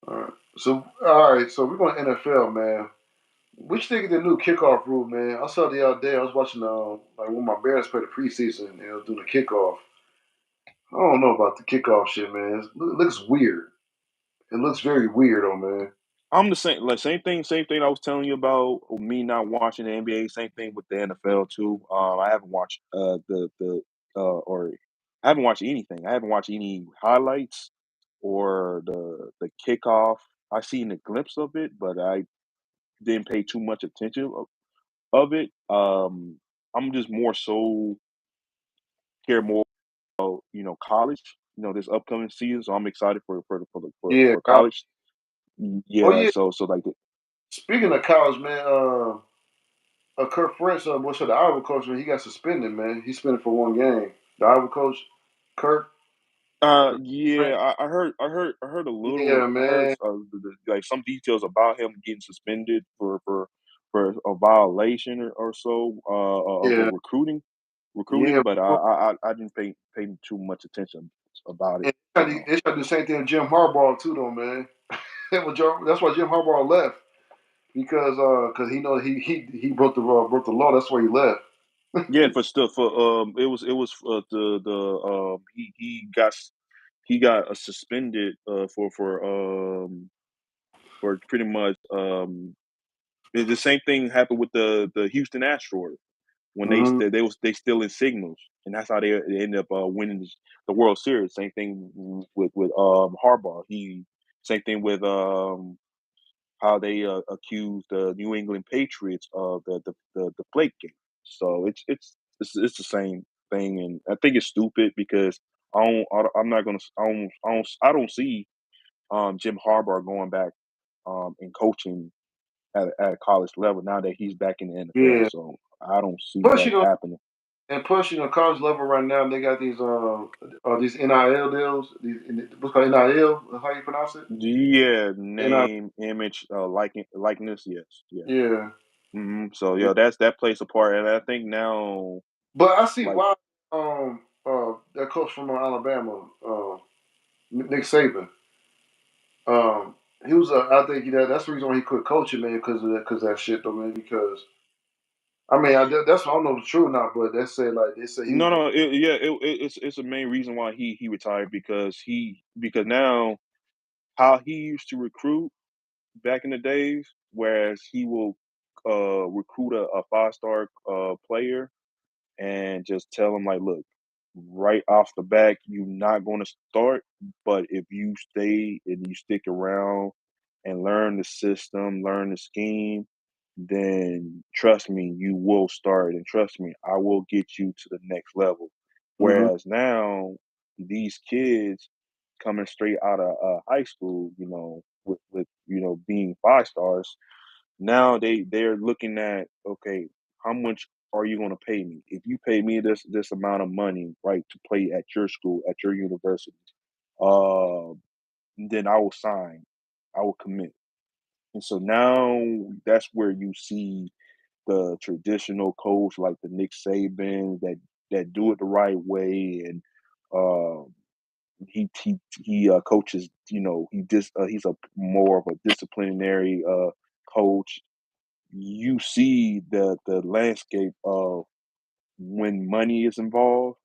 all right. So all right, so we're going to NFL, man. What you think of the new kickoff rule, man? I saw the other day. I was watching like when my Bears played the preseason and they was doing the kickoff. I don't know about the kickoff shit, man. It looks weird. It looks very weird, though, man. I'm the same, like same thing I was telling you about me not watching the NBA. Same thing with the NFL too. I haven't watched or I haven't watched anything. I haven't watched any highlights or the kickoff. I seen a glimpse of it, but I didn't pay too much attention of it. I'm just more so care more about college. This upcoming season, so I'm excited Yeah, for college. oh Yeah, yeah. so like Speaking of college, man, Kurt French, the Iowa coach, man, he got suspended, man. He suspended for one game. The Iowa coach, Kurt Yeah, French. I heard a little. Yeah, I heard man. like some details about him getting suspended for a violation or so of a Yeah, yeah. recruiting. But I didn't pay too much attention about it. And they tried to do the same thing with Jim Harbaugh too, though, man. That's why Jim Harbaugh left because he know he broke the law. That's why he left. Yeah, for stuff for it was he got suspended for pretty much the same thing happened with the Houston Astros when Hmm. they still in signals, and that's how they ended up winning the World Series. Same thing with Harbaugh. Same thing with how they accused the New England Patriots of the plate game. So it's the same thing, and I think it's stupid because I'm not gonna I don't see Jim Harbaugh going back and coaching at a college level now that he's back in the NFL. Yeah. So I don't see Plus, that happening. college level right now they got these NIL deals. What's called NIL? How you pronounce it? Yeah, NIL. name, image, likeness. Yes, yeah. Yeah. So Yeah. yeah, that plays a part, and I think now, But I see like, why that coach from Alabama, Nick Saban, he was I think that's the reason why he quit coaching, man, because of that shit though, man. Because I mean, that's I don't know the truth or not, but they say he was. no, yeah, it's the main reason why he retired because now how he used to recruit back in the days, whereas he will recruit a 5-star player and just tell them like, look, right off the back, you're not going to start, but if you stay and you stick around and learn the system, learn the scheme, then trust me, you will start, and trust me, I will get you to the next level. Hmm. Whereas now, these kids coming straight out of high school, with being 5 stars, Now they're looking at, okay, how much are you going to pay me? If you pay me this amount of money, right, to play at your school, at your university, uh, then I will sign, I will commit. And so now that's where you see the traditional coach like the Nick Saban that do it the right way, and uh, he coaches. He's a more of a disciplinary coach. You see the landscape of when money is involved,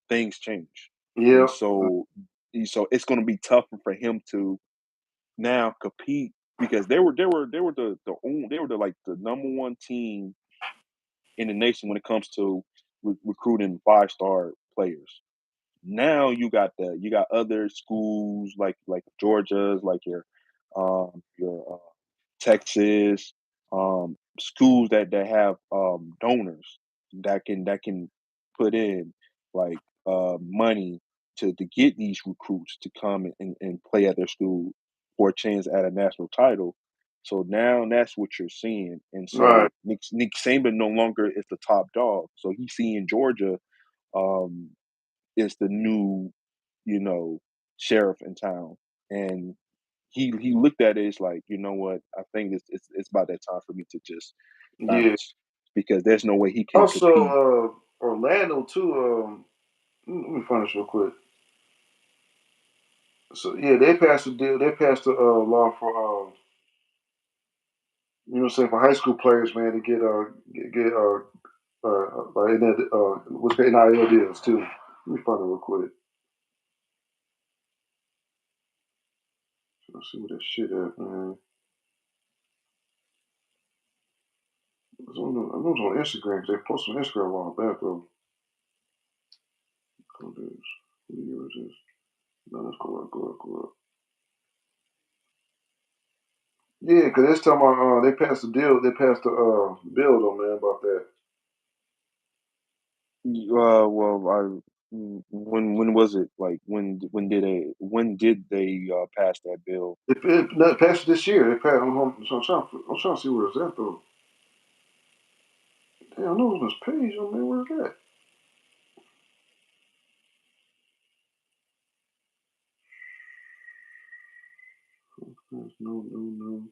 things change, and Yeah. so it's going to be tougher for him to now compete because they were they were the like the number one team in the nation when it comes to recruiting 5-star players. Now you got other schools like Georgia's, like your Texas, schools that have donors that can put in like money to get these recruits to come and play at their school for a chance at a national title. So now that's what you're seeing. And Right. so Nick Saban no longer is the top dog. So he's seeing Georgia um is the new, you know, sheriff in town. And he looked at it as like, you know what, I think it's about that time for me to just Yeah. bounce because there's no way he can Also, compete. Orlando too. Let me find this real quick. So yeah, they passed the deal. They passed the law for you know, what I'm saying, for high school players, man, to get like what's the NIL deals too. Let me find it real quick. Let's see what that shit at, man. I know it's on Instagram 'cause they posted on Instagram a while back though. Oh, this. What year is this? No, let's go up. Yeah, because this time they passed the deal. They passed the bill though, man, about that. Well, when was it? Like when did they pass that bill? It passed this year. It passed. I'm trying to see where it's at though. Damn, I know it was on this page, oh man. Where's that? No.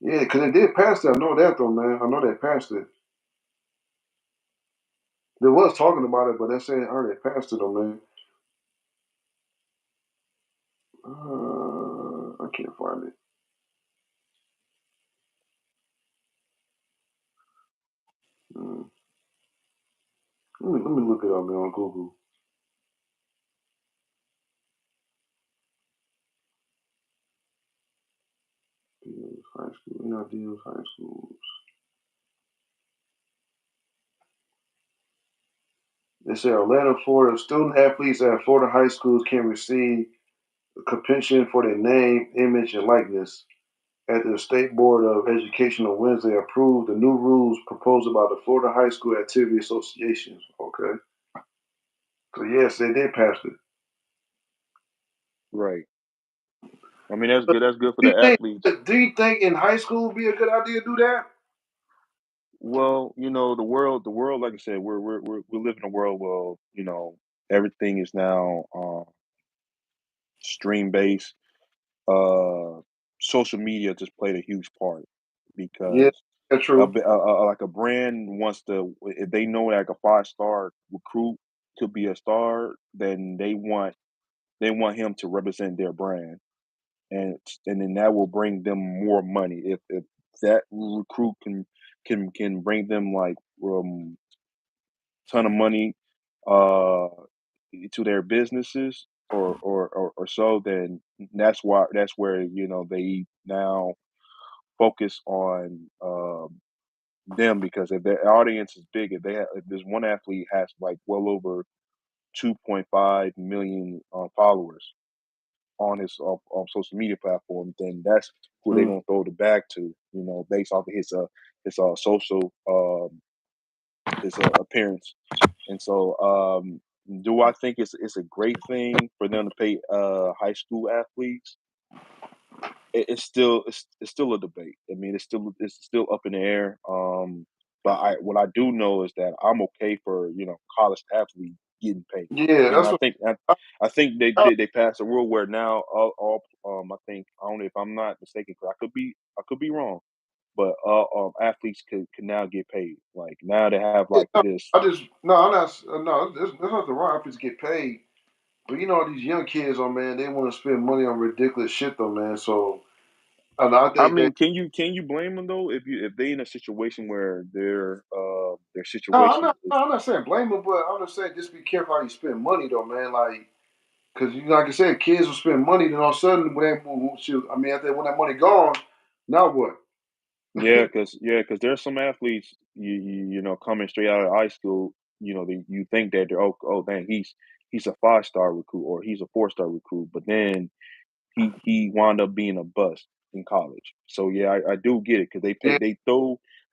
Yeah, because they did pass that. I know that though, man. I know they passed it. They was talking about it, but they're saying, "Oh, they passed it, though, man." I can't find it. Mm. Let me look it up, man, on Google. Deals, high school, deals, high schools. They say Atlanta, Florida student athletes at Florida high schools can receive a pension for their name, image, and likeness. At the State Board of Education on Wednesday approved the new rules proposed by the Florida High School Activity Association. Okay. So yes, they did pass it. Right. I mean, that's But good. That's good for do you the think athletes. do you think in high school would be a good idea to do that? Well, the world, like I said, we live in a world where everything is now stream based. uh, Social media just played a huge part Yeah, because that's true. like a brand wants to, if they know like a 5-star recruit could be a star, then they want him to represent their brand, and then that will bring them more money if that recruit can bring them like ton of money uh to their businesses or so, then that's where they now focus on them, because if their audience is big, if this one athlete has like well over 2.5 million followers on his on social media platform, then that's who they're Mm. gonna throw the bag to, based off of his social his appearance. And so, do I think it's a great thing for them to pay high school athletes? it's still a debate. I mean, it's still up in the air. But I what I do know is that I'm okay for college athletes getting paid. Yeah, You know, that's what. I think I, they passed a rule where now all I think I don't know if I'm not mistaken, 'cause I could be wrong, but athletes could now get paid. Like now they have yeah, like no, this. I just no, I'm not. No, there's nothing wrong if it's get paid. But these young kids, oh man, they want to spend money on ridiculous shit, though, man. So I I think that mean, can you blame them though if they in a situation where their no, I'm situation not. is No, I'm not saying blame them, but I'm just saying just be careful how you spend money, though, man. Like, cause like I said, kids will spend money, then all of a sudden when shoot, I mean, after when that money gone, now what? yeah, because there's some athletes you know coming straight out of high school, you think that they're oh dang he's a 5-star recruit or he's a 4-star recruit, but then he wound up being a bust in college. So yeah, I do get it because Yeah,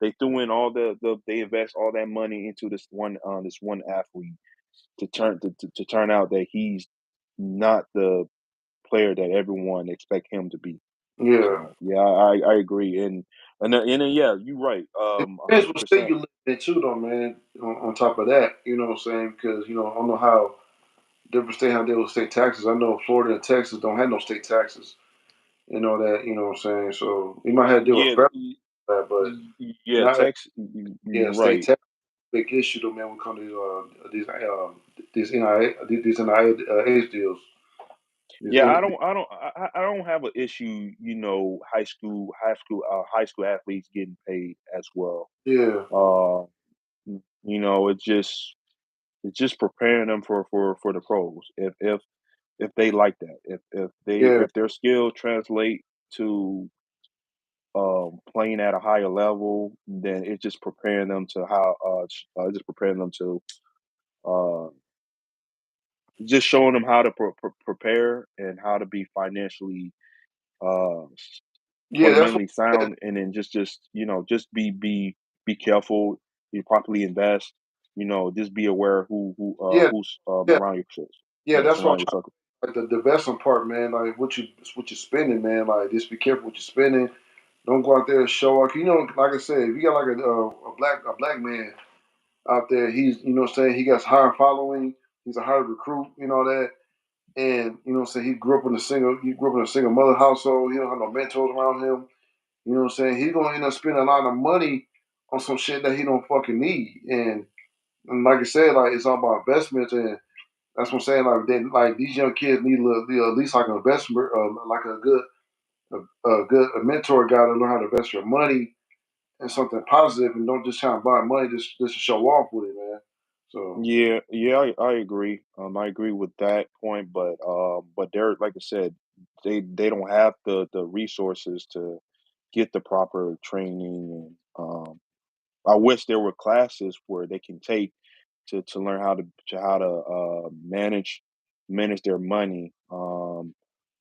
they threw in all they invest all that money into this one athlete to turn out that he's not the player that everyone expect him to be. yeah. So yeah, I agree, and then yeah, you're right, It a depends hundred what state percent. you live in too, though, man. On top of that, you know what I'm saying? Because I don't know how different state how they deal with state taxes. I know Florida and Texas don't have no state taxes. That, you know what I'm saying? So you might have to deal with Yeah, federal, but yeah, not Tex, yeah, you're state right. tax big issue though, man. When it comes to these NIH deals. These Yeah, in, I don't have an issue, high school athletes getting paid as well. yeah, Uh, it's just preparing them for the pros. If they like that, yeah, if their skill translate to playing at a higher level, then it's just preparing them to just preparing them to uh, just showing them how to prepare and how to be financially uh, yeah. That's what. fundamentally sound, and then just be careful. You properly invest. Just be aware Yeah, who's yeah, around yeah. That's what I'm surround your trying. circle. Like the investment part, man. Like what you spending, man. Like just be careful what you're spending. Don't go out there and show off. Like I said, if you got like a black man out there, he's what I'm saying, he got higher following. He's a higher recruit. You know that. And what I'm saying, he grew up in a single mother household. He don't have no mentors around him. You know what I'm saying? He's gonna end up spending a lot of money on some shit that he don't fucking need. And like I said, like it's all about investments, and that's what I'm saying. Like these young kids need at least like an investment, like a mentor guy to learn how to invest your money in something positive, and don't just try and buy money just to show off with it, man. So Yeah, I agree. I agree with that point, but they're like I said, they don't have the resources to get the proper training, and I wish there were classes where they can take to learn how to manage their money,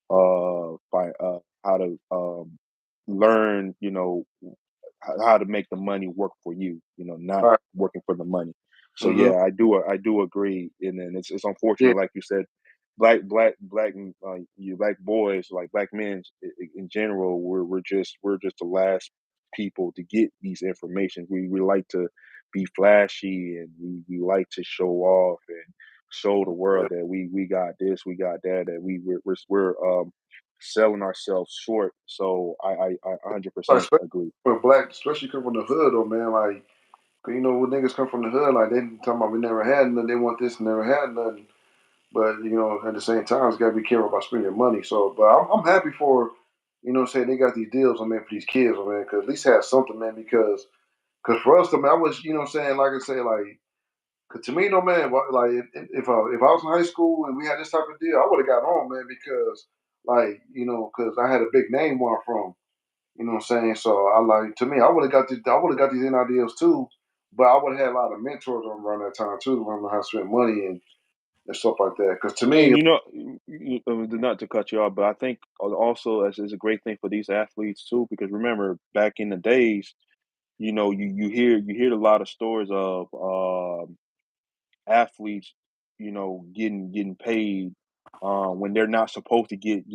by how to learn, how to make the money work for you, not all right, working for the money. So mm-hmm. yeah, I do agree, and then it's Yeah, unfortunate, like you said, black boys, like black men in general, we're just the last people to get these information. We like to be flashy, and we like to show off and show the yeah. world that we got this, we got that, that we're selling ourselves short. So I Like 100% especially agree. when black, especially come from the hood, though, man. Like, 'cause when niggas come from the hood, like they talking about we never had nothing, they want this, never had nothing. But at the same time, you gotta be careful about spending your money. So, but I'm happy for, what I'm saying, they got these deals, I mean, for these kids, I mean, because at least have something, man. Because for us, I mean, I was, what I'm saying, like I say, like, cause to me, no man, like if I was in high school and we had this type of deal, I would have got on, man, because like, because I had a big name where I'm from. You know what I'm saying? So I like to me, I would have got these ideas too, but I would have had a lot of mentors around that time too to learn how to spend money and stuff like that. Because to me, And not to cut you off, but I think also as is a great thing for these athletes too, because remember back in the days, you hear a lot of stories of athletes, getting paid. when they're not supposed to get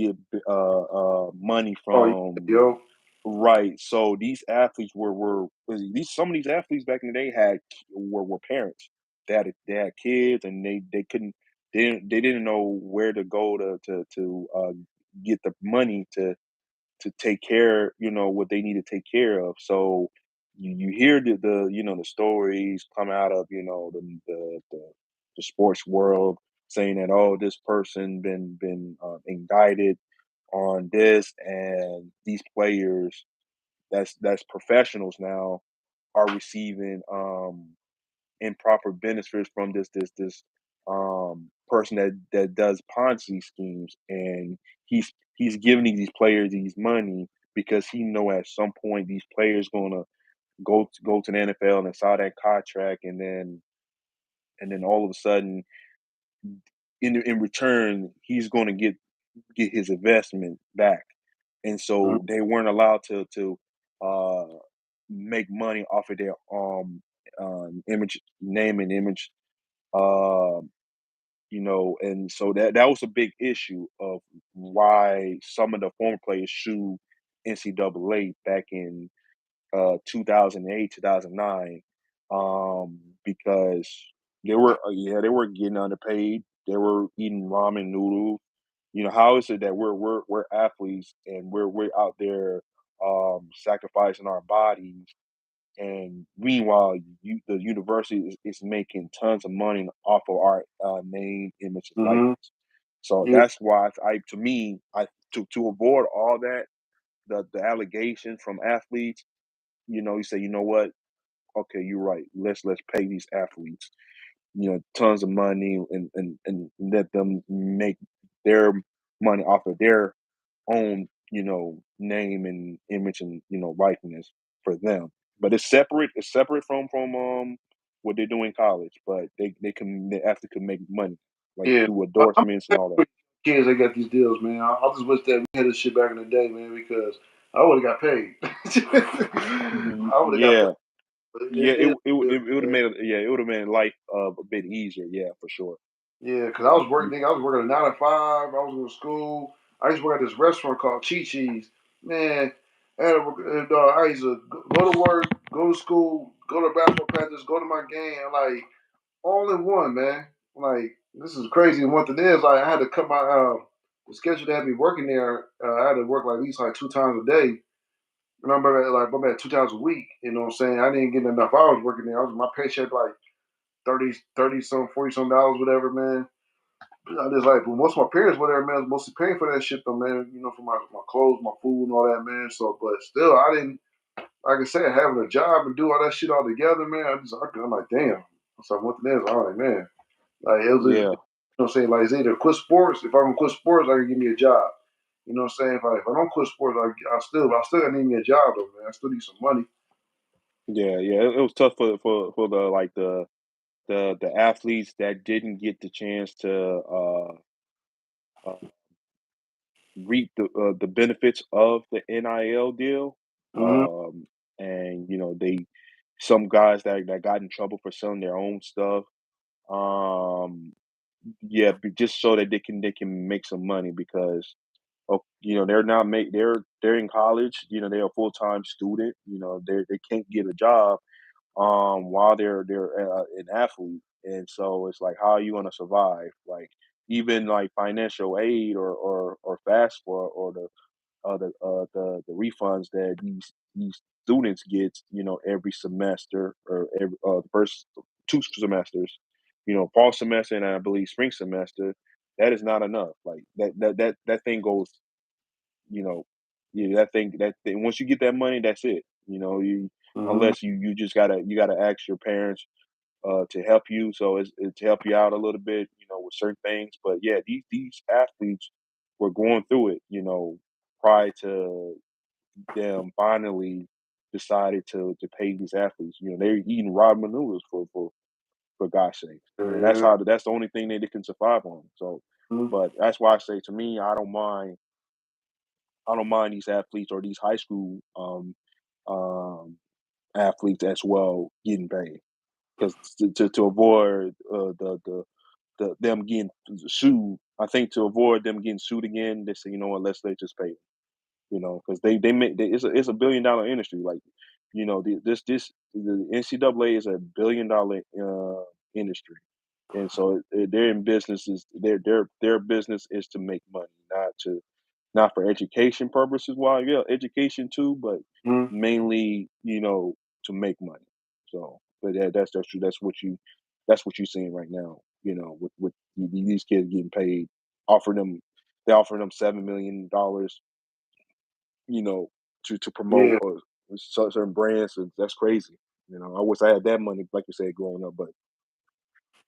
money Oh, from. yo. Right. So these athletes were these some of these athletes back in the day were parents. They had kids and they didn't know where to go to get the money to take care, what they need to take care of. So you hear the stories come out of, the sports world saying that, oh, this person been indicted on this, and these players that's professionals now are receiving improper benefits from this person that does Ponzi schemes, and he's giving these players these money because he know at some point these players gonna go to the NFL and sign that contract, and then all of a sudden in return he's gonna get his investment back, and Mhm. so they weren't allowed to uh make money off of their image, name and image. Um, and so that was a big issue of why some of the former players sued NCAA back in 2008, 2009, because they were getting underpaid. They were eating ramen noodles. How is it that we're athletes and we're out there sacrificing our bodies, and meanwhile, the university is making tons of money off of our name, image, and Mhm. likeness. So Yeah. that's why to me, to avoid all that, the allegations from athletes, you say, you know what? Okay, you're right. Let's pay these athletes, tons of money, and let them make their money off of their own, name and image and likeness for them. But it's separate from what they do in college. But they actually can make money like Yeah. through I'm endorsements and all that. happy kids that got these deals, man. I just wish that we had this shit back in the day, man, because I would have got paid. I would have got paid. Yeah, But yeah. it is what it It is, would have man. made life a bit easier. Yeah, for sure. Yeah, because I was working, nigga, I was working a 9 to 5. I was going to school. I used to work at this restaurant called Chi Chi's. Man, I used to go to work, go to school, go to basketball practice, go to my game, like all in one, man. Like this is crazy. And one thing is, like I had to cut my the schedule that had me working there. I had to work like at least like 2 times a day. And I'm at 2 times a week. You know what I'm saying? I didn't get enough hours working there. My paycheck like 30 some, 40 some dollars, whatever, man. I just like, but most of my parents were there, man. I was mostly paying for that shit, though, man. For my clothes, my food, and all that, man. So, but still, I didn't, like I said, having a job and do all that shit all together, man. I'm like, damn. So one thing is, I'm like, man, like it was, Yeah, what I'm saying, like it's either quit sports. If I'm gonna quit sports, I can give me a job. You know what I'm saying? If I don't quit sports, I still gotta need me a job, though, man. I still need some money. yeah, yeah. It was tough for the like the athletes that didn't get the chance to uh, reap the benefits of the NIL deal. Mm-hmm. And some guys that got in trouble for selling their own stuff. Um, yeah, just so that they can make some money because they're not make they're in college. They're a full time student. They can't get a job while they're an athlete, and so it's like, how are you going to survive? Like, even like financial aid or fast or the refunds that these students get, every semester, or every the first 2 semesters, fall semester and I believe spring semester. That is not enough. Like that thing goes, you know, yeah, that thing. Once you get that money, that's it. You Mm-hmm. unless you just gotta ask your parents to help you, so it's to help you out a little bit, with certain things. But yeah, these athletes were going through it, prior to them finally decided to pay these athletes. They're eating ramen noodles for God's sake. Yeah. That's the only thing that they can survive on. So, Mm-hmm. but that's why I say, to me, I don't mind these athletes or these high school um, athletes as well getting paid, because to avoid them getting sued I think to avoid them getting sued again, they say, you know what, let's just pay 'em, you know, because they make it's a $1 billion industry. Like, you know, the NCAA is a $1 billion industry, and so they're in businesses. Their business is to make money, not for education purposes. Well, yeah, education too, but Mhm. mainly, you know, to make money. So, but that's true. That's what you're seeing right now. You know, with these kids getting paid, offer them they offer them $7 million. You know, to promote Yeah, certain brands. And that's crazy. You know, I wish I had that money, like you said, growing up. But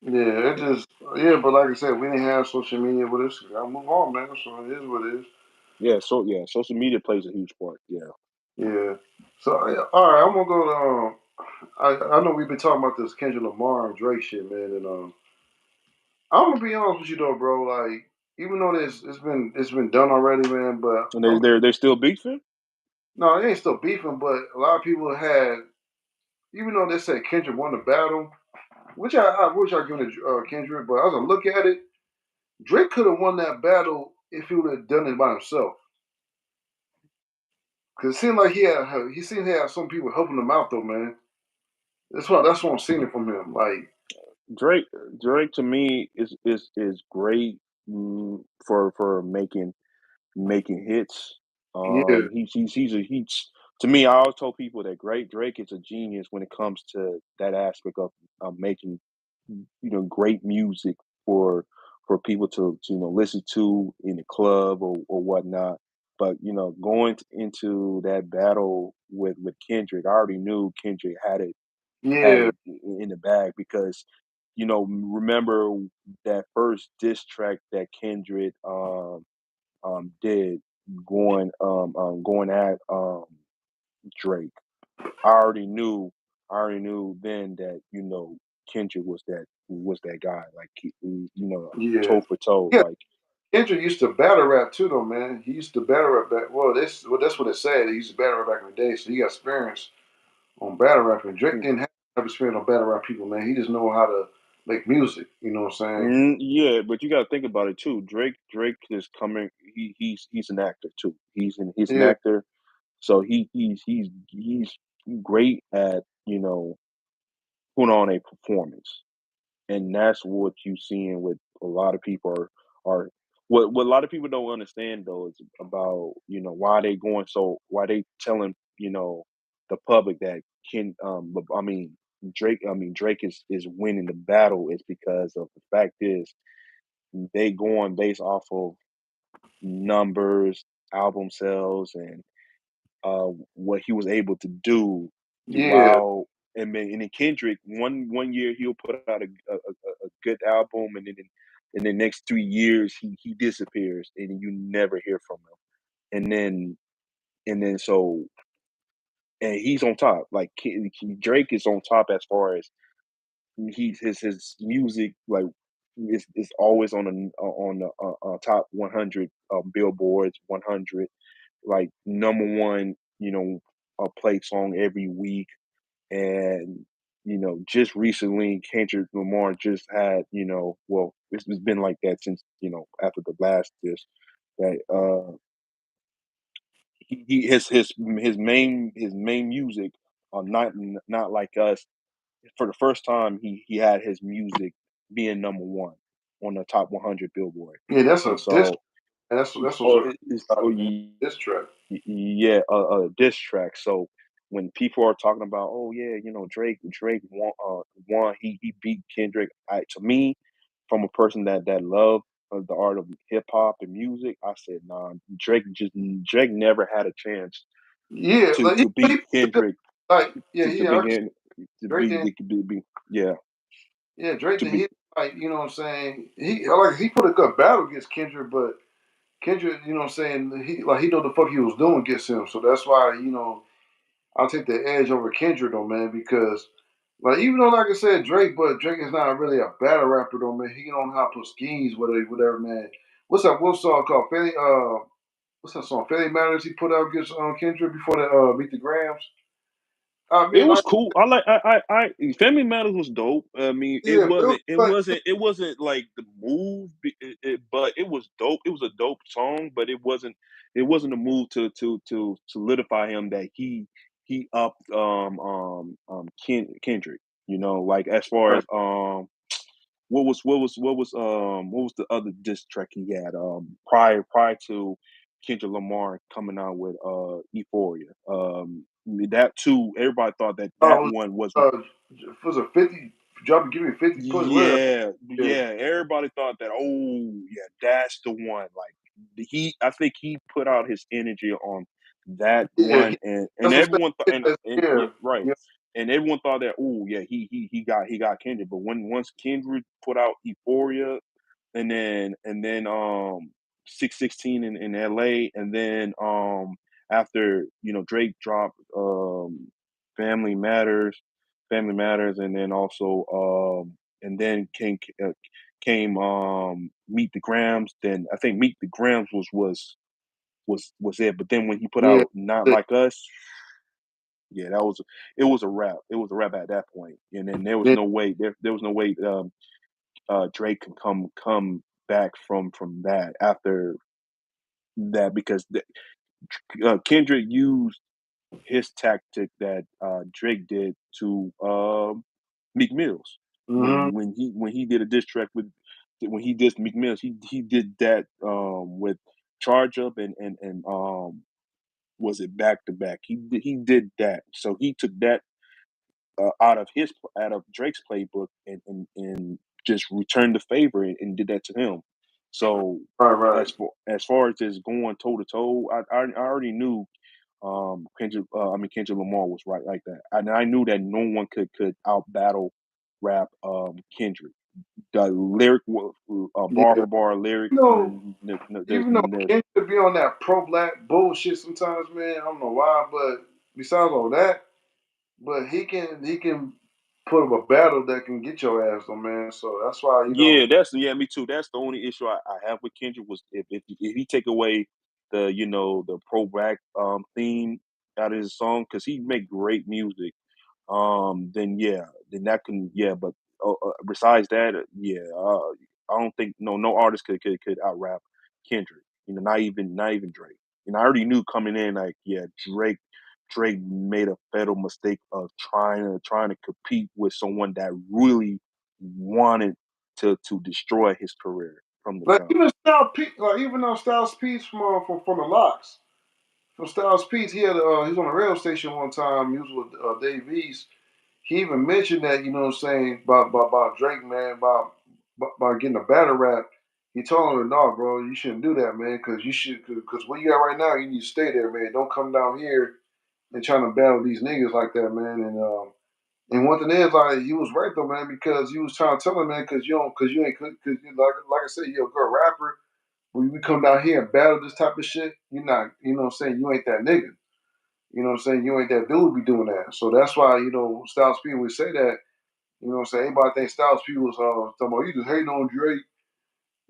yeah, it just yeah, but like I said, we didn't have social media with us. Gotta move on, man. So it is what it is. yeah, social media plays a huge part. Yeah, Yeah. So all right, I'm gonna go to. I know we've been talking about this Kendrick Lamar and Drake shit, man, and I'm gonna be honest with you though, bro. Like, even though this it's been done already, man, but and they're still beefing. no, it ain't still beefing. But a lot of people had, even though they said Kendrick won the battle, which I wish I give it to Kendrick, but as I look at it, Drake could have won that battle if he would have done it by himself. Cause it seemed like he seemed to have some people helping him out though, man. That's what I'm seeing from him. Like, Drake Drake to me is great, for making hits. yeah, He's to me. I always told people that great Drake is a genius when it comes to that aspect of making, great music for people to listen to in the club or whatnot. But going into that battle with Kendrick, I already knew Kendrick had yeah, it in the bag because remember that first diss track that Kendrick did going at Drake. I already knew then that Kendrick was that guy, like yeah. toe for toe, Yeah, like Kendrick used to battle rap too, though, man. He used to battle rap back. That's what it said. He used to battle rap back in the day, so he got experience on battle rapping. Drake didn't have experience on battle rap people, man. He just know how to make music. You know what I'm saying? Yeah, but you got to think about it too. Drake is coming. He's an actor too. He's an Yeah, actor, so he's great at putting on a performance. And that's what you seeing with a lot of people are what a lot of people don't understand though is about why they telling the public that I mean Drake is winning the battle is because of the fact is they going based off of numbers, album sales, and what he was able to do yeah, while and then Kendrick one year he'll put out a good album and then in the next 3 years he disappears and you never hear from him and then so and he's on top like Drake is on top as far as his music like is always on the top 100 billboards 100 like number one play song every week and just recently Kendrick Lamar just had well it's been like that since after the last disc that his main music not like us for the first time he had his music being number one on the top 100 billboard yeah. That's and a diss. so That's what's oh really it's about oh, it, man. Diss track. yeah, a diss track. So when people are talking about, oh yeah, Drake won, he beat Kendrick. To me, from a person that love the art of hip hop and music, I said, nah, Drake never had a chance Yeah, to like to beat Kendrick yeah, to yeah. begin to Drake be, didn't. yeah Yeah, Drake to didn't be hit like you know what I'm saying. He put a good battle against Kendrick, but Kendrick, you know what I'm saying, he know the fuck he was doing against him. So that's why, I'll take the edge over Kendrick though, man, because like even though like I said, Drake is not really a battle rapper though, man. He don't know how to put schemes, whatever, man. What's that one song called? What's that song? Philly Matters he put out against Kendrick before the Meet the Grams? I It mean, was like, cool. I Family Matters was dope. I mean, it yeah, wasn't it but wasn't it wasn't like the move, but it was dope. It was a dope song, but it wasn't a move to solidify him that he upped Kendrick. Like as far right. as what was the other diss track he had prior to Kendrick Lamar coming out with Euphoria. That too, everybody thought that Oh, one was was a 50 drop? Give me 50 push. Whatever. yeah, Yeah, yeah. Everybody thought that. Oh, yeah, that's the one. Like I think he put out his energy on that yeah. one, and That's what everyone thought, and yeah, yeah, right, yeah, and everyone thought that. Oh, yeah, he got Kendrick. But once Kendrick put out Euphoria, and then 616 in LA, and then after Drake dropped Family Matters, Family Matters, and then also and then came Meet the Grams. Then I think Meet the Grams was it. But then when he put yeah. out Not Like Us, yeah, it was a wrap. It was a wrap at that point. And then there was Yeah. no way there was no way Drake can come back from that after that, because Kendrick used his tactic that Drake did to Meek Mills Mm-hmm. when he did a diss track when he dissed Meek Mills. He did that with Charge Up and was it Back to Back. He did that. So he took that out of Drake's playbook and just returned the favor and did that to him. So Right, right. as far as just going toe to toe, I already knew Kendrick Lamar was right like that, and I knew that no one could out battle rap Kendrick. The lyric, bar Yeah. for bar lyric, You know, even though there's Ken could be on that pro black bullshit sometimes, man. I don't know why, but besides all that, but he can put up a battle that can get your ass on, man. So that's why Yeah, me too. That's the only issue I have with Kendrick was if he take away the pro black theme out of his song, because he make great music. Then yeah, then that can, yeah. But besides that, yeah, I don't think no artist could out rap Kendrick. Not even Drake. I already knew coming in, like, yeah, Drake made a fatal mistake of trying to compete with someone that really wanted to destroy his career from the like jump. even Styles P, like even Styles P from the Locks. From Styles P, he was on a radio station one time. He was with Dave East. He even mentioned that, you know what I'm saying, about Drake, man, about getting a battle rap. He told him, no, bro, you shouldn't do that, man, because where you at right now, you need to stay there, man. Don't come down here and trying to battle these niggas like that, man. And one thing is, like, he was right though, man, because he was trying to tell him, man, because you ain't, because like I said, you're a good rapper. When you come down here and battle this type of shit, you're not, you know what I'm saying, you ain't that nigga. You know what I'm saying? You ain't that dude be doing that. So that's why, Styles P would say that, you know what I'm saying? Everybody thinks Styles P was talking about you just hating on Drake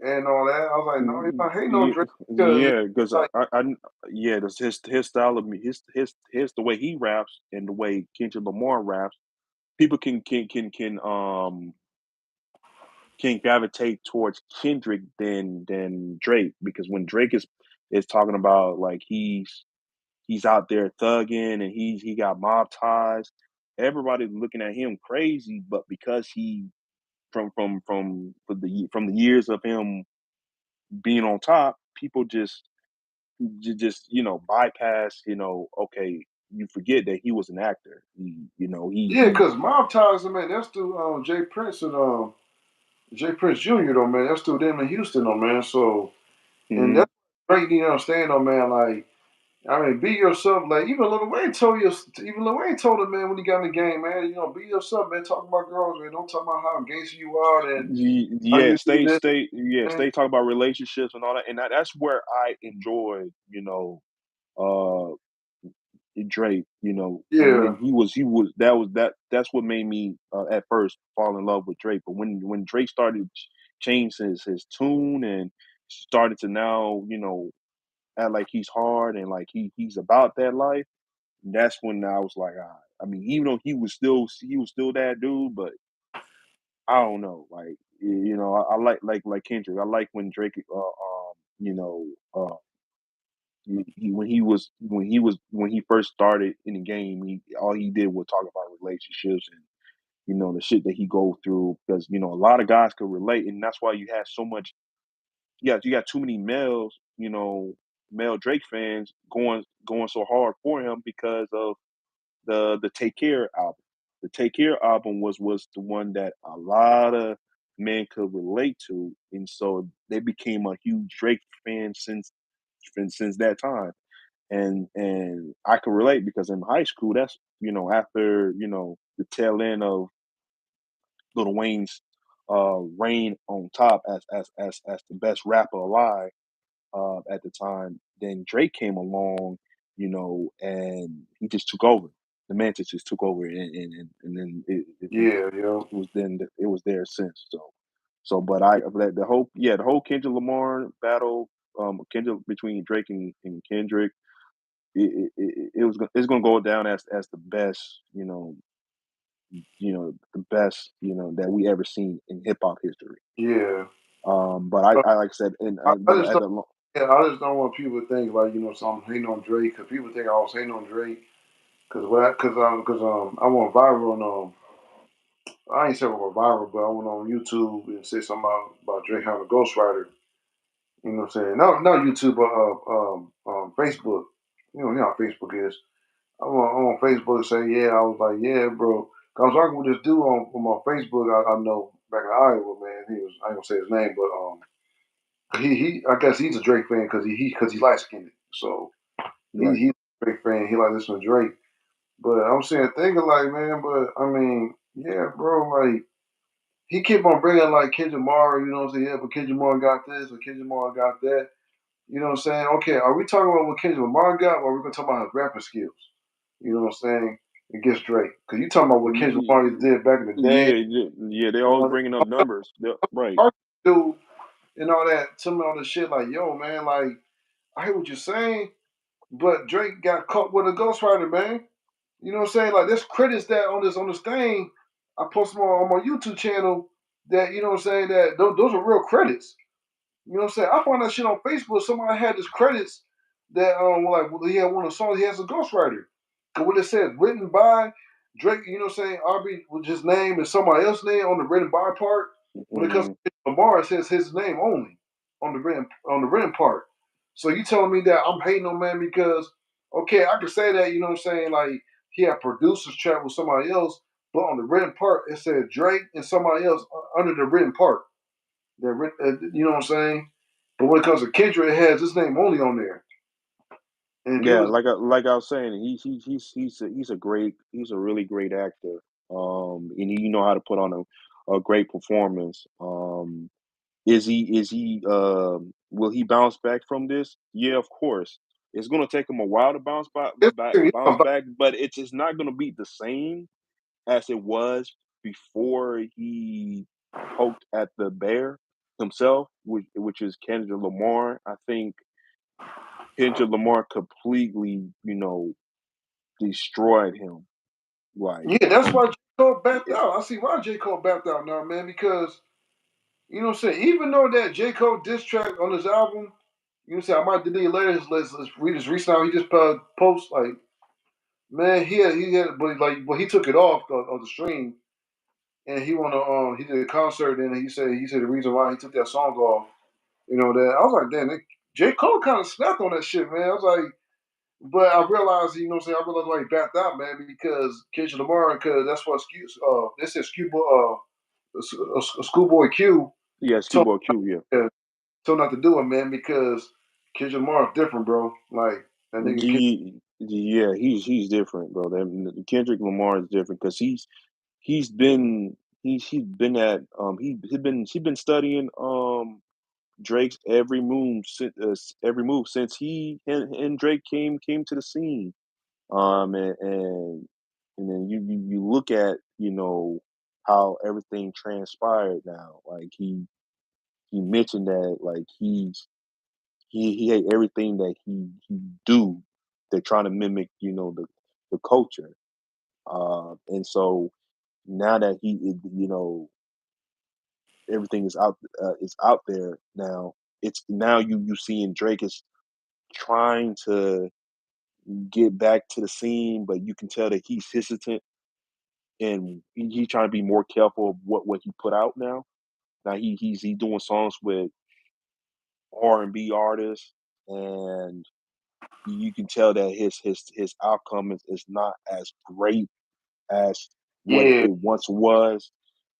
and all that. I was like, no, he's not hating on Yeah, Drake because yeah, because like, yeah, his style of me, his the way he raps and the way Kendrick Lamar raps, people can gravitate towards Kendrick than Drake, because when Drake is talking about, like, he's out there thugging and he got mob ties, everybody's looking at him crazy, but because he from the years of him being on top, people just bypass, okay, you forget that he was an actor. yeah, because Mob Ties, man, that's through Jay Prince and Jay Prince Jr. though, man. That's through them in Houston though, man. So and Mhm. that's great, you understand though, man. Like, I mean, be yourself. Like even Lil Wayne told him, man, when he got in the game, man, be yourself, man. Talk about girls, man. Don't talk about how gangster you are and how Yeah, you do stay, this, stay, yeah, man. stay. Talk about relationships and all that, and that's where I enjoyed, uh, Drake. Yeah, When he was that's what made me at first fall in love with Drake. But when Drake started change his tune and started to now act like he's hard and like he's about that life, that's when I was like, all right. I mean, even though he was still that dude, but I don't know. Like I like Kendrick. I like when Drake, you know, when he first started in the game, all he did was talk about relationships and the shit that he go through because a lot of guys could relate, and that's why you had so much. Yeah, you got too many male Drake fans going so hard for him because of the Take Care album. The Take Care album was the one that a lot of men could relate to, and so they became a huge Drake fan since that time. And I could relate because in high school, that's after the tail end of Lil Wayne's reign on top as the best rapper alive at the time. Then Drake came along, and he just took over. The man just took over, and then Yeah, yo. it was there since. But the whole Kendrick Lamar battle, Kendrick between Drake and Kendrick, it's gonna go down as the best, the best, that we ever seen in hip hop history. Yeah. But I like I said, and I but just at don't. the Yeah, I just don't want people to think like so I'm hating on Drake because people think I was hating on Drake because I went viral on I ain't saying I went viral but I went on YouTube and said something about Drake having a ghostwriter. You know what I'm saying? Not YouTube but Facebook. You know how Facebook is. I went on Facebook and say yeah I was like yeah bro. 'Cause I was talking with this dude on my Facebook I know back in Iowa man I ain't gonna say his name but he I guess he's a Drake fan because he light skinned. So right. he's a Drake fan. He like listening to Drake. But I'm saying thinking like man, but I mean, yeah, bro, like he keep on bringing like Kendrick Lamar, you know what I'm saying? Yeah, but Kendrick Lamar got this or Kendrick Lamar got that. You know what I'm saying? Okay, are we talking about what Kendrick Lamar got or are we gonna talk about his rapping skills? You know what I'm saying? Against Drake. Cause you talking about what Kendrick Lamar did back in the day, Yeah, they're you always know, bringing up numbers. Right. dude, and all that, tell me all this shit like, yo, man, like I hear what you're saying, but Drake got caught with a ghostwriter, man. You know what I'm saying? Like there's credits that on this thing I posted on my YouTube channel that you know what I'm saying that those are real credits. You know what I'm saying? I found that shit on Facebook. Somebody had his credits that he had one of the songs. He has a ghostwriter. Cause what it says written by Drake. You know what I'm saying? Arby with his name and somebody else's name on the written by part. When it comes Hmm. to Lamar, it says his name only on the written part. So you telling me that I'm hating on man because okay, I could say that you know what I'm saying like he had producers track with somebody else, but on the written part it said Drake and somebody else under the written part. You know what I'm saying? But when it comes to Kendrick, it has his name only on there. And Yeah, people, like I was saying, he's a really great actor. And he know how to put on a great performance. Will he bounce back from this? Yeah, of course. It's gonna take him a while to bounce back, but it's just not gonna be the same as it was before he poked at the bear himself, which is Kendrick Lamar. I think Kendrick Lamar completely, destroyed him. Like yeah, that's from why J. Cole backed out. I see why J. Cole backed out now, man, because you know what I'm saying. Even though that J. Cole diss track on his album, you know what I'm saying. I might delete it later. Let's read this recent. He just post like, man, he had, but he took it off of the stream, and he did a concert, and he said the reason why he took that song off, that I was like, damn, J. Cole kind of snapped on that shit, man. I was like. But I realized, you know what I'm saying, I realized why he backed out, man, because Kendrick Lamar, because that's what they said Schoolboy Q yeah, told, Schoolboy Q. Yeah, told not to do it, man, because Kendrick Lamar is different, bro. Like, that nigga Kendrick. yeah, he's different, bro. Kendrick Lamar is different because he's been he's been at he's been studying Drake's every move since he and Drake came to the scene. And then you look at how everything transpired now. Like he mentioned that like he hate everything that he do. They're trying to mimic the culture. And so now that everything is out there now. It's now you seeing Drake is trying to get back to the scene, but you can tell that he's hesitant and he's trying to be more careful of what he put out now. Now he's doing songs with R&B artists, and you can tell that his outcome is not as great as what Yeah, it once was,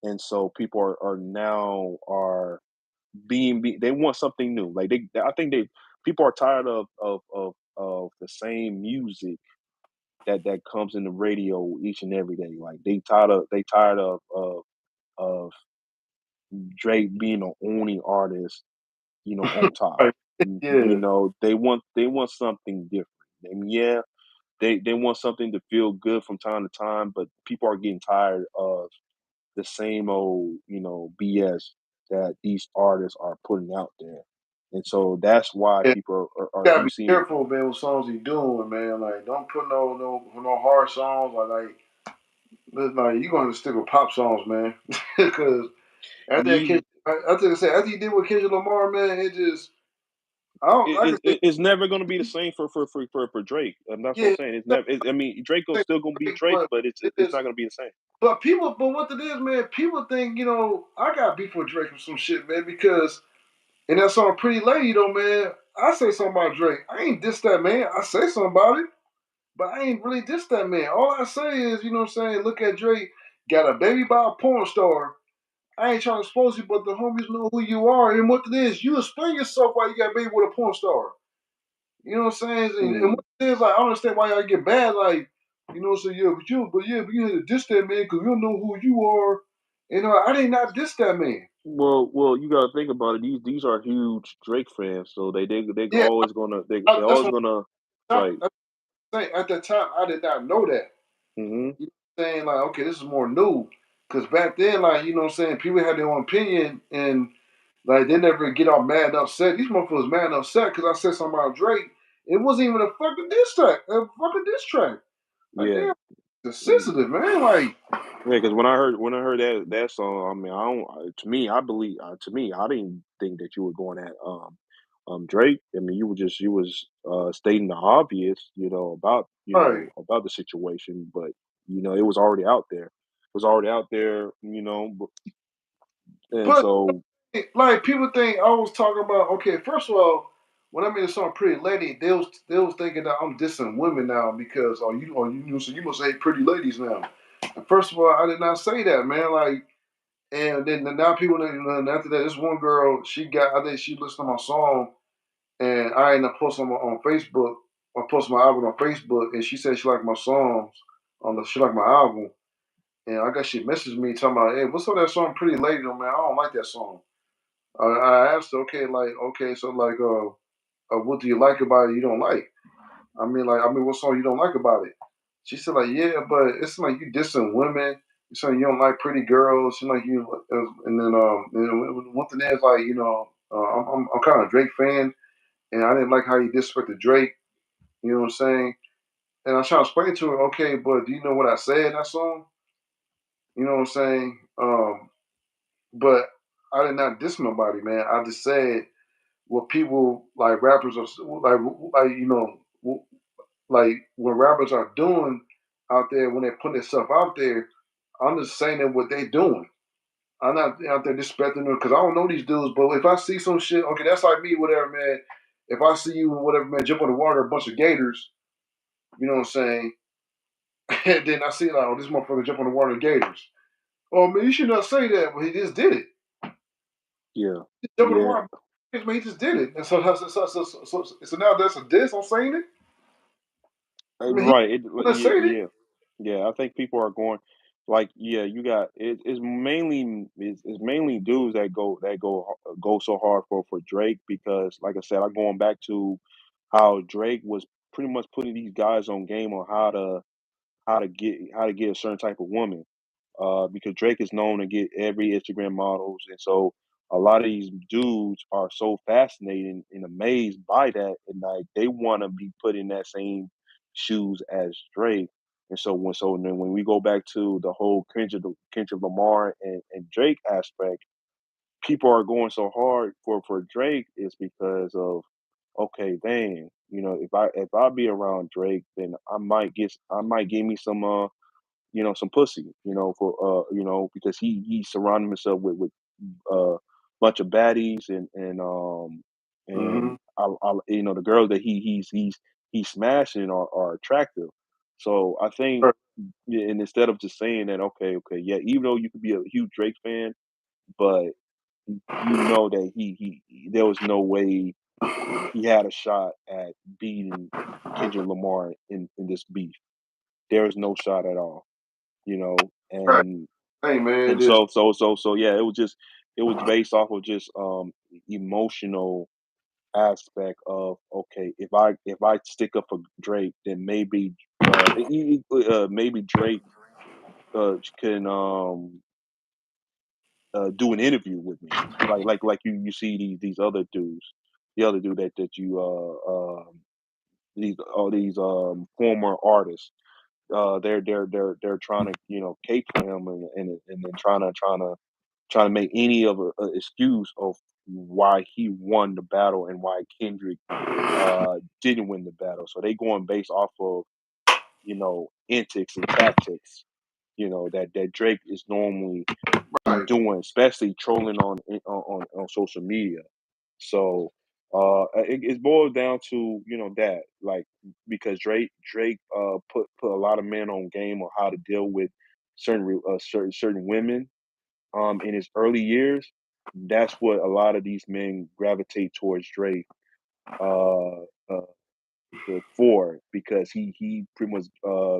and so people are now are they want something new. Like I think they people are tired of the same music that comes in the radio each and every day. Like they tired of Drake being the only artist, on top. right. Yeah, They want something different. And yeah, they want something to feel good from time to time, but people are getting tired of the same old, BS that these artists are putting out there. And so that's why yeah. people are Gotta you be seeing careful, man, with songs you doing, man. Like, don't put no hard songs. Like you gonna have to stick with pop songs, man. Because after that, you after he did with Kendrick Lamar, man, it just I don't like I said, it's never going to be the same for Drake. And that's what I'm yeah. saying. It's never. I mean, Drake is still going to be Drake, But but it's it's not going to be the same. but what it is, man, people think, I got beef with Drake or some shit, man, because in that song Pretty Lady though, man, I say something about Drake. I ain't diss that man. I say something about it, but I ain't really diss that man. All I say is, you know what I'm saying, look at Drake, got a baby by a porn star. I ain't trying to expose you, but the homies know who you are and what it is. You explain yourself why you got a baby with a porn star. You know what I'm saying? And Mm. what it is, like, I don't understand why y'all get bad, like, so yeah, but you had to diss that man because you don't know who you are. I did not diss that man. Well, you got to think about it. These are huge Drake fans, so they Yeah, always gonna they that's always what gonna I'm right. saying. At that time, I did not know that. Hmm. You know what I'm saying? Like, okay, this is more new. Because back then, like, you know what I'm saying, people had their own opinion and, like, they never get all mad and upset. These motherfuckers mad and upset because I said something about Drake. It wasn't even a fucking diss track. Like, Yeah. damn, it's sensitive, man. Like, Yeah, because when I heard that song, I mean, I don't. To me, I believe. To me, I didn't think that you were going at Drake. I mean, you was stating the obvious, about right. about the situation, but it was already out there. It was already out there, and But so like people think I was talking about. Okay, first of all, when I made the song "Pretty Lady," they was thinking that I'm dissing women now because so you must hate pretty ladies now. And first of all, I did not say that, man. Like, and then now people, and after that, this one girl, I think she listened to my song, and I ended up posting on Facebook. I posted my album on Facebook, and she said she liked my songs she liked my album. And I guess she messaged me talking about, hey, what's up that song Pretty Lady though, man? I don't like that song. I asked her, okay, so what do you like about it you don't like? What song you don't like about it? She said, like, yeah, but it's like you dissing women. You saying you don't like pretty girls. You like you, and then one thing is like, I'm kind of a Drake fan, and I didn't like how you disrespected Drake. You know what I'm saying? And I was trying to explain to her, okay, but do you know what I said in that song? You know what I'm saying? But I did not diss nobody, man. I just said what people like rappers are like like when rappers are doing out there when they put their stuff out there. I'm just saying that what they doing. I'm not out there disrespecting them because I don't know these dudes. But if I see some shit, okay, that's like me, whatever, man. If I see you, whatever, man, jump on the water, a bunch of gators, you know what I'm saying? And then I see like, oh, this motherfucker jump on the water, gators. Oh man, you should not say that, but he just did it. yeah, He jumped on the yeah, water, man, he just did it. And so now that's a diss. I'm saying it. I mean, he right. when I say it. Yeah. Yeah, I think people are going like, yeah, you got it's mainly dudes that go so hard for Drake because, like I said, I'm going back to how Drake was pretty much putting these guys on game on how to get a certain type of woman. Because Drake is known to get every Instagram models, and so a lot of these dudes are so fascinated and amazed by that, and like they want to be put in that same shoes as Drake. And so when we go back to the whole Kendrick Lamar and Drake aspect, people are going so hard for Drake is because of, okay, dang, if I be around Drake, then I might give me some some pussy, for because he surrounded himself with bunch of baddies and Mm-hmm. the girls that he's smashing are attractive. So I think, Right. yeah, and instead of just saying that, okay, yeah, even though you could be a huge Drake fan, but you know that there was no way he had a shot at beating Kendrick Lamar in this beef. There is no shot at all, Right. and Hey man, and this so yeah, it was based off of just emotional aspect of, okay, if I stick up for Drake, then maybe Drake can do an interview with me, like you see these other dudes, the other dude that you these all these former artists, they're trying to cape for him, and then trying to make any of a excuse of why he won the battle and why Kendrick didn't win the battle. So they going based off of antics and tactics, that Drake is normally right. doing, especially trolling on social media. So it boils down to that, like, because Drake put a lot of men on game on how to deal with certain women in his early years. That's what a lot of these men gravitate towards Drake uh, uh, for, because he pretty much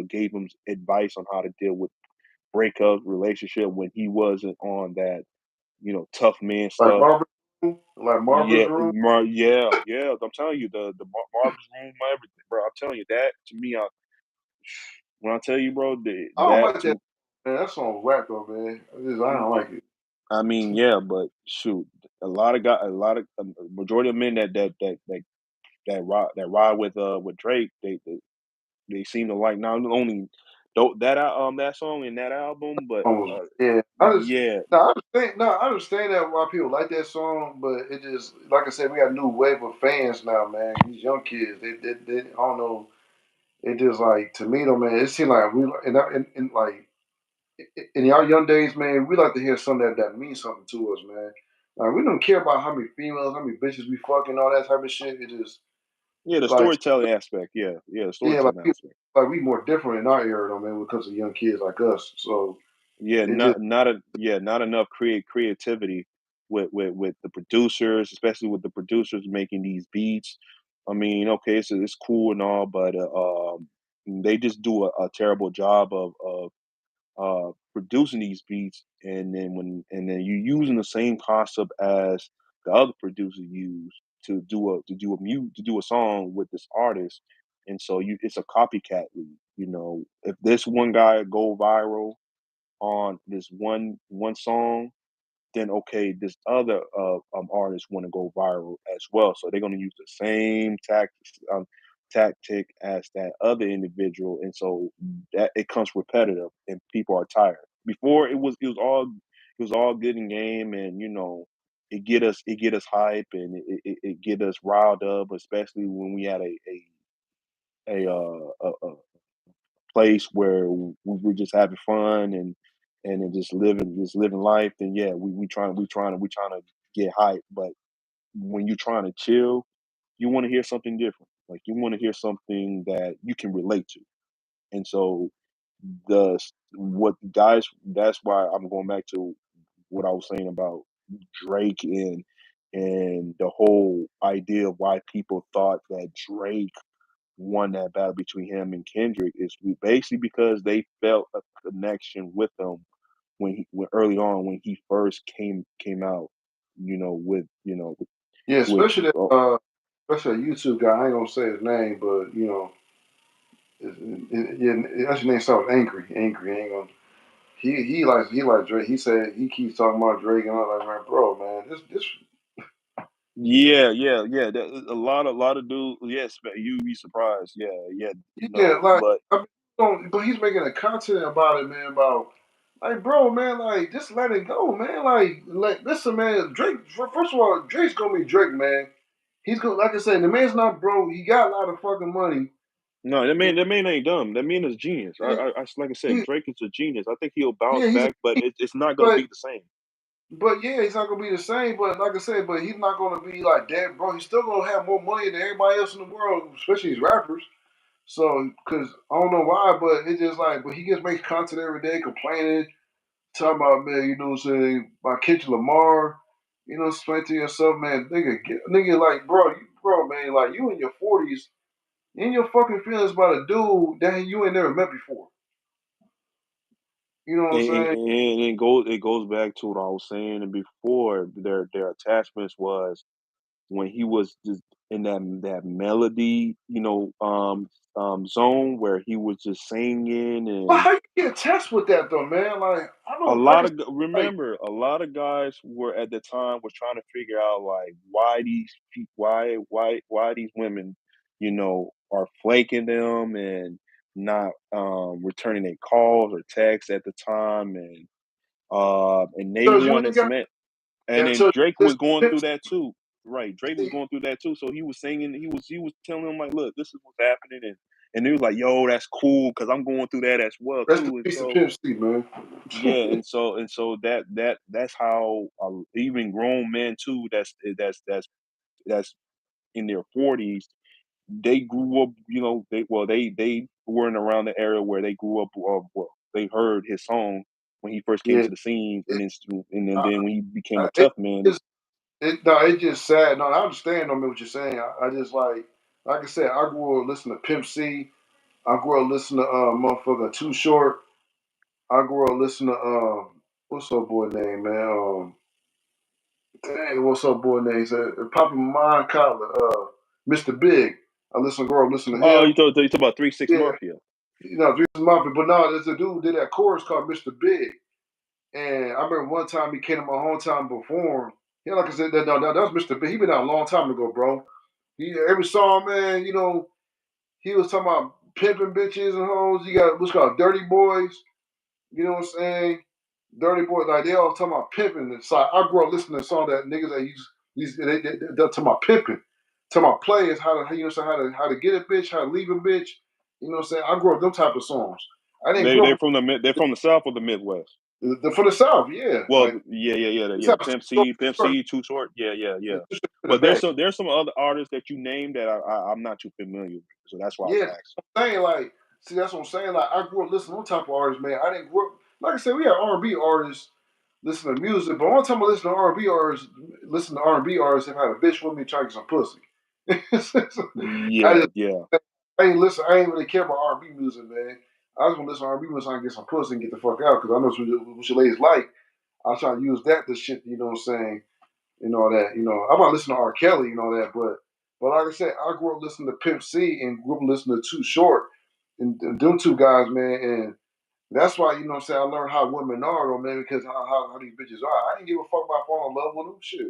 gave him advice on how to deal with breakup relationship when he wasn't on that tough man Like stuff. Marvin's room, like Marvin's Yeah, room. yeah. I'm telling you, the barber's room, everything, bro. I'm telling you that to me. When I tell you, bro, I don't that like that. to Man, that song's whack though, man. I don't like it. I mean, yeah, but shoot, a lot of majority of men that ride with Drake, they seem to like not only that song and that album, but Yeah, yeah, I understand that why people like that song, but it just like I said, we got a new wave of fans now, man. These young kids, they I don't know. It just like to me though, man. It seems like we and like in our young days, man, we like to hear something that means something to us, man. Like we don't care about how many females, how many bitches we fucking, all that type of shit. It just yeah, the like storytelling aspect, yeah, the yeah, like storytelling people, aspect. like we more different in our era though, man, because of young kids like us. So Yeah, it just not enough creativity with the producers, especially with the producers making these beats. I mean, okay, so it's cool and all, but they just do a terrible job of producing these beats, and then you using the same concept as the other producers use to do a song with this artist, and so it's a copycat league. If this one guy go viral on this one song, then okay, this other artist want to go viral as well. So they're going to use the same tactic as that other individual, and so that it comes repetitive, and people are tired. Before it was all good in game, and it get us hype, and it get us riled up, especially when we had a place where we're just having fun and just living life. Then yeah, we trying to get hype. But when you're trying to chill, you want to hear something different. Like, you want to hear something that you can relate to. And so what guys, that's why I'm going back to what I was saying about Drake and the whole idea of why people thought that Drake won that battle between him and Kendrick is basically because they felt a connection with him when early on, when he first came out, with yeah, with especially a YouTube guy. I ain't gonna say his name, but yeah, that's his name starts with angry, angry. Ain't gonna. He likes Drake. He said he keeps talking about Drake, and I'm like, man, bro, man, this yeah. A lot of dudes. Yes, man, you be surprised. Yeah, yeah, like but I mean, but he's making a content about it, man. About like, bro, man, like just let it go, man. Like listen, man. Drake. First of all, Drake's gonna be Drake, man. He's gonna, like I said, the man's not broke. He got a lot of fucking money. No, that man ain't dumb. That man is genius. Like I said, He, Drake is a genius. I think he'll bounce yeah, he's a, back, but it's not gonna but be the same. but yeah, he's not gonna be the same. But like I said, but he's not gonna be like that, bro. He's still gonna have more money than everybody else in the world, especially these rappers. So, cause I don't know why, but it's just like, but he just makes content every day, complaining, talking about, man, you know what I'm saying, about Kendrick Lamar. You know, explain to yourself, man, nigga, like, bro, man, like you in your 40s, in your fucking feelings about a dude that you ain't never met before. You know what I'm And, saying? and it goes back to what I was saying before. Their attachments was when he was just in that melody, zone where he was just singing But and how you get attached with that though, man? Like, I a don't like lot it's of like remember a lot of guys were at the time was trying to figure out like why these women are flaking them and not returning their calls or texts at the time and they because you ain't wanted got some and then until Drake this was going through that too. Right. Drake was going through that too. So he was singing, he was telling them like, look, this is what's happening and he was like, yo, that's cool because I'm going through that as well rest in too. And peace to so Pimp C, man. yeah, and so that's how even grown men too that's in their 40s they grew up they weren't around the era where they grew up they heard his song when he first came Yeah. to the scene It, and I, then when he became a it tough man. just no, it's just sad. No, I understand. I mean what you're saying. I just like I said, I grew up listening to Pimp C. I grew up listening to motherfucker Too Short. I grew up listening to what's up boy name, man? Dang, what's up boy name? Popping my mind collar, Mr. Big. Grew up listening to Oh, him. you talk about 3 6 Yeah, Mafia. you know, Dreams Mafia. But no, there's a dude who did that chorus called Mr. Big. And I remember one time he came to my hometown and performed. Yeah, like I said, that was Mr. Big. He been out a long time ago, bro. Every song, man, you know, he was talking about pimping bitches and hoes. You got what's called Dirty Boys. You know what I'm saying? Dirty Boys, like they all talking about pimping. And so I grew up listening to songs that niggas that use these they're talking about pimping, talking about players, how to you know how to get a bitch, how to leave a bitch. You know what I'm saying? I grew up them type of songs. I didn't They grow they're up from the South or the Midwest. for the South, yeah. Well, Like this yeah. type of Pimp short C, Too Short, yeah. in the But back. there's some other artists that you named that I'm not too familiar with, so that's why I was Yeah, asking. I'm saying like, see, that's what I'm saying. Like, I grew up listening to them type of artists, man. I didn't grow up, like I said, we had R&B artists listen to music, but one time I listened to R&B artists, listen to R&B artists have had a bitch with me trying to get some pussy. I Yeah, just, yeah. I ain't listen. I ain't really care about R&B music, man. I just want to listen to R&B music so I can get some pussy and get the fuck out because I know what your ladies like. I was trying to use that to shit, you know what I'm saying, and all that. You know, I'm not listening to R. Kelly and all that, but like I said, I grew up listening to Pimp C and grew up listening to Too Short and them two guys, man, and that's why, you know what I'm saying, I learned how women are, though, man, because how these bitches are. I didn't give a fuck about falling in love with them, shit.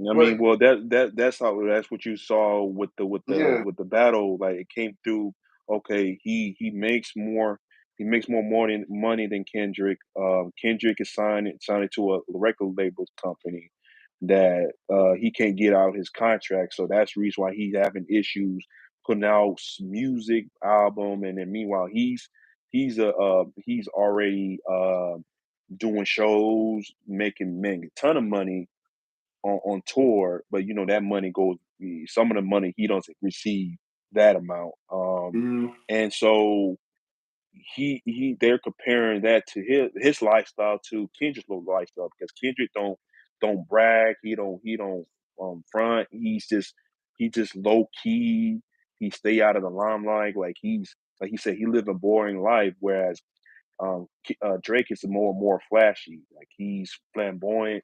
I But mean, well, that's what you saw with yeah, the battle. Like it came through. Okay, he makes more money than Kendrick. Kendrick is signed to a record label company that he can't get out his contract, so that's the reason why he's having issues putting out music album. And then meanwhile, he's already doing shows, making a ton of money on tour, but that money goes. Some of the money he doesn't receive that amount, mm, and so they're comparing that to his lifestyle to Kendrick's lifestyle because Kendrick don't brag. He don't front. He just low key. He stay out of the limelight. Like he said, he live a boring life, whereas Drake is more flashy. Like he's flamboyant.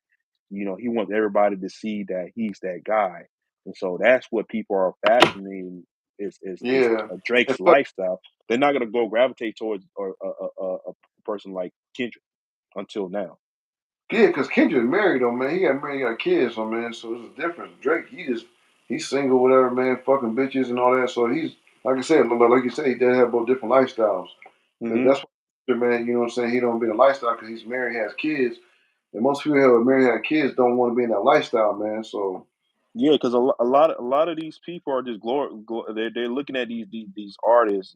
He wants everybody to see that he's that guy, and so that's what people are fascinating is yeah. And Drake's plus, lifestyle. They're not gonna go gravitate towards a person like Kendrick until now. yeah, because Kendrick married, though, man. He got married, he got kids, though, man, so there's a difference. Drake, he's single, whatever, man, fucking bitches and all that, so he's, like I said, like you say, they have both different lifestyles. Hmm. That's what, man. You know what I'm saying? He don't be in a lifestyle because he's married, has kids, and most people who are married, have kids, don't want to be in that lifestyle, man. So Yeah, because a lot of these people are just they're looking at these artists,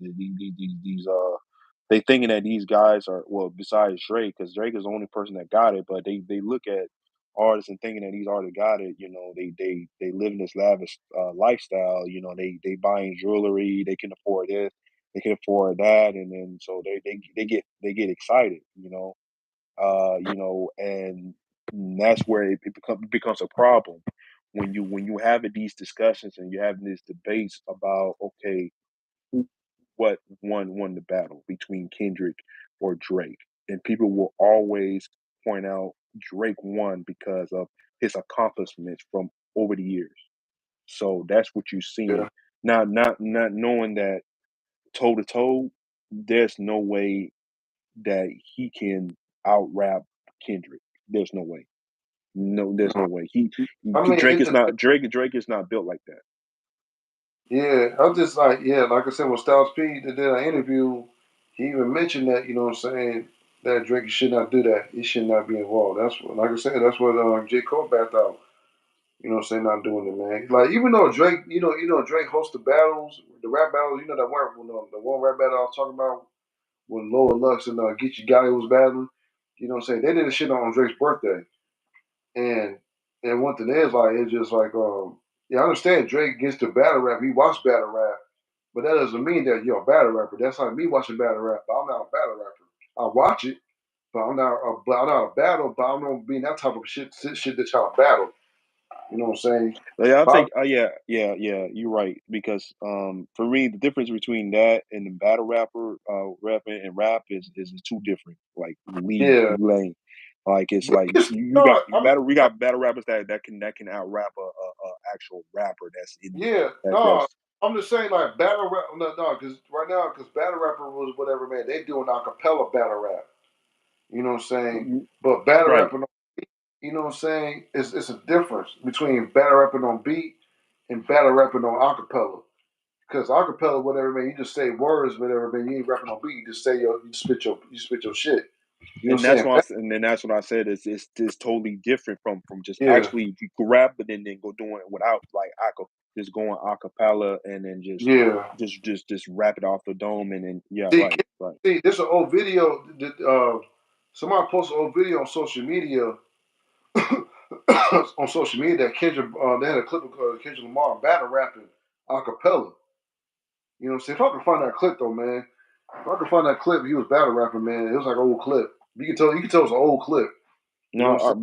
they thinking that these guys are, well, besides Drake, because Drake is the only person that got it, but they look at artists and thinking that these artists got it. You know, they live in this lavish lifestyle. You know, they buying jewelry, they can afford this, they can afford that, and then so they get excited. And that's where it becomes a problem when you have these discussions and you're having these debates about, okay, who what won the battle between Kendrick or Drake, and people will always point out Drake won because of his accomplishments from over the years. So that's what you're yeah, seeing now. Not knowing that toe to toe, there's no way that he can out rap Kendrick. There's no way. No, there's no no. way. I mean, Drake is not built like that. yeah, I'm just like, yeah, like I said, when Styles P did an interview, he even mentioned that, you know what I'm saying, that Drake should not do that. He should not be involved. That's what, like I said, that's what J. Cole backed out. You know what I'm saying, not doing it, man. Like even though Drake, Drake hosts the battles, the rap battles, that the one rap battle I was talking about when Lower Lux and Geechee Gotti was battling. You know what I'm saying? They did a shit on Drake's birthday. And one thing is like it's just like yeah, I understand Drake gets to battle rap. He watched battle rap, but that doesn't mean that you're a battle rapper. That's like me watching battle rap, but I'm not a battle rapper. I watch it, but I'm not a battle. But I'm not being that type of shit that y'all battle. You know what I'm saying? Yeah, I But think, yeah, you're right. Because for me, the difference between that and the battle rapper, rapping and rap is two different, like, league yeah, lane. Like, it's Drake like is you got no. I mean, we got battle rappers that can out rap a actual rapper that's in yeah, no. that's I'm just saying like battle rap. No, because right now, because battle rapper was whatever, man. They doing acapella battle rap. You know what I'm saying? But battle right. rapping, you know what I'm saying? It's a difference between battle rapping on beat and battle rapping on acapella. Because acapella, whatever, man, you just say words, whatever, man. You ain't rapping on beat. You just say you spit your shit. You know And what I'm that's saying? why, and then that's what I said. It's totally different from just Yeah, actually you can rap, but then go doing it without, like, just going acapella and then yeah. just rap it off the dome, and then yeah, See, right, right. see, this is an old video. Somebody posted an old video on social media. On social media, that Kendrick, they had a clip of Kendrick Lamar battle rapping acapella. You know what I'm saying? If I can find that clip though, man. If I can find that clip, he was battle rapping, man. It was like an old clip. You can tell it's an old clip. You know No, what I'm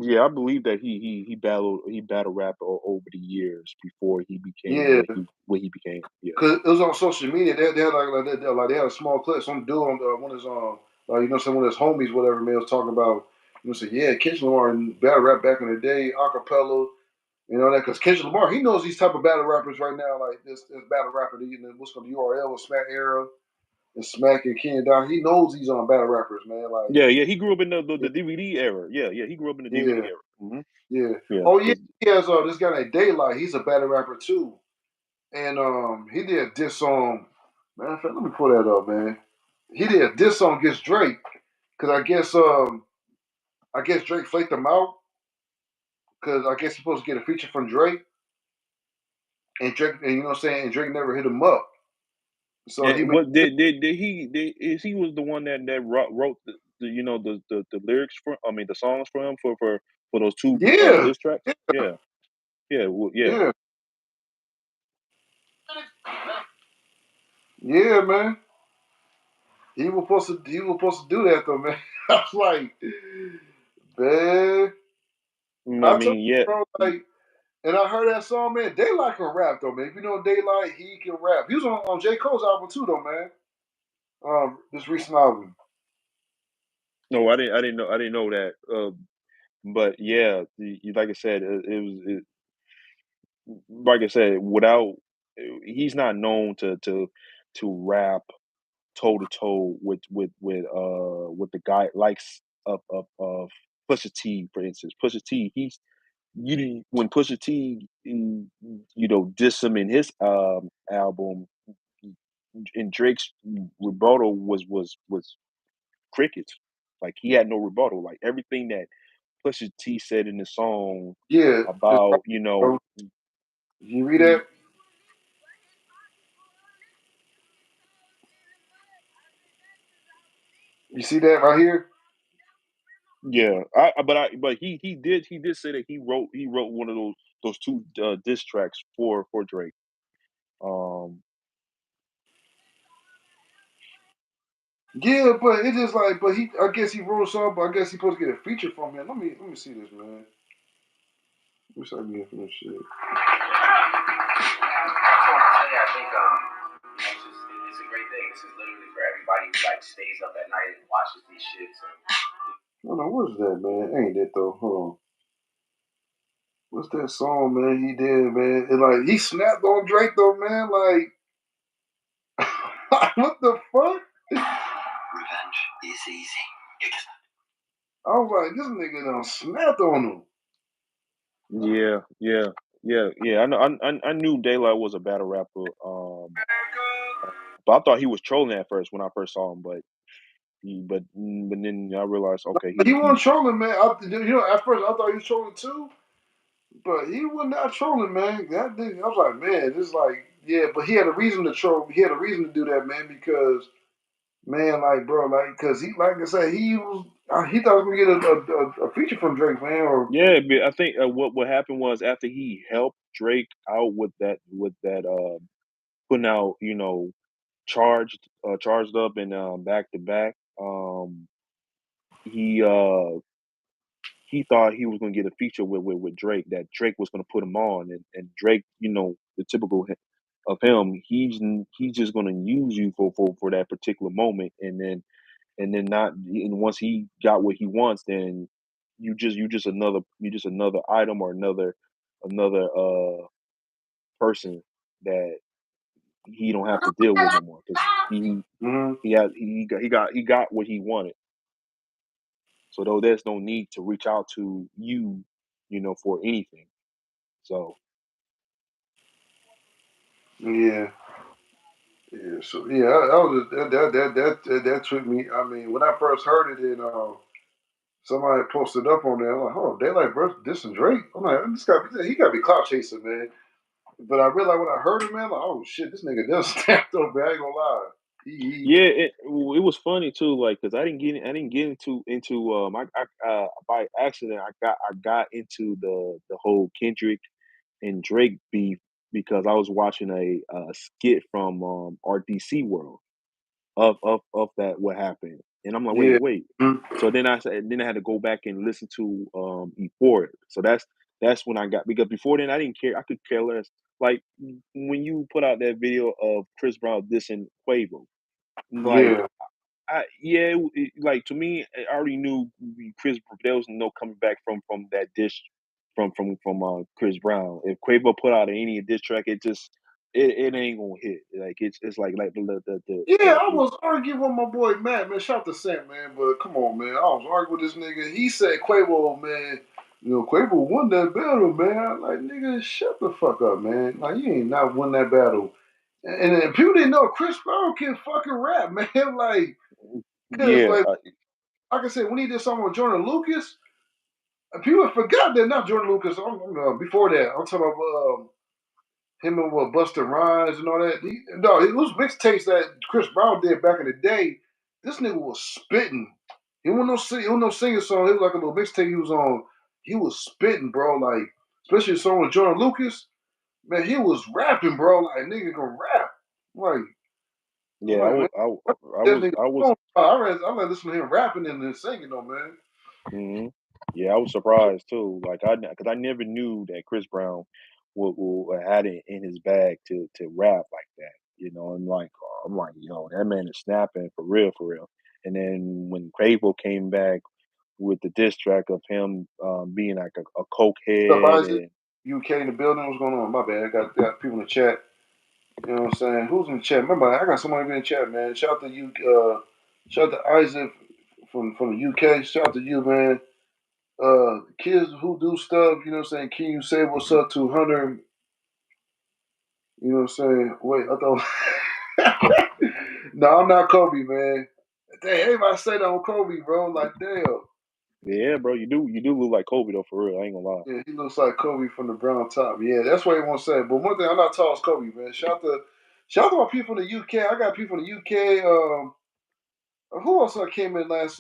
yeah, I believe that he battled rap over the years before he became saying? Yeah, what he became. Yeah. because it was on social media. They had they had a small clip. Some dude on one of his some of his homies, whatever, man, was talking about. Say, yeah, Kendrick Lamar and battle rap back in the day, acapella, that. Because Kendrick Lamar, he knows these type of battle rappers right now, like this battle rapper, what's called the URL with Smack Era and Smack and Ken Down. He knows these battle rappers, man. Like, Yeah, yeah, he grew up in the DVD era. Yeah, yeah, he grew up in the DVD yeah, era. yeah. Yeah, Oh yeah, 'cause he has this guy named Daylight. He's a battle rapper too, and he did a diss song. Matter of fact, let me pull that up, man. He did a diss song against Drake because I guess Drake flaked him out because I guess he's supposed to get a feature from Drake, and Drake, and you know what I'm saying, and Drake never hit him up. So he and made what he was the one that wrote the lyrics for, I mean, the songs for him for those two yeah, diss tracks. yeah, Yeah, yeah, well, yeah. yeah, yeah, man. He was supposed to do that though, man. I was like, man, I I told mean, yeah. you, bro, like, and I heard that song, man. Daylight can rap though, man. If you know Daylight, he can rap. He was on J. Cole's album too, though, man. This recent album. No, I didn't know that. But yeah, like I said, like I said, without he's not known to rap toe to toe with the guy likes of Pusha T, for instance. Pusha T, when Pusha T, diss him in his album, and Drake's rebuttal was crickets. Like he had no rebuttal. Like everything that Pusha T said in the song Yeah, it's right, about, bro. You read he that? You see that right here? yeah, but he did say that he wrote one of those two diss tracks for Drake. Um, Yeah, but it's just like, but I guess he wrote a song, but I guess he supposed to get a feature from him. Let me see this, man. Let me see if I can get from this shit. I think it's a great thing. This is literally for everybody who like stays up at night and watches these shits. Hold on, what's that, man? Ain't that though? Hold on. What's that song, man? He did, man. And like he snapped on Drake though, man. Like, what the fuck? Revenge is easy. I was like, this nigga done snapped on him. yeah. I knew Daylight was a battle rapper. But I thought he was trolling at first when I first saw him. But then I realized, okay, He he wasn't trolling, man. At first I thought he was trolling too, but he was not trolling, man. That nigga, I was like, man, this is like, yeah, but he had a reason to troll. He had a reason to do that, man, because, man, like, bro, like, cause he, like I said, he thought he was gonna get a feature from Drake, man, or yeah. But I think what happened was after he helped Drake out with that putting out charged up and back to back. He he thought he was gonna get a feature with Drake, that Drake was gonna put him on, and Drake, the typical of him, he's just gonna use you for that particular moment, and then not, and once he got what he wants, then you just another item, or another person that he don't have to deal with no more, because mm-hmm. he got what he wanted. So though there's no need to reach out to you, for anything. So Yeah. Yeah, so yeah, I was that tricked me. I mean, when I first heard it, and somebody posted up on there, I'm like, oh, they like bro, this and Drake. I'm like, he got to be clout chasing, man. But I realized when I heard it, man, like, oh shit, this nigga does snapped up, man. I ain't gonna lie. yeah, it was funny too, like, because I didn't get into by accident I got into the whole Kendrick and Drake beef, because I was watching a skit from RDC World of that what happened, and I'm like, Yeah. wait. Mhm. So then I had to go back and listen to Euphoric. So that's when I got, because before then I didn't care. I could care less. Like when you put out that video of Chris Brown dissing Quavo, like, Yeah. like, to me, I already knew Chris. There was no coming back from that dish from Chris Brown. If Quavo put out any diss track, it ain't gonna hit. Like it's like Yeah, I was arguing with my boy Matt, man. Shout out to Sam, man. But come on, man. I was arguing with this nigga. He said Quavo, man. Quavo won that battle, man. I'm like, nigga, shut the fuck up, man. Like, you ain't not won that battle. And people didn't know Chris Brown can fucking rap, man. Like, cause yeah like I said, when he did something with Jordan Lucas, people forgot that not Jordan Lucas. Before that, I'm talking about him and what Busta Rhymes and all that. It was mixtapes that Chris Brown did back in the day. This nigga was spitting. He wasn't no singing song. It was like a little mixtape he was on. He was spitting, bro. Like, especially a song with Jordan Lucas. Man, he was rapping, bro. Like, nigga can rap. Like, I'm yeah. I like, man, was I, what I that was nigga I was on? I rather listen to him rapping than singing, though, man. hmm Yeah, I was surprised too. Like, because I never knew that Chris Brown would had it in his bag to rap like that. I'm like, yo, that man is snapping for real, for real. And then when Quavo came back with the diss track of him being like a coke What's up, head, Isaac? and UK in the building. What's going on? My bad. I got people in the chat. You know what I'm saying? Who's in the chat? Remember, I got somebody in the chat, man. Shout out to you. Shout out to Isaac from the UK. Shout out to you, man. Kids who do stuff. You know what I'm saying? Can you say what's up to Hunter? You know what I'm saying? Wait, I thought. No, I'm not Kobe, man. Damn, everybody say that on Kobe, bro. Like, damn. Yeah, bro, you do look like Kobe though, for real. I ain't gonna lie. Yeah, he looks like Kobe from the brown top. Yeah, that's what he want to say. But one thing, I'm not tall as Kobe, man. Shout out to my people in the UK. I got people in the UK. Who else came in last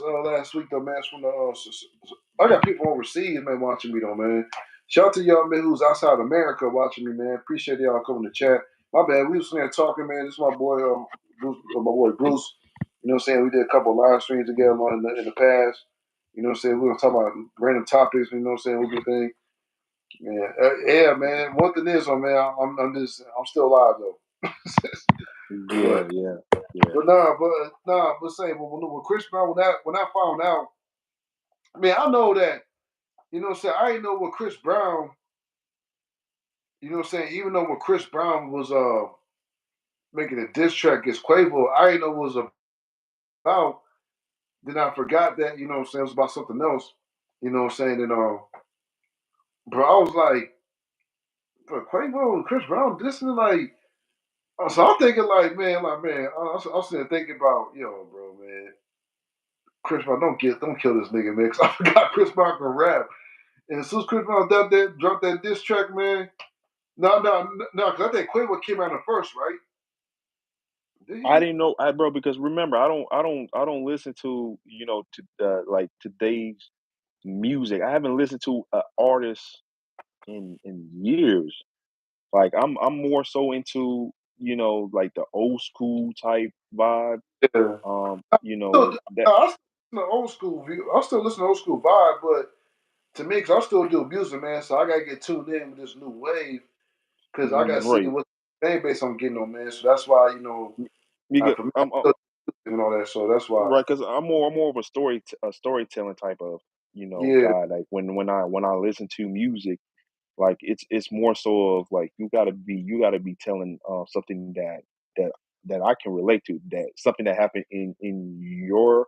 week though, man? It's from the I got people overseas, man, watching me though, man. Shout out to y'all, man, who's outside America watching me, man. Appreciate y'all coming to chat. My bad, we was sitting there talking, man. This is my boy, Bruce, my boy Bruce. You know what I'm saying? We did a couple of live streams together in the past. You know what I'm saying? We were talking about random topics. You know what I'm saying? What we think? Yeah, yeah, man. One thing is, man, I'm still alive though. Yeah, but yeah, yeah. but say, but when Chris Brown, when I found out, I mean, I know that, you know what I'm saying, I didn't know what Chris Brown, you know what I'm saying, even though when Chris Brown was making a diss track against Quavo, I didn't know what it was about. Then I forgot that, you know what I'm saying, it was about something else. You know what I'm saying? And bro, I was like, bro, Quavo and Chris Brown dissing, like, so I'm thinking like man, I'm sitting there thinking about, yo, bro, man, Chris Brown, don't kill this nigga, man, because I forgot Chris Brown can rap. And as soon as Chris Brown dropped that diss track, man. No, because I think Quavo came out in first, right? Did I he? didn't know, bro, because remember, I don't listen to, to like today's music. I haven't listened to an artist in years. Like I'm more so into, like the old school type vibe. Yeah. That I still listen to old school view. I still listen to old school vibe, but to me, because I still do music, man, so I gotta get tuned in with this new wave because I gotta see right. what fan base I'm getting on, man. So that's why, Because for me, I still do music and all that. So that's why. right, because I'm more of a storytelling type of, Yeah. guy. Like when I listen to music, like it's more so of like you gotta be telling something that I can relate to, that something that happened in your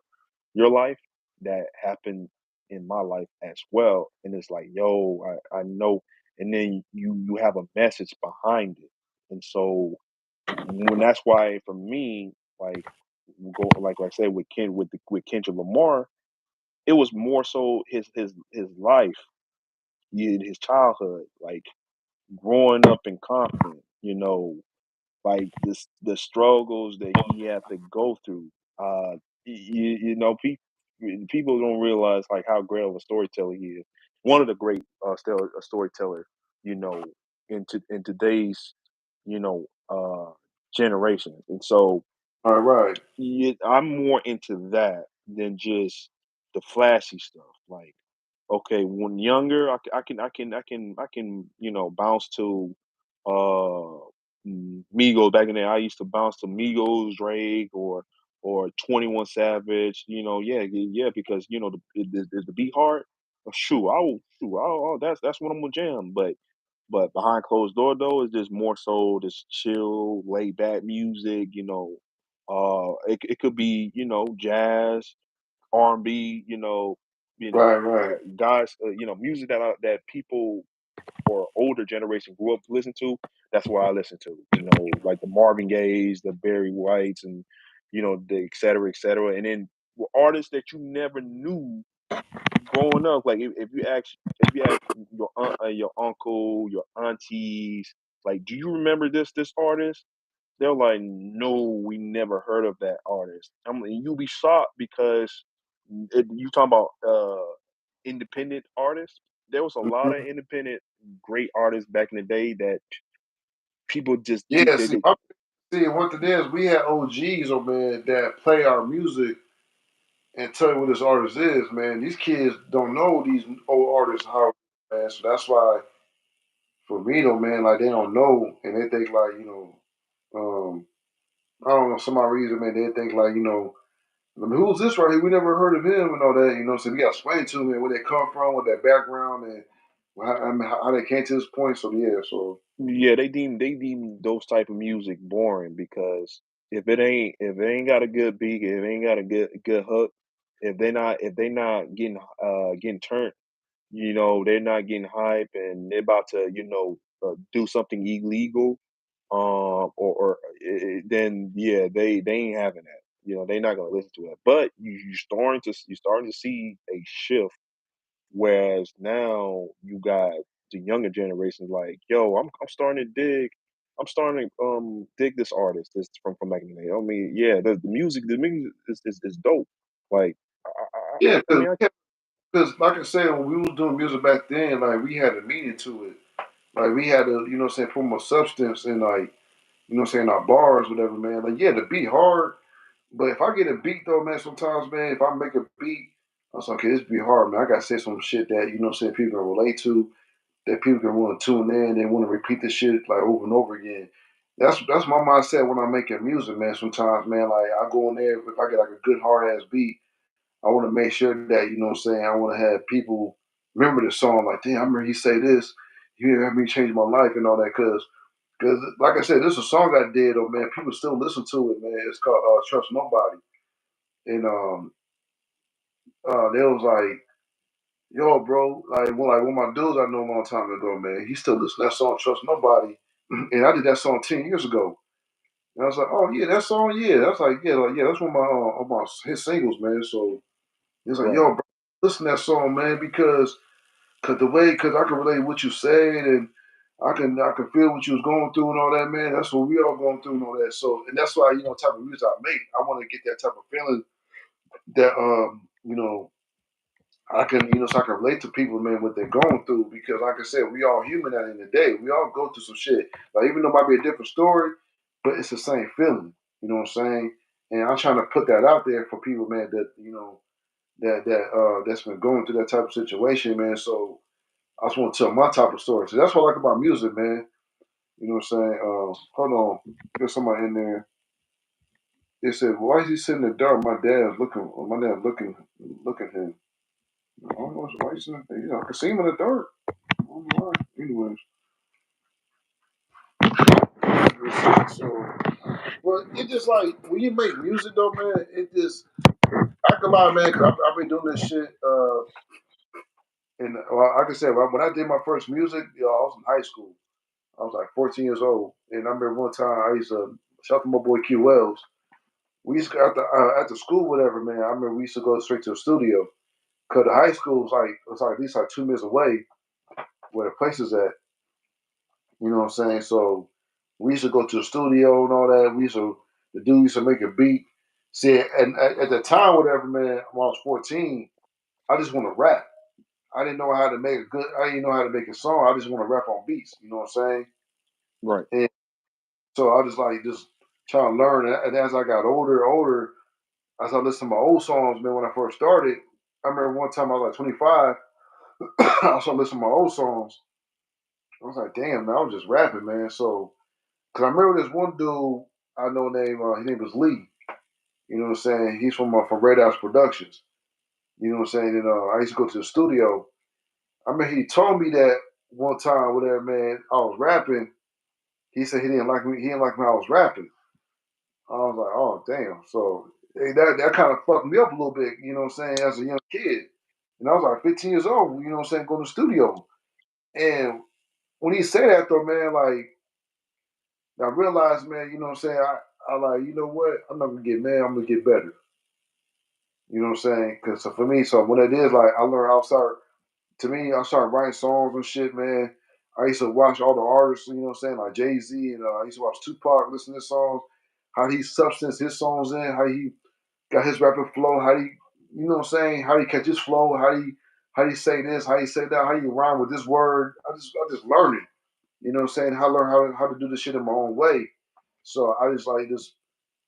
life that happened in my life as well. And it's like, yo, I know, and then you have a message behind it. And so when that's why for me, like go like I said with with Kendrick Lamar, it was more so his life, his childhood, like growing up in Compton, like the struggles that he had to go through. People don't realize like how great of a storyteller he is. One of the great storyteller, you know, in today's, you know, generation. And so All right. I'm more into that than just the flashy stuff. Like, okay, when younger, I can bounce to Migos back in there. I used to bounce to Migos, Drake, or 21 Savage. Yeah, because is the beat hard? That's what I'm gonna jam. But behind closed door though, it's just more so this chill, laid back music. It could be jazz, R&B. Right, right. Guys, music that people or older generation grew up to listen to. That's what I listen to. Like the Marvin Gayes, the Barry Whites, and the et cetera, et cetera. And then artists that you never knew growing up. Like if you ask your aunt, your uncle, your aunties, like, do you remember this artist? They're like, no, we never heard of that artist. You'll be shocked because you talking about independent artists. There was a lot Mhm. of independent great artists back in the day that people just Yeah, see, one thing is, we had OGs, oh man, that play our music and tell you what this artist is, man. These kids don't know these old artists how, man. So that's why, for me though, man, like they don't know, and they think like, I don't know, some odd reason, man, they think like, I mean, who's this right here? We never heard of him and all that, So we got to explain to them, man, where they come from, with their background, and how they came to this point. So yeah, so yeah, they deem those type of music boring because if it ain't got a good beat, if it ain't got a good hook, if they not getting turned, they're not getting hype and they're about to do something illegal. then yeah, they ain't having that. You know, they're not gonna listen to it. But you starting to see a shift. Whereas now you got the younger generation like, yo, I'm starting to dig. I'm starting to dig this artist this from back in the day. I mean, yeah, the music is dope. Like, Yeah, I mean, I, because like I said, when we was doing music back then, like we had a meaning to it. Like we had to, put more substance in like, our bars, whatever, man. Like, yeah, the beat hard, but if I get a beat though, man, sometimes, man, if I make a beat, I was like, okay, this be hard, man. I gotta say some shit that, people can relate to, that people can want to tune in, they want to repeat this shit like over and over again. That's my mindset when I'm making music, man. Sometimes, man, like I go in there, if I get like a good hard ass beat, I want to make sure that, I want to have people remember the song. Like, damn, I remember he say this. You have me change my life and all that. Cause like I said, this is a song I did. Oh man, people still listen to it, man. It's called "Trust Nobody," and they was like, "Yo, bro, like one of my dudes I know a long time ago, man. He still listen to that song, "Trust Nobody," and I did that song 10 years ago. And I was like, "Oh yeah, that song, yeah." That's like, yeah, that's one of my his singles, man. So he's like, right, "Yo, bro, listen to that song, man, because I can relate to what you said and I can feel what you was going through and all that, man. That's what we all going through and all that. So and that's why, type of music I make. I want to get that type of feeling that I can, so I can relate to people, man, what they're going through. Because like I said, we all human at the end of the day. We all go through some shit. Like even though it might be a different story, but it's the same feeling. You know what I'm saying? And I'm trying to put that out there for people, man, that that's been going through that type of situation, man. So I just want to tell my type of story. So that's what I like about music, man. You know what I'm saying? Hold on. There's somebody in there. They said, "Why is he sitting in the dark? My dad's looking at him. I don't know why he's sitting there. I can see him in the dark. I don't know why. Anyways, so, but it just like when you make music, though, man, it just I can lie, man, because I've been doing this shit. And like I said, when I did my first music, I was in high school. I was like 14 years old, and I remember one time I used to shout out to my boy Q Wells. We used to go after school, whatever, man. I remember we used to go straight to the studio because the high school was like at least like 2 minutes away where the place is at. You know what I'm saying? So we used to go to the studio and all that. The dude used to make a beat. See, and at the time, whatever, man, when I was 14, I just want to rap. I didn't know how to make a good. I didn't know how to make a song. I just want to rap on beats. You know what I'm saying? right, And so I just trying to learn. And as I got older, as I listened to my old songs, man, when I first started, I remember one time I was like 25. I started listening to my old songs. I was like, damn, man, I was just rapping, man. So, cause I remember this one dude I know named his name was Lee. You know what I'm saying? He's from Red House Productions. You know what I'm saying? And I used to go to the studio. I remember he told me that one time, whatever, man, I was rapping. He said he didn't like me. He didn't like when I was rapping. I was like, oh damn. So that kind of fucked me up a little bit, you know what I'm saying, as a young kid. And I was like 15 years old, you know what I'm saying, going to the studio. And when he said that though, man, like I realized, man, you know what I'm saying, I like, you know what, I'm not gonna get mad, I'm gonna get better. You know what I'm saying? Cause for me, so when it is like I learned I started writing songs and shit, man. I used to watch all the artists, you know what I'm saying, like Jay-Z, and I used to watch Tupac, listen to his songs, how he substance his songs in, how he got his rapping flow, how he, you know what I'm saying, how he catch his flow, how he say this, how he say that, how you rhyme with this word. I just learned it. You know what I'm saying? How I learn how to do this shit in my own way. So I just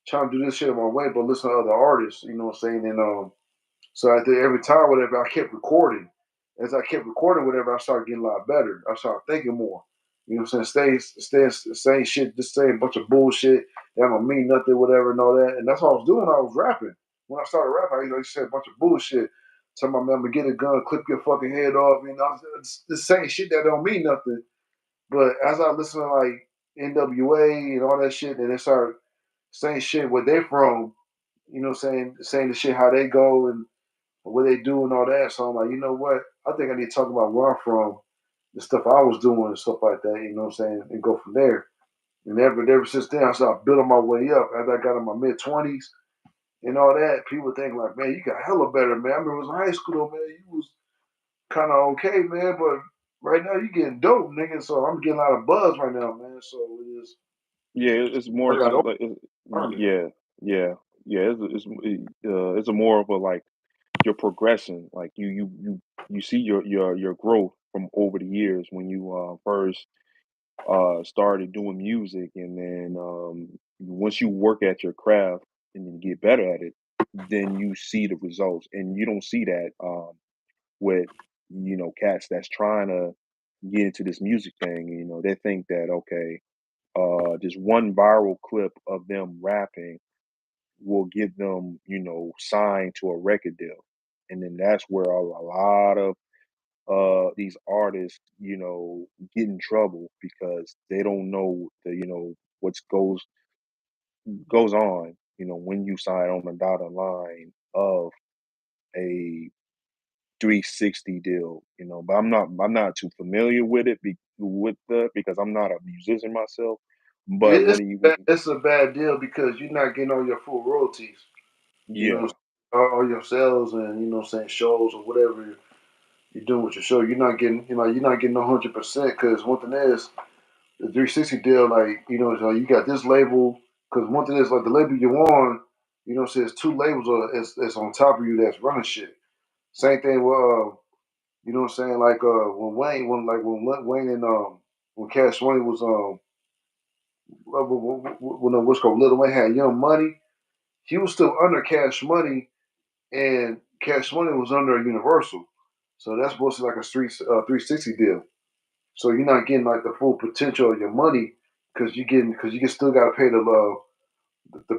trying to do this shit in my way, but listen to other artists, you know what I'm saying? And so after every time, whatever, I kept recording. As I kept recording, whatever, I started getting a lot better. I started thinking more. You know what I'm saying? Saying shit, just saying a bunch of bullshit that don't mean nothing, whatever, and all that. And that's what I was doing. I was rapping. When I started rapping, I used to say a bunch of bullshit. Tell my man, I'm gonna get a gun, clip your fucking head off. You know, just saying shit that don't mean nothing. But as I listen to like NWA and all that shit, and they start saying shit where they from, you know what I'm saying the shit how they go and what they do and all that. So I'm like, you know what? I think I need to talk about where I'm from, the stuff I was doing and stuff like that, you know what I'm saying, and go from there. And ever since then, I started building my way up. As I got in my mid-20s and all that, people think like, man, you got hella better, man. I remember it was in high school, though, man. You was kind of okay, man, but right now you getting dope, nigga. So I'm getting a lot of buzz right now, man. So it is. Yeah, it's I more got like learning. yeah, yeah, yeah. It's a more of a like your progression. Like you see your growth from over the years when you first started doing music, and then once you work at your craft and then get better at it, then you see the results, and you don't see that with cats that's trying to get into this music thing. They think that okay, just one viral clip of them rapping will get them signed to a record deal, and then that's where a lot of these artists get in trouble because they don't know what goes on when you sign on the dotted line of a 360 deal. But I'm not too familiar with it because I'm not a musician myself. But It's when you it's a bad deal because you're not getting all your full royalties. You know, yeah, all your sales and saying shows or whatever you're doing with your show. You're not getting 100% because one thing is the 360 deal. Like so you got this label because one thing is like the label you're on. Says two labels that's on top of you that's running shit. Same thing with what I'm saying, like when Wayne and when Cash Money was when what's called Little Wayne had Young Money, he was still under Cash Money, and Cash Money was under Universal. So that's supposed to be like a street 360 deal. So you're not getting like the full potential of your money because you still got to pay the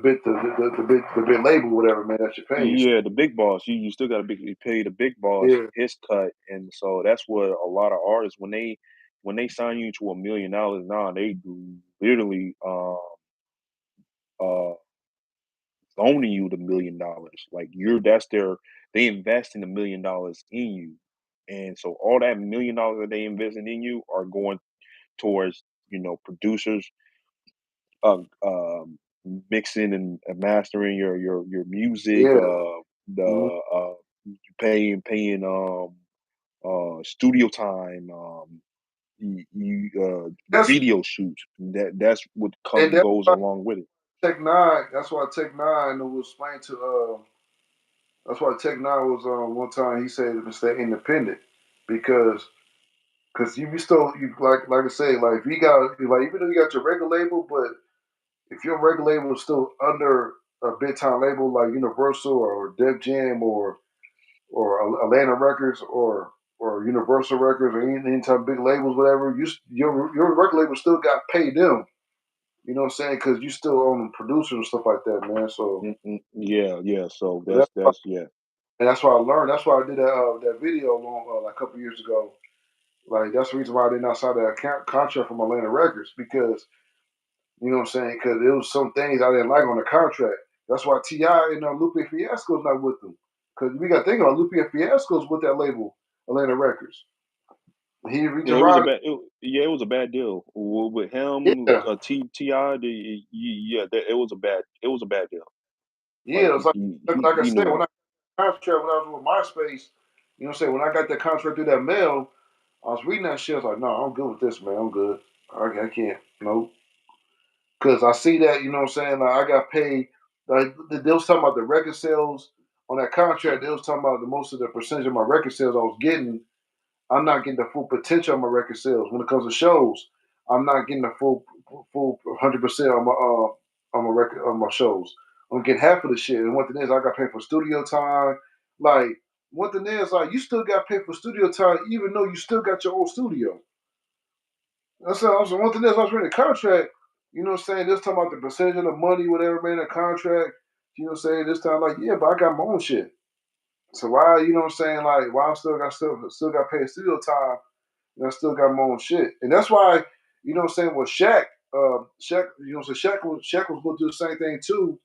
bit label whatever man that you're paying. yeah, the big boss. You still got to pay the big boss Yeah, his cut, and so that's what a lot of artists when they sign you to $1 million now, they literally uh loaning you the $1 million. Like they invest in $1 million in you. And so all that $1 million that they invested in you are going towards, producers, mixing and mastering your music, yeah. Mhm. the paying studio time, That's video shoots. That's what and that's goes why along with it. Tech Nine. That's why Tech Nine was explained to. That's why Tech Nine was one time he said to stay independent because you be still you like I say like if you got like even though you got your regular label, but if your regular label is still under a big time label like Universal or Def Jam or Atlanta Records or Universal Records or any type of big labels, whatever, your record label still got to pay them. You know what I'm saying? Because you still own producers and stuff like that, man. So Yeah, yeah. So that's that's yeah. and that's why I learned. That's why I did that video like a couple years ago. Like that's the reason why I did not sign that contract from Atlanta Records because you know what I'm saying? Because there was some things I didn't like on the contract. That's why Ti and Lupe Fiasco's not with them. Because we got to think about Lupe Fiasco's with that label, Atlanta Records. He Yeah, it was a Gerard, it was a bad deal with him, yeah, Ti. Yeah, it was a bad deal. Like yeah. It's like I he said, knew when it. I contract when I was with MySpace, you know what I'm saying? When I got that contract through that mail, I was reading that shit. I was like, no, I'm good with this, man. I'm good. I can't. No, because I see that, you know what I'm saying? Like I got paid. Like they was talking about the record sales on that contract. They was talking about the most of the percentage of my record sales I was getting. I'm not getting the full potential of my record sales when it comes to shows. I'm not getting the full 100% on my record on my shows. I'm getting half of the shit. And one thing is, I got paid for studio time. Like one thing is, like you still got paid for studio time, even though you still got your own studio. That's what I was. One thing is, I was reading the contract. You know what I'm saying? This time about the percentage of the money, whatever, man, the contract. You know what I'm saying? This time, like, yeah, but I got my own shit. So why, you know what I'm saying? Like, why I still got paid studio time, and I still got my own shit. And that's why, you know what I'm saying? With Shaq, you know what I'm saying? Shaq was going to do the same thing too,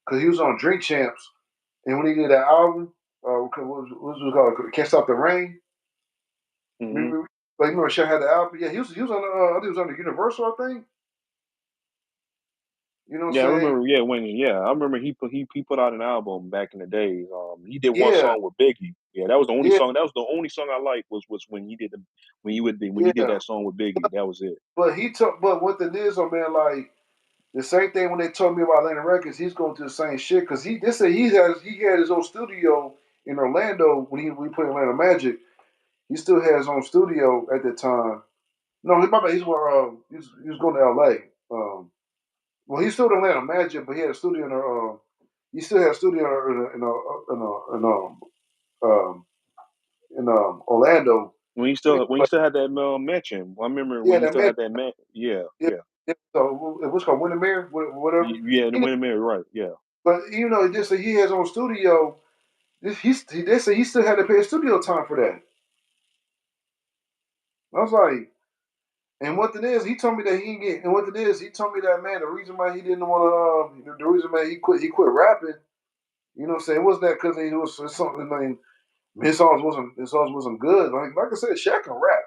because he was on Drink Champs, and when he did that album, what was it called? Can't Stop the Rain. Hmm. Remember, like, you remember Shaq had the album? Yeah, he was on. I think it was on the Universal, I think. You know what I'm Yeah, I saying? remember. I remember he put out an album back in the days. He did one Yeah, song with Biggie. Yeah, that was the only yeah, song. That was the only song I liked was when he did when he did yeah. that song with Biggie. That was it. But he took. But what it is, oh man, like the same thing when they told me about Atlantic Records, he's going through the same shit because they say he had his own studio in Orlando when we put Atlanta Magic. He still had his own studio at the time. No, he was going to L.A. Well, he's still in Atlanta Magic, but he had a studio in he still had a studio um, Orlando. When he still had that mention. I remember when Yeah, he that still man. had that man. Yeah, Yeah, yeah, yeah. So it was called Windermere, whatever. yeah. The He, Windermere, right? Yeah, but just say he has his own studio. They say he still had to pay studio time for that. I was like, and what it is, he told me that he didn't get. And what it is, he told me that man, the reason why he didn't want to, the reason why he quit rapping. You know what I'm saying? It wasn't that because he was something. I mean, his songs wasn't good. Like I said, Shaq can rap.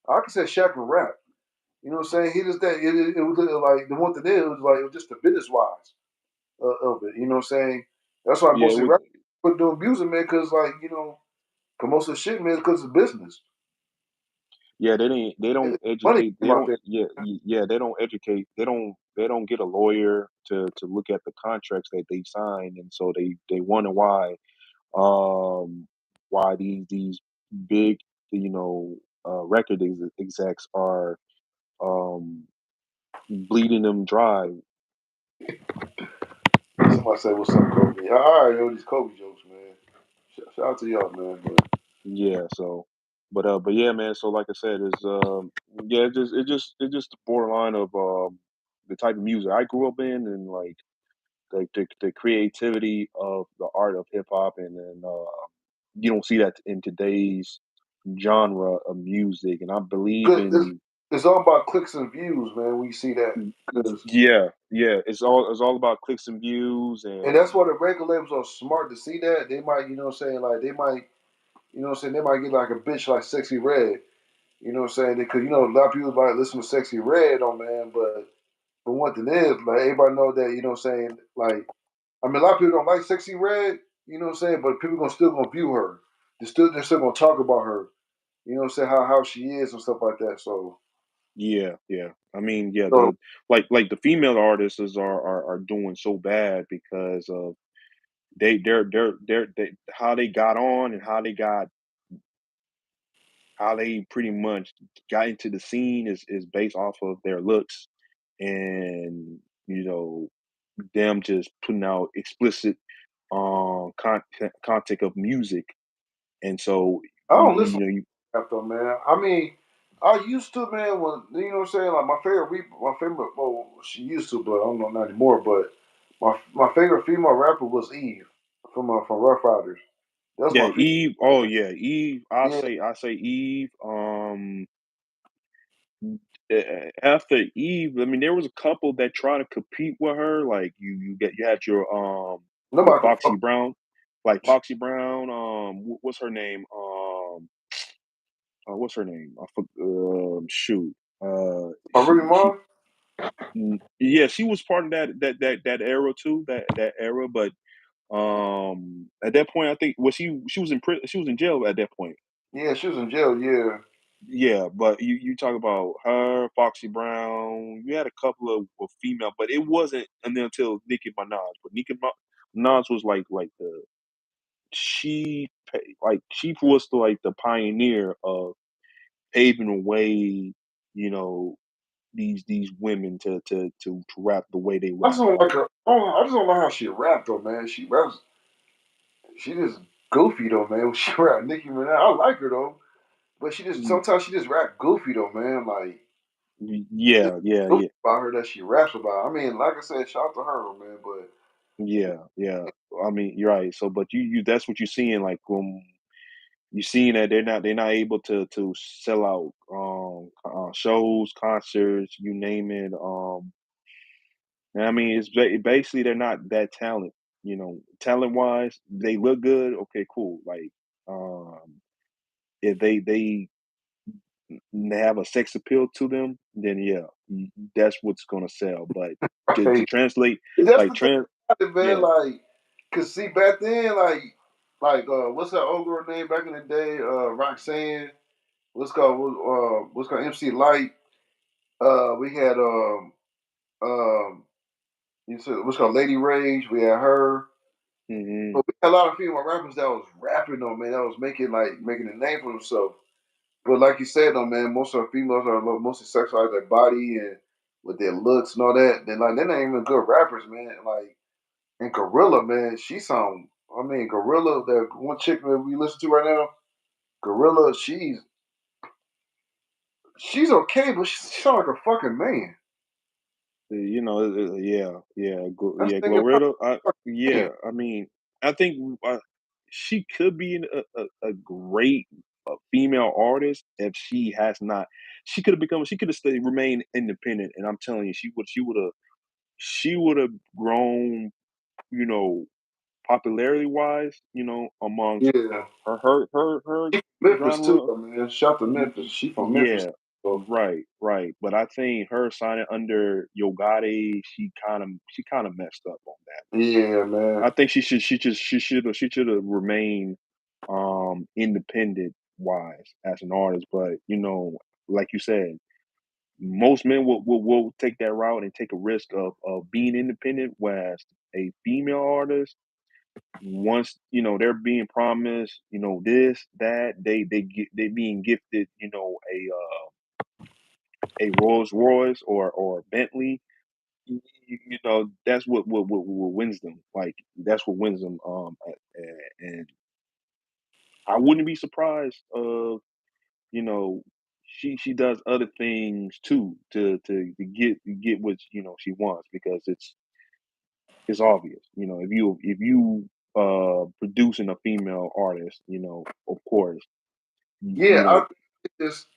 I can say Shaq can rap. You know what I'm saying? He just that it was like the one thing it was like it was just the business wise of it. You know what I'm saying? That's why yeah. mostly rap quit doing music, man, because like cause most of the shit, man, because of business. Yeah, they don't Money educate. came They out don't there. yeah, they don't educate. They don't get a lawyer to look at the contracts that they sign, and so they wonder um why these big record execs are um bleeding them dry. Somebody said, "What's up, Kobe?" All right, yo, these Kobe jokes, man. Shout out to y'all, man. But Yeah, so but yeah, man, so like I said, is yeah, it's just the borderline of the type of music I grew up in, and like the creativity of the art of hip hop, and then you don't see that in today's genre of music. And I believe good, in it's all about clicks and views, man. We see that because, yeah, it's all about clicks and views, and that's and why the record labels are smart to see that. They might, like they might, they might get like a bitch like Sexy Red. You know what I'm saying? Because a lot of people might listen to Sexy Red on man, but one thing is like everybody know that what I'm saying. Like I mean, a lot of people don't like Sexy Red. You know what I'm saying? But people still gonna view her. They're still gonna talk about her. You know what I'm saying? How she is and stuff like that. yeah. I mean, yeah, So the like the female artists are doing so bad because of they how they got on, and how they pretty much got into the scene is based off of their looks, and them just putting out explicit content of music. And so I don't you listen know you to rap though, man. I mean, I used to, man. When what I'm saying, like my favorite. Well, she used to, but I don't know not anymore. But my favorite female rapper was Eve from Rough Riders. That's Yeah, my female. Eve. Oh yeah, Eve. Yeah, I say Eve. After Eve, I mean, there was a couple that try to compete with her. Like you had your nobody can Foxy fuck. Brown, like Foxy Brown. What's her name? What's her name? Shoot. My Ruby She Mom. yeah, she was part of that era too. That era, but at that point, I think she was in prison. She was in jail at that point. Yeah, she was in jail. Yeah. Yeah, but you talk about her, Foxy Brown. You had a couple of female, but it wasn't until Nicki Minaj. But Minaj was like the she was the pioneer of paving the way. You know these women to rap the way they I just rap. don't like Like her. I just don't like how she rapped though, man. She raps. She just goofy though, man. When she rap Nicki Minaj, I like her though, but she just y- sometimes she just rap goofy though, man. Like just goofy yeah, about her that she raps about. I mean, like I said, shout out to her, man. But yeah. I mean, you're right. So, but you that's what you're seeing. Like you're seeing that they're not able to sell out shows, concerts, you name it. And I mean, basically they're not that talent. Talent wise, they look good. Okay, cool. Like um, if they they have a sex appeal to them, then yeah, that's what's gonna sell. But to Right. translate, That's like the thing trans, about it, man. yeah, Like, cause see, back then, what's that old girl name back in the day? Roxanne. What's called MC Light. We had um, you said what's called Lady Rage. We had her. hmm But we had a lot of female rappers that was rapping though, man. That was making a name for themselves. But like you said though, man, most of the females are mostly sexualize their body and with their looks and all that. Then like they're not even good rappers, man. Like and Gorilla, man, she sound. I mean, Gorilla, that one chick that we listen to right now, Gorilla, she's okay, but she sound like a fucking man. yeah, That's yeah, the thing about Glorilla. man. Yeah, I mean, I think she could be a great female artist if she has not. She could have stayed remained independent, and I'm telling you, she would have grown, you know, popularity wise, amongst Yeah, her Memphis too, genre. though, man. Shout to Y- Memphis. She from Memphis, Yeah, so right. But I think her signing under Yo Gotti, she kind of messed up on that. yeah, man. I think she should have remained independent wise as an artist. But like you said, most men will take that route and take a risk of being independent, whereas a female artist, once they're being promised this that they being gifted a Rolls Royce or a Bentley, that's what wins them. Like that's what wins them. And I wouldn't be surprised of she does other things too to get what she wants, because it's obvious. If you producing a female artist, of course, you, Yeah, you know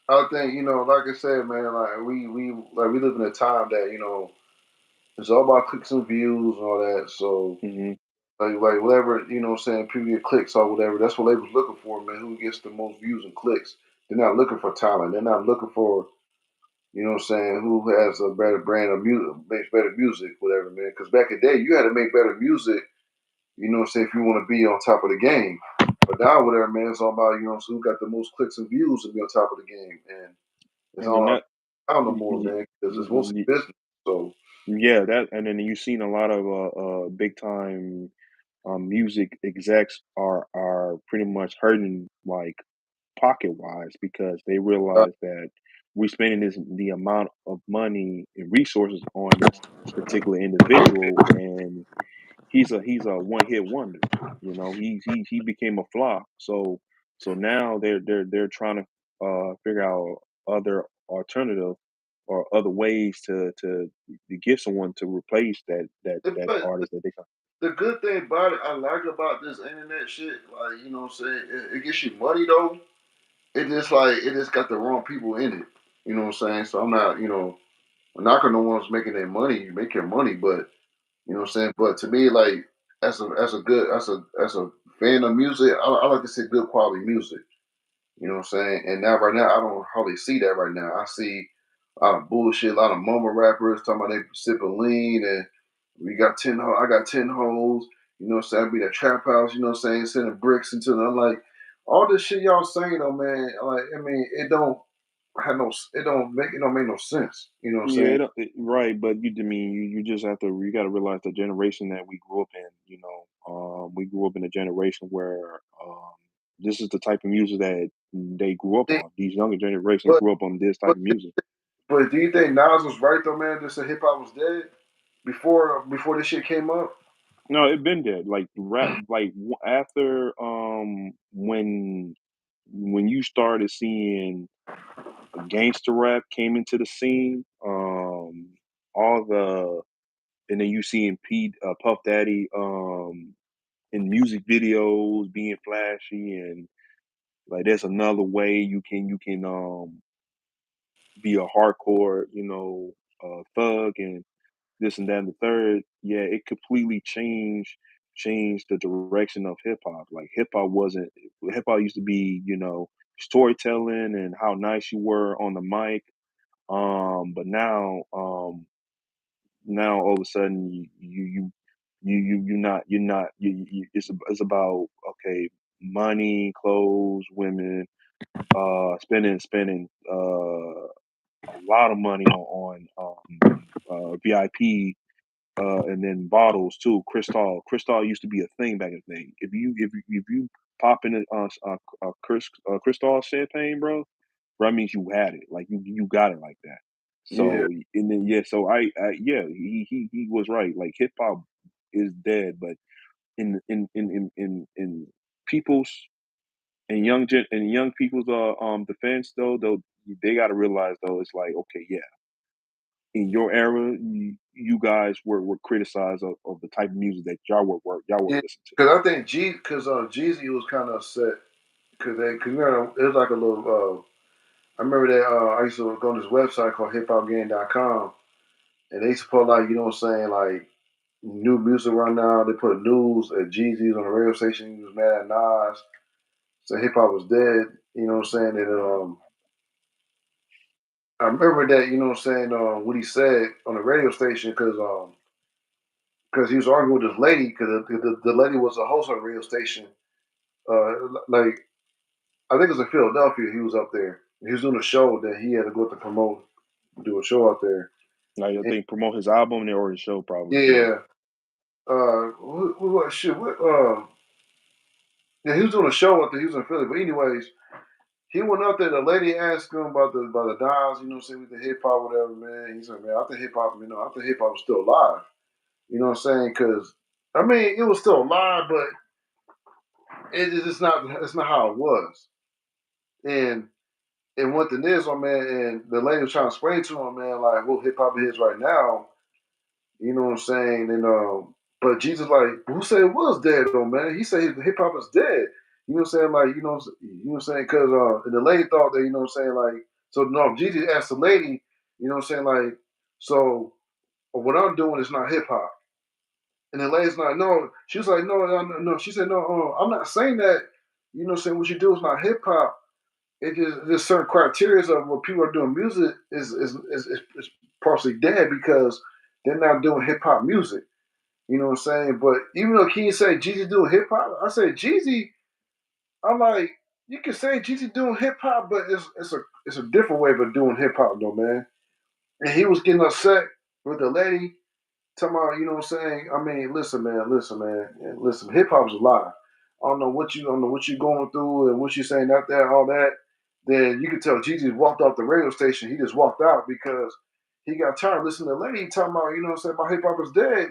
I think like I said, man, like we live in a time that it's all about clicks and views and all that. So hmm like whatever what I'm saying, people get clicks or whatever. That's what they was looking for, man. Who gets the most views and clicks? They're not looking for talent. They're not looking for what I'm saying, who has a better brand of music, makes better music, whatever, man. Because back in the day, you had to make better music. What I'm saying, if you want to be on top of the game. But now, whatever, man, it's all about so who got the most clicks and views to be on top of the game, and it's and then all that I don't know y- more, y- man, because it's mostly y- business. So yeah, that, and then you've seen a lot of big time music execs are pretty much hurting, like, pocket wise, because they uh, realize that we're spending the amount of money and resources on this particular individual, and he's a one hit wonder. He became a flop. So now they're trying to figure out other alternative or other ways to get someone to replace that but artist that they got. the good thing about it, I like about this internet shit, like what I'm saying, it gets you money though. It just got the wrong people in it. You know what I'm saying? So I'm not knocking the ones making their money. You make your money, but you know what I'm saying. But to me, like as a fan of music, I like to see good quality music. You know what I'm saying? And now right now, I don't hardly see that right now. I see a lot of bullshit, a lot of mumble rappers talking about they sipping lean and we got 10 I got 10 hoes. You know what I'm saying? I be at trap house, you know what I'm saying, sending bricks into them. I'm like, all this shit y'all saying though, man, like, I mean, it don't make no sense. You know what I'm Yeah, saying? right, but you just have to you got to realize the generation that we grew up in. We grew up in a generation where this is the type of music that they grew up on. These younger generations But grew up on this type but of music. but do you think Nas was right though, man? Just that hip hop was dead before this shit came up? No, it been dead. Like rap, like after when you started seeing gangster rap came into the scene, all the and then you seeing Puff Daddy in music videos being flashy, and like there's another way you can be a hardcore thug and this and that and the third. Yeah, it completely changed the direction of hip hop. Like hip hop used to be, storytelling and how nice you were on the mic. But now all of a sudden you're not it's about okay, money, clothes, women, spending a lot of money on VIP, and then bottles too. Cristal used to be a thing back in the day. If you pop in Cristal champagne, bro, that means you had it. Like you got it like that. Yeah. So and then yeah, so yeah, he was right. Like hip hop is dead, but in people's and young people's defense though they got to realize though it's like okay, yeah, in your era you guys were criticized of the type of music that y'all were Yeah. listening to. Because I think Jeezy was kind of upset because you know it was like a little. I remember that I used to go on this website called hiphopgame.com, and they used to put like you know what I'm saying like new music right now. They put news at Jeezy's on the radio station. He was mad at Nas, so hip hop was dead. You know what I'm saying? And I remember that you know what I'm saying what he said on the radio station because he was arguing with this lady because the lady was a host on the radio station. Like I think it was in Philadelphia. He was up there. He was doing a show that he had to go to promote, do a show out there. Like I And think promote his album or his show probably. Yeah. yeah, what shit? What? Yeah, he was doing a show out there. He was in Philly, but anyways, he went up there. The lady asked him about the Dons, you know, what I'm saying with the hip hop, whatever, man. He said, man, I think hip hop, I think hip hop was still alive. You know what I'm saying? Because I mean, it was still alive, but it's not. It's not how it was. And one thing is, my man, and the lady was trying to explain to him, man, like what hip hop is right now. You know what I'm saying? And but Jesus, like, who said it was dead though, man? He said hip hop is dead. You know what I'm saying? Like, you know what I'm saying? Because and the lady thought that, you know what I'm saying? Like, so no, Jesus asked the lady, you know what I'm saying? Like, so what I'm doing is not hip hop. And the lady's like, no. She was like, no, no, no. No. She said, no, I'm not saying that. You know what I'm saying? What you do is not hip hop. It just there's certain criteria of what people are doing. Music is partially dead because they're not doing hip hop music. You know what I'm saying? But even though King say Jeezy doing hip hop, I say Jeezy. I'm like, you can say Jeezy doing hip hop, but it's a different way of doing hip hop though, man. And he was getting upset with the lady talking about, you know what I'm saying? I mean, listen, man, and listen, hip hop's alive. I don't know what you going through and what you saying out there, all that. Then you can tell Jeezy walked off the radio station. He just walked out because he got tired of listening to the lady talking about, you know what I'm saying, my hip hop is dead.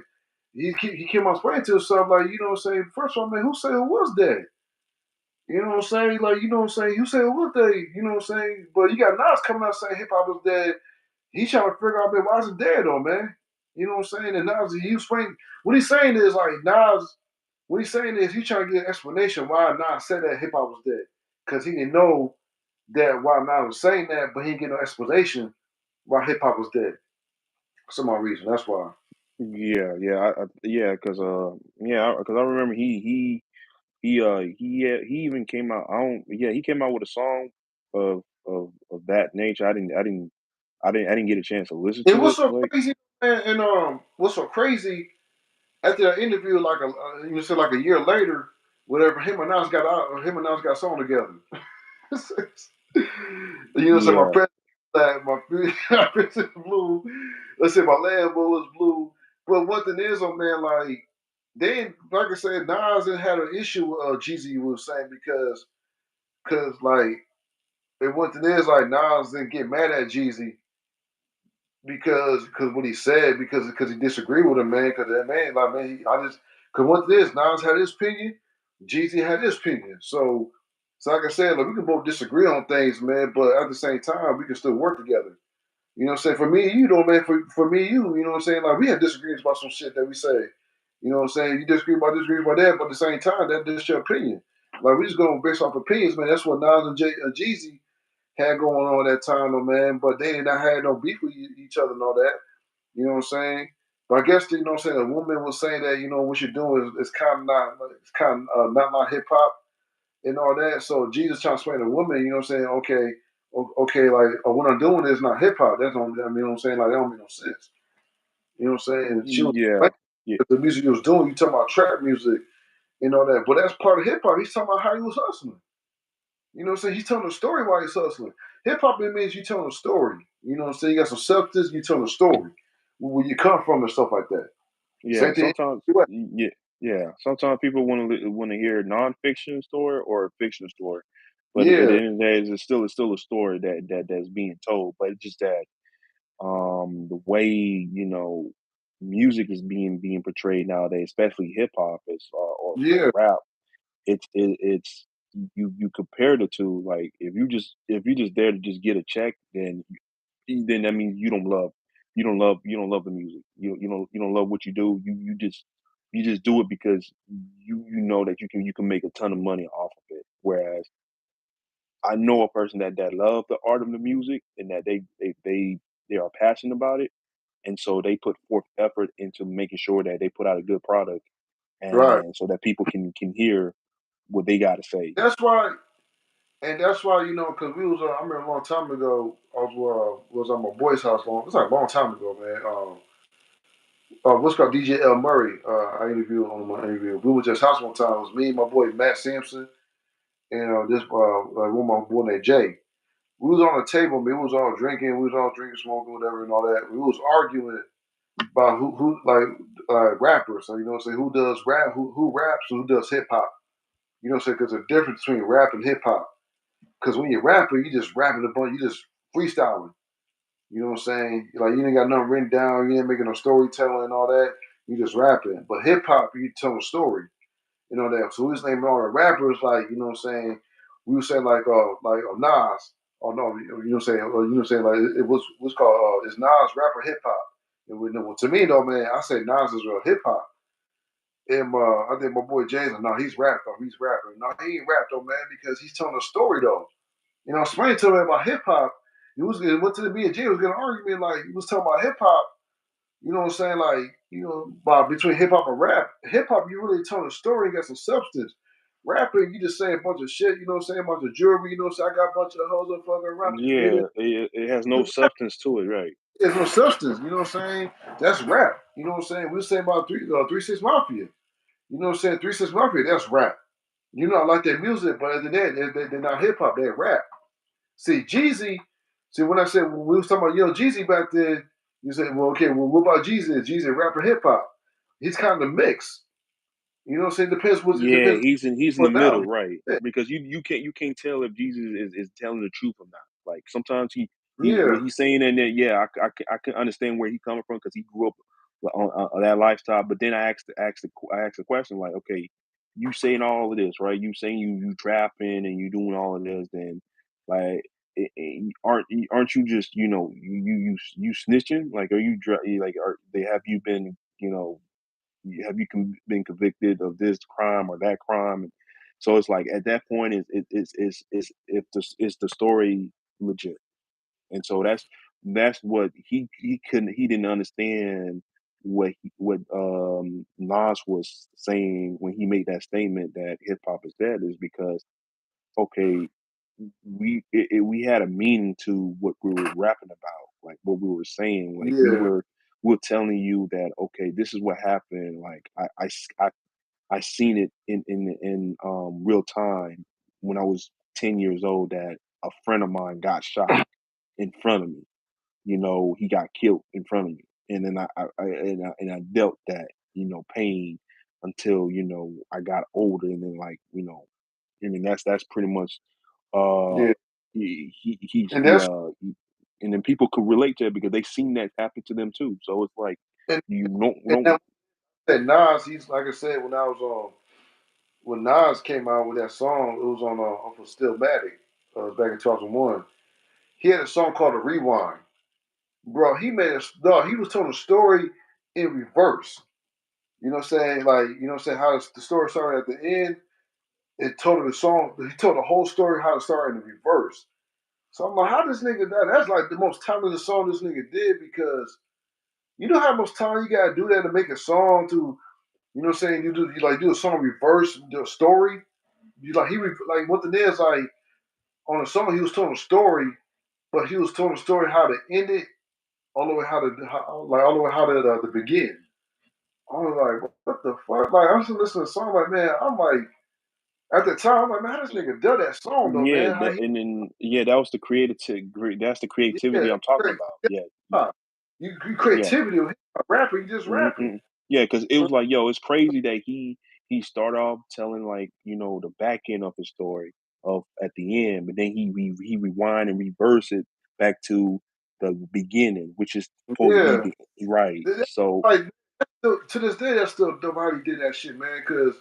He came on explaining to himself, like, you know what I'm saying, first of all, man, who said it was dead? You know what I'm saying? Like, you know what I'm saying? You said it was dead, you know what I'm saying? But you got Nas coming out saying hip hop is dead. He's trying to figure out, man, why is it dead though, man? You know what I'm saying? And Nas, he explained what he's saying is like Nas. What he's saying is he's trying to get an explanation why Nas said that hip hop was dead, because he didn't know that why Nas was saying that, but he didn't get no explanation why hip hop was dead. For some odd reason, that's why. Yeah, because I remember he even came out. I don't. Yeah, he came out with a song of that nature. I didn't get a chance to listen And to what's it. so Like crazy, man? And what's so crazy? After that interview, like you said, like a year later, whatever, him and Nas got a song together. You know, so my yeah, president, my president blue. Let's say my Lambo is blue. But one thing is, oh man, like they, like I said, Nas had an issue with Jeezy was saying because like, and one thing is like Nas didn't get mad at Jeezy because what he said because he disagreed with him, man. Because that man, like man, I just because what this Nas had his opinion, Jeezy had his opinion. So like I said, like we can both disagree on things, man, but at the same time we can still work together. You know what I'm saying? For me, you know, man, for me, you know what I'm saying? Like we had disagreements about some shit that we say. You know what I'm saying? You disagree about that, but at the same time, that's your opinion. Like we just going based off opinions, man. That's what Nas and Jeezy had going on at that time, though, man. But they did not have no beef with each other and all that. You know what I'm saying? But I guess you know what I'm saying. A woman was saying that you know what you're doing is kind of not not hip hop. and all that. So Jesus trying to explain to a woman, you know what I'm saying? Okay, like what I'm doing is not hip hop. That's don't, I mean, you know what I'm saying? Like that don't make no sense. You know what I'm saying? She was Yeah, like, yeah, the music he was doing. You talking about trap music and all that, but that's part of hip hop. He's talking about how he was hustling. You know what I'm saying? He's telling a story while he's hustling. Hip hop it means you telling a story. You know what I'm saying? You got some substance, you telling a story. Where you come from and stuff like that. yeah. Same thing. Sometimes, yeah, yeah. Sometimes people want to hear nonfiction story or a fiction story, but at the Yeah, end of the day, it's still a story that's being told. But it's just that the way music is being portrayed nowadays, especially hip hop, is or yeah, rap. It's you compare the two. Like if you just there to just get a check, then that means you don't love the music. You don't love what you do. You just do it because you know that you can make a ton of money off of it. Whereas I know a person that love the art of the music and that they are passionate about it, and so they put forth effort into making sure that they put out a good product, right. and so that people can hear what they got to say. That's why, and that's why because we was. I remember a long time ago. I was at my boy's house. It's like a long time ago, man. What's called DJ L Murray. I interviewed on my interview. We was just house one time. It was me, my boy Matt Sampson, and this like one of my boy named Jay. We was on the table. We was all drinking. We was all drinking, smoking, whatever, and all that. We was arguing about who like rappers. So you know what I'm saying? Who does rap? Who raps? And who does hip hop? You know what I'm saying? Because there's a difference between rap and hip hop. Because when you're rapping, you just rapping a bunch. You just freestyling. You know what I'm saying? Like you ain't got nothing written down. You ain't making no storytelling and all that. You just rapping. But hip hop, you tell a story. You know that. So we was naming all the rappers like you know what I'm saying. We were saying like Nas. Oh no, you know what I'm saying. Like it was what's called is Nas rap or hip hop. And to me though, man, I say Nas is real hip hop. And I think my boy James, no, he's rap though. He's rapping. No, he ain't rap though, man, because he's telling a story though. You know, explain to him about hip hop. He went to the B and J was gonna argue me like he was talking about hip hop. You know what I'm saying? Like, about between hip hop and rap. Hip hop, you really telling a story and got some substance. Rapping, you just say a bunch of shit, you know what I'm saying? A bunch of jewelry, you know what I'm saying? I got a bunch of hoes up fucking around. Yeah, it has no substance to it, right? There's no substance, you know what I'm saying? That's rap. You know what I'm saying? We were saying about 3 6 Mafia. You know what I'm saying? 3 6 Mafia, that's rap. You know, I like their music, but at the end, they're not hip hop, they're rap. See, Jeezy, when I said when we was talking about Jeezy back then, you said, well, okay, well, what about Jeezy? Is Jeezy rap or hip hop? He's kind of mixed. You know what I'm saying? It Yeah, depends he's in the what now. middle, right? Because you can't tell if Jesus is telling the truth or not. Like sometimes he Yeah, what he's saying in there, yeah, I can understand where he's coming from because he grew up on that lifestyle. But then I asked the question like, okay, you saying all of this, right? You saying you trapping and you doing all of this, then like aren't you just you snitching? Like are you like are they have you been have you been convicted of this crime or that crime? And so it's like at that point, is if the story legit? And so that's what he didn't understand what Nas was saying when he made that statement that hip hop is dead is because okay we had a meaning to what we were rapping about, like what we were saying, like yeah, we were telling you that okay, this is what happened. Like I seen it in real time when I was 10 years old that a friend of mine got shot in front of me. He got killed in front of me, and then I dealt that pain until I got older, and then I mean that's pretty much uh yeah. And he that's and then people could relate to it because they seen that happen to them too. So it's like and, you don't and don't then that Nas, he's like I said when I was when Nas came out with that song, it was on for Stillmatic back in 2001. He had a song called "The Rewind." Bro, he made a no. He was telling a story in reverse. You know what I'm saying? Like, you know what I'm saying? How the story started at the end. It told the song, he told the whole story how it started in reverse. So I'm like, how this nigga done? That's like the most talented song this nigga did because you know how much time you gotta do that to make a song to, you know what I'm saying? You like do a song reverse, do a story. like what the is like on the song he was telling a story, but he was telling a story how to end it, all the way all the way how to begin. I was like, what the fuck? Like I'm just listening to the song, like man, I'm like at the time, I'm like man, how this nigga done that song though, Yeah, man? How he that was the that's the creativity yeah, I'm talking great. about. Yeah, Yeah. You yeah. creativity, a rapper, you just rapping. Mhm. Yeah, because it was like, yo, it's crazy that he started off telling like, the back end of his story of at the end, but then he rewind and reverse it back to the beginning, which is supposed to be Yeah. the right. So Like to this day, that's still nobody did that shit, man. Cause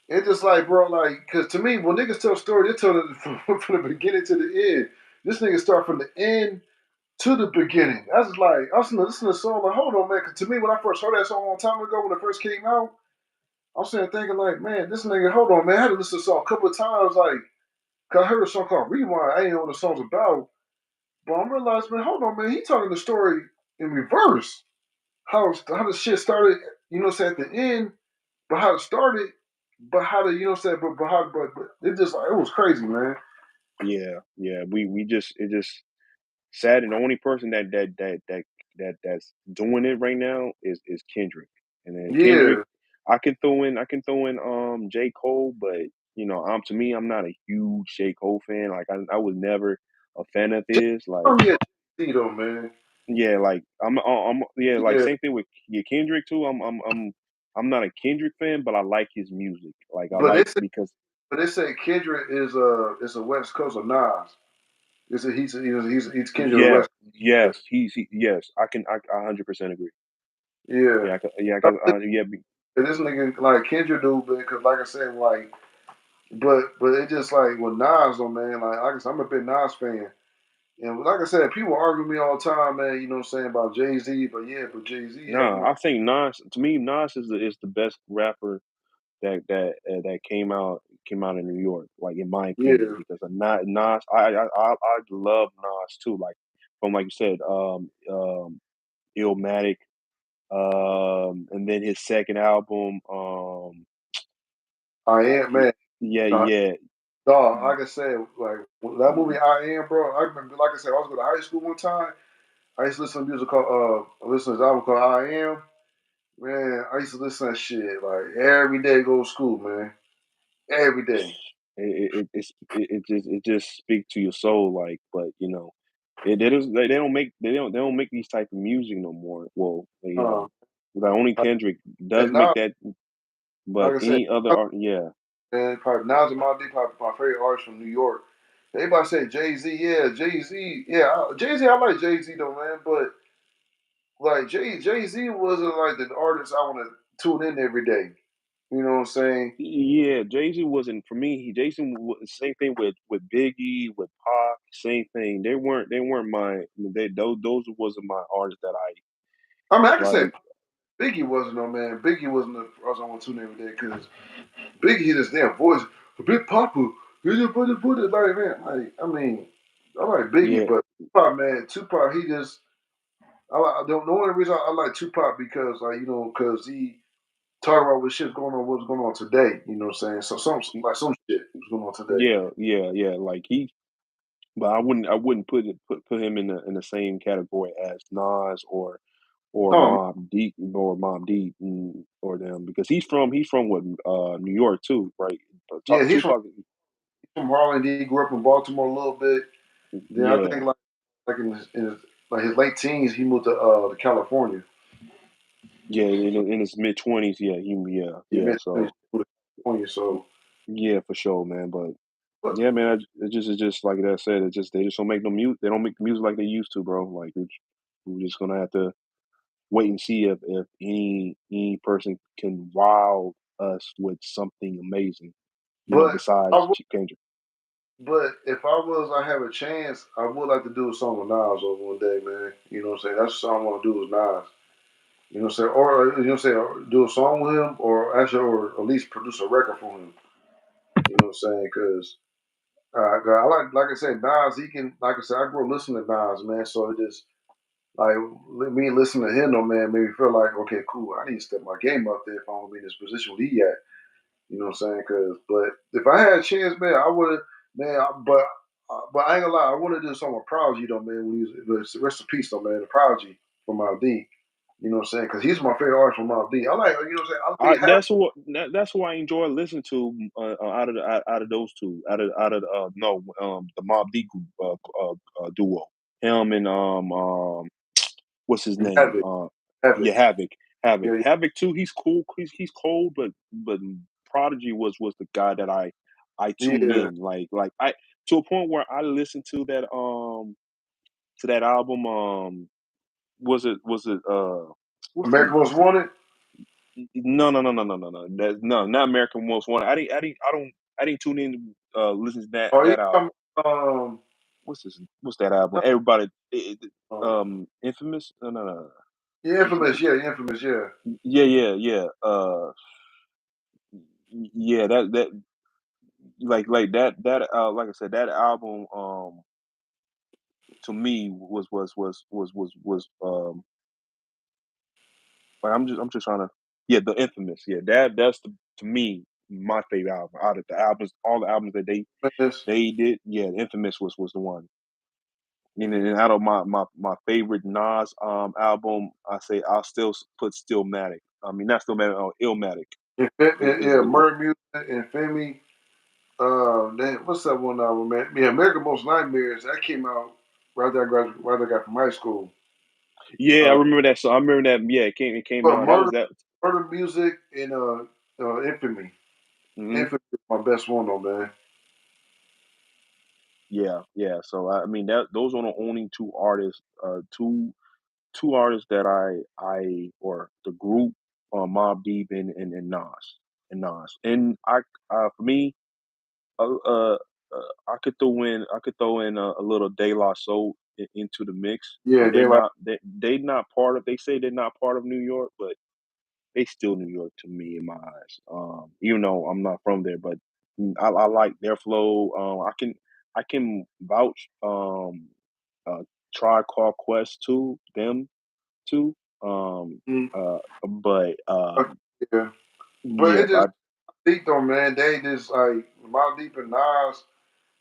it's just like, bro, like, cause to me, when niggas tell a story, they tell it from the beginning to the end. This nigga start from the end to the beginning. That's like I was listening to the song, like, hold on, man. Cause to me, when I first heard that song a long time ago, when it first came out, I'm sitting thinking like, man, this nigga, hold on, man. I had to listen to the song a couple of times, like, cause I heard a song called Rewind. I ain't know what the song's about, but I realized, man, hold on, man. He telling the story in reverse. How the shit started, you know what I'm saying, at the end, but how it started, but how the you know what I'm saying, but it just like it was crazy, man. yeah, yeah, we just it just sad, and the only person that's doing it right now is Kendrick. And then Kendrick, Yeah. I can throw in J. Cole, but to me, I'm not a huge J. Cole fan. Like I was never a fan of his. Like Oh yeah, though, man. yeah, like I'm yeah, like Yeah. same thing with Kendrick too. I'm not a Kendrick fan, but I like his music. Like I But they like say because but they say Kendrick is a West Coast of Nas. He's Kendrick yeah, West Coast. yes, yes, I 100% agree. Yeah. Yeah, I 'cause, think yeah, this nigga like Kendrick dude, because like I said, like but it just like with Nas though, man, like I said, I'm a big Nas fan. And like I said, people argue with me all the time, man, you know what I'm saying, about Jay-Z, but yeah, but Jay-Z had no, more I think Nas. To me, Nas is the best rapper that came out in New York. Like in my opinion, yeah. because of Nas, I love Nas too. Like from like you said, Illmatic, and then his second album, I am man. yeah, Uh, yeah, Dog, like I said, like that movie I Am, bro. I remember, like I said, I was going to high school one time. I used to listen to music called listen to this album called I Am. Man, I used to listen to that shit like every day go to school, man. Every day. it just speaks to your soul. Like, but they don't make these type of music no more. Well, Uh, like only like, Kendrick does and make now, that, like but I said, any other art, yeah, man, probably now's my day, probably my favorite artist from New York. Everybody say Jay Z, yeah, Jay Z, yeah, Jay Z. I like Jay Z though, man, but like Jay Z wasn't like the artist I want to tune in every day. You know what I'm saying? yeah. Jay Z wasn't for me. Jason same thing with Biggie, with Pac, same thing. They weren't my those wasn't my artists that I I mean, I can say like. Biggie wasn't no man. Biggie wasn't the artist I want to tune in every day because Biggie hit his damn voice, Big Papa. He just put it like man. Like I mean, I like Biggie, Yeah, but Tupac, man, Tupac, he just. The only reason I like Tupac because like because he talk about what shit's going on, what's going on today. You know what I'm saying? So some shit was going on today. yeah. Like but I wouldn't put him in the same category as Nas or Oh Mob Deep, or them, because he's from what, New York too, right? yeah, Tupac, from Harlem. He grew up in Baltimore a little bit. Then I yeah, think like in his late teens, he moved to California. yeah, in his mid-20s, yeah, He yeah. meant to So moved to California. So, yeah, for sure, man. But but yeah, man, it's just like that said. They just don't make no music. They don't make the music like they used to, bro. Like we're just gonna have to wait and see if any person can wow us with something amazing, but I besides would, Kendrick. but if I have a chance, I would like to do a song with Nas over one day, man. You know what I'm saying? That's the song I want to do with Nas. You know what I'm saying? Or you know what I'm saying? Or do a song with him, or actually, or at least produce a record for him. You know what I'm saying? Because I like I said, Nas. He can, like I said, I grew up listening to Nas, man. So it just like me listening to him, though, man, made me feel like, okay, cool. I need to step my game up there if I'm gonna be in this position where he at. You know what I'm saying? But if I had a chance, man, I would have, man. But I ain't gonna lie, I want to do something with Prodigy though, man. When he was, rest in peace though, man. The Prodigy from Mobb D. You know what I'm saying? Because he's my favorite artist from Mobb D. I like, you know what I'm saying? I like That's what I enjoy listening to out of those two, out of the Mobb D group duo, him and what's his name? Havoc, Havoc. Yeah, Havoc. Yeah, Havoc too. He's cool. He's cold, but Prodigy was the guy that I tuned yeah. in like I to a point where I listened to that album. Was it what's the American Most Wanted. no. That's no, not American Most Wanted. I didn't tune in listen to Oh, that album. um, What's that album? no, Everybody um, Infamous? No. yeah, It's, Infamous. it's Yeah, Infamous. Yeah. yeah. Yeah, that like that like I said, that album to me was like I'm just trying to yeah, the Infamous. Yeah, that's to me my favorite album out of the albums, all the albums that Infamous. they did. Yeah, Infamous was the one. And out of my favorite Nas album, I say I'll still put Stillmatic. I mean, not Stillmatic, Illmatic Yeah, is what. Murder Music and Femi. What's that one album, man? Yeah, American Most Nightmares. That came out right after I got from high school. Yeah, I Uh, remember that song. I remember that. Yeah, it came but out. That was Murder, that. Murder Music and Infamy. Hmm. Infamy is my best one, though, man. Yeah. So I mean, those are the only two artists, two artists that I or the group, Mobb Deep and Nas, and for me, uh, I could throw in a little De La Soul into the mix, Yeah, but they like. they not part of. They say they're not part of New York, but they still New York to me in my eyes. Even though I'm not from there, but I like their flow. I can vouch. Uh, Try Call Quest too. Them too. Um, Mm, but yeah, but yeah, it just deep though, man. They just like Mobb Deep and Nas.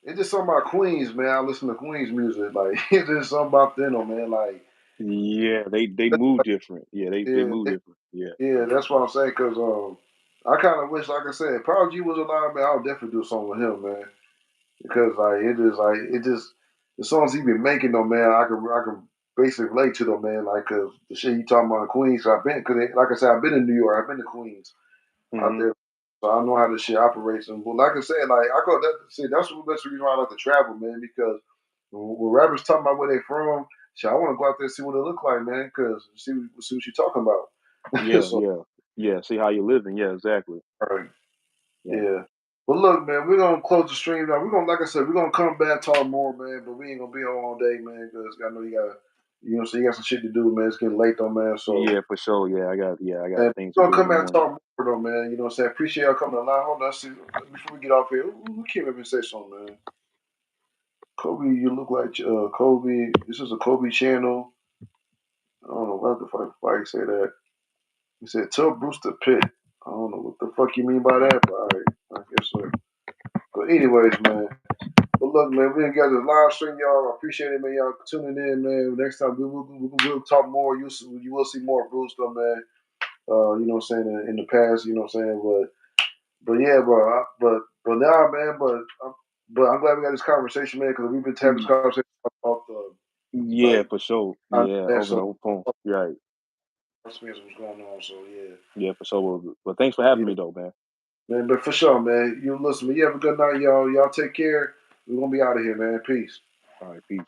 It's just something about Queens, man. I listen to Queens music. Like it's just something about them, though, man. Like yeah, they move different. Yeah, they yeah, move different. Yeah. yeah, that's what I'm saying. Cause I kind of wish, like I said, if Prodigy was alive, man, I would definitely do something with him, man. Because it just the songs he been making, though, man. I can basically relate to them, man. Like, cause the shit you talking about in Queens, I've been, cause like I said, I've been in New York, I've been to Queens out Hmm. there, so I know how this shit operates. And but like I said, like I go that see that's the reason why I like to travel, man. Because when rappers talking about where they from, shit, I want to go out there and see what it look like, man. Cause see what you talking about. Yeah, So, yeah, yeah. See how you living. Yeah, exactly. all right. Yeah. Yeah. But look, man, we're gonna close the stream now. We're gonna, like I said, we're gonna come back talk more, man. But we ain't gonna be on all day, man, because I know you got, so you got some shit to do, man. It's getting late though, man. So, Yeah, for sure. I got and things to we're gonna do in come the back and morning. talk more though, man. You know what I'm saying? Appreciate y'all coming along. Hold on, let's see before we get off here. Who came up and say something, man? Kobe, you look like Kobe. This is a Kobe channel. I don't know what the fuck why he say that. He said, "Tell Bruce to pit." I don't know what the fuck you mean by that, but all right, I guess so. But anyways, man. But look, man, we got this live stream, y'all. I appreciate it, man. Y'all tuning in, man. Next time we'll talk more. You will see more Bruce, though, man. You know what I'm saying, in the past, you know what I'm saying. But yeah, bro. But now, man. But I'm glad we got this conversation, man, because we've been having this Mm, conversation about the yeah, like for sure. Yeah, over so the phone. Right. what's going on. So Yeah, for sure. But thanks for having yeah, me though, man. man. But for sure, man. You listen, man. You have a good night, y'all. Y'all take care. We're gonna be out of here, man. Peace. All right, peace.